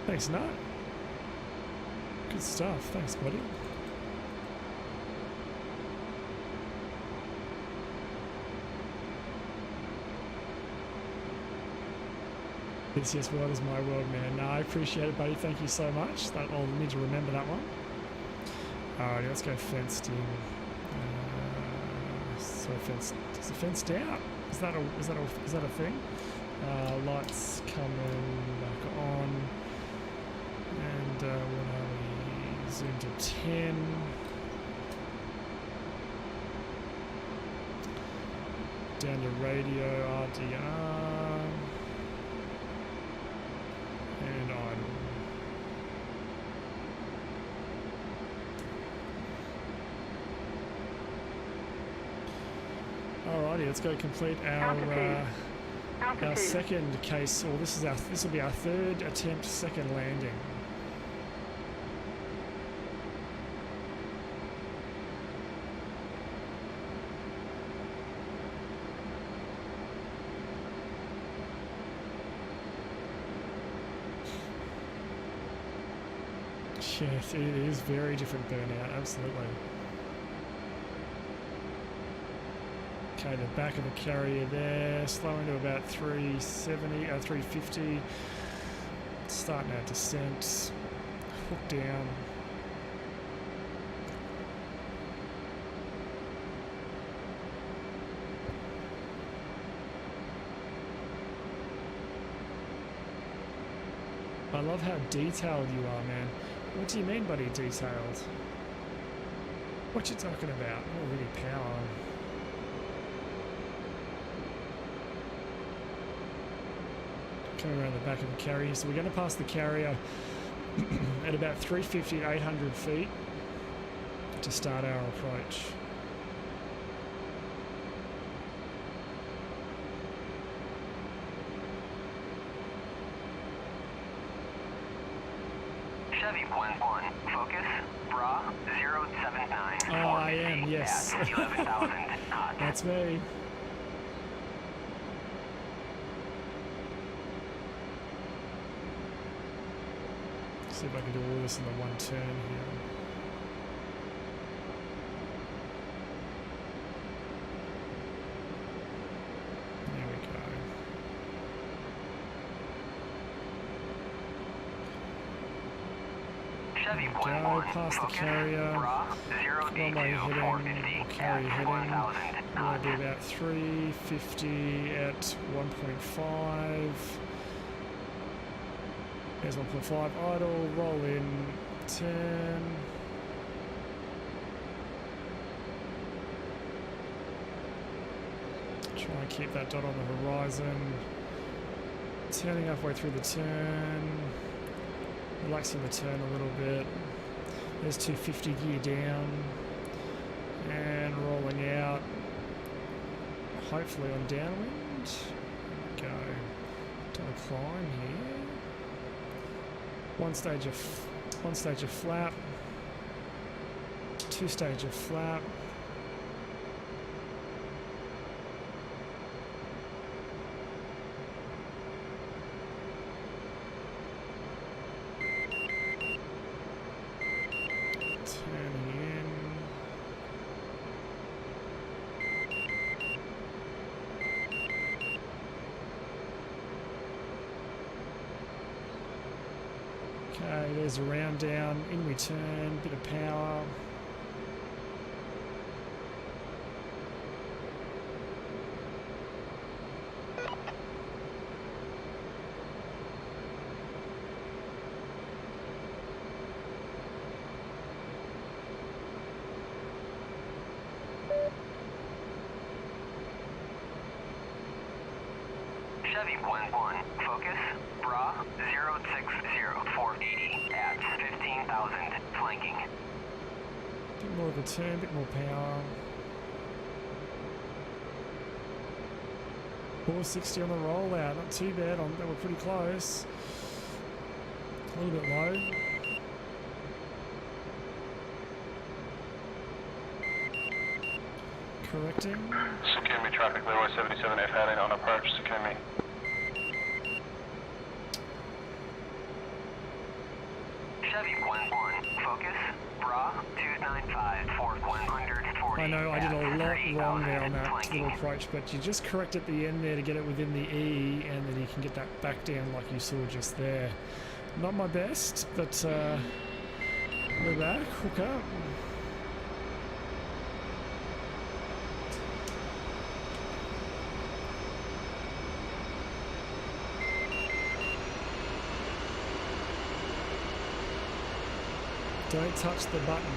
thanks, Nut. Good stuff. Thanks, buddy. DCS world is my world, man. No, I appreciate it, buddy. Thank you so much. I'll need to remember that one. Alrighty, let's go fenced in. So fenced. Is it fenced out? Is that a thing? Lights coming back on, and when I zoom to 10. Down to radio, RDR. And idle. Alrighty, let's go complete our second case, or this will be our third attempt, second landing. Yes, it is very different burnout, absolutely. Okay, the back of the carrier there, slowing to about 370, 350. Starting our descent, hook down. I love how detailed you are, man. What do you mean, buddy, detailed? What you talking about? Oh, really power. Coming around the back of the carrier. So we're going to pass the carrier at about 350 to 800 feet to start our approach.
Chevy 1-1, focus, bra, 079.
Oh, I am, yes.
11,000 knots.
That's me. See if I can do all this in the one turn here. There we go.
Chevy
Go
1-1,
past the
focus,
carrier.
bra,
One way
0D2,
heading,
450
carrier
at
heading.
1,000
We'll
knots.
be about 350 at 1.5. There's 1.5 idle, roll in, turn. Try and keep that dot on the horizon. Turning halfway through the turn. Relaxing the turn a little bit. There's 250 gear down. And rolling out. Hopefully on downwind. There we go. Done a climb here. One stage of 1 stage of flap, 2 stage of flap. Turning in. Okay, there's a round down, in we turn, bit of power.
Chevy 1-1, focus, bra 060-480 at 15,000, flanking.
Bit more of a turn, bit more power. 460 on the rollout, not too bad. They were pretty close. A little bit low. Correcting.
Sakumi traffic, Leroy 77F heading on approach, Sakumi.
Chevy 1-1, focus, bra 295-140.
I know I did a lot wrong there on that little approach, but you just correct at the end there to get it within the E, and then you can get that back down like you saw just there. Not my best, but we're back, hook up. Don't touch the button.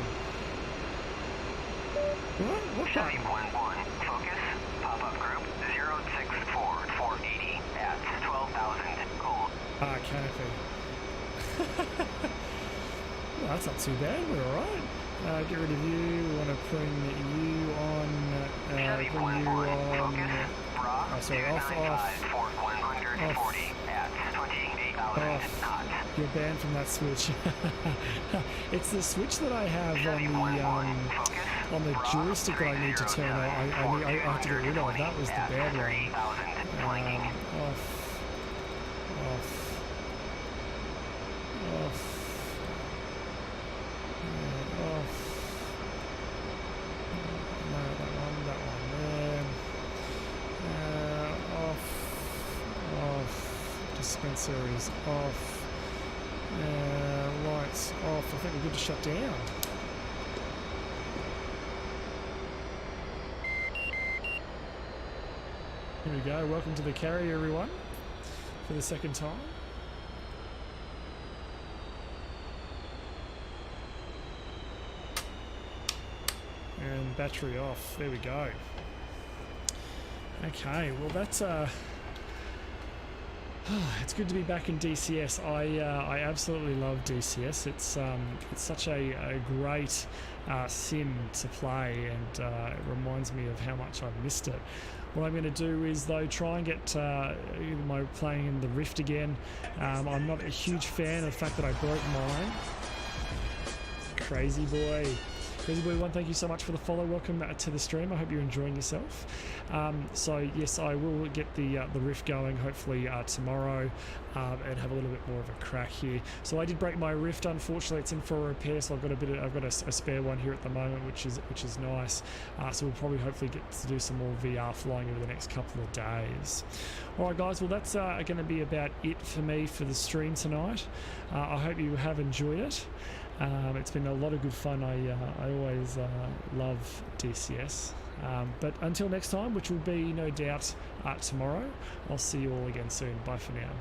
What
Chevy
button?
1-1, focus, pop-up group 064-480 at 12,000, cold.
Ah, canopy. Well, that's not too bad, we're alright. Get rid of you, we want to bring you on,
Chevy
bring you
1-1,
on,
focus, bra
sorry, off,
295-140 at 28,000 knots.
You're banned from that switch. It's the switch that I have on the joystick that I need to turn on. I have to get rid of. That was the bad one. Off. No, that one there. Off. Dispenser is off. Lights off. I think we're good to shut down. Here we go. Welcome to the carrier, everyone, for the second time. And battery off. There we go. Okay, well that's it's good to be back in DCS. I absolutely love DCS. It's such a great sim to play, and it reminds me of how much I've missed it. What I'm going to do is though try and get my playing in the Rift again. I'm not a huge fan of the fact that I broke mine. Crazy boy. Crazy Boy 1, thank you so much for the follow. Welcome to the stream. I hope you're enjoying yourself. So yes, I will get the Rift going hopefully tomorrow, and have a little bit more of a crack here. So I did break my Rift. Unfortunately, it's in for a repair. So I've got a spare one here at the moment, which is nice. So we'll probably hopefully get to do some more VR flying over the next couple of days. All right, guys. Well, that's going to be about it for me for the stream tonight. I hope you have enjoyed it. It's been a lot of good fun. I always love DCS. But until next time, which will be no doubt tomorrow, I'll see you all again soon. Bye for now.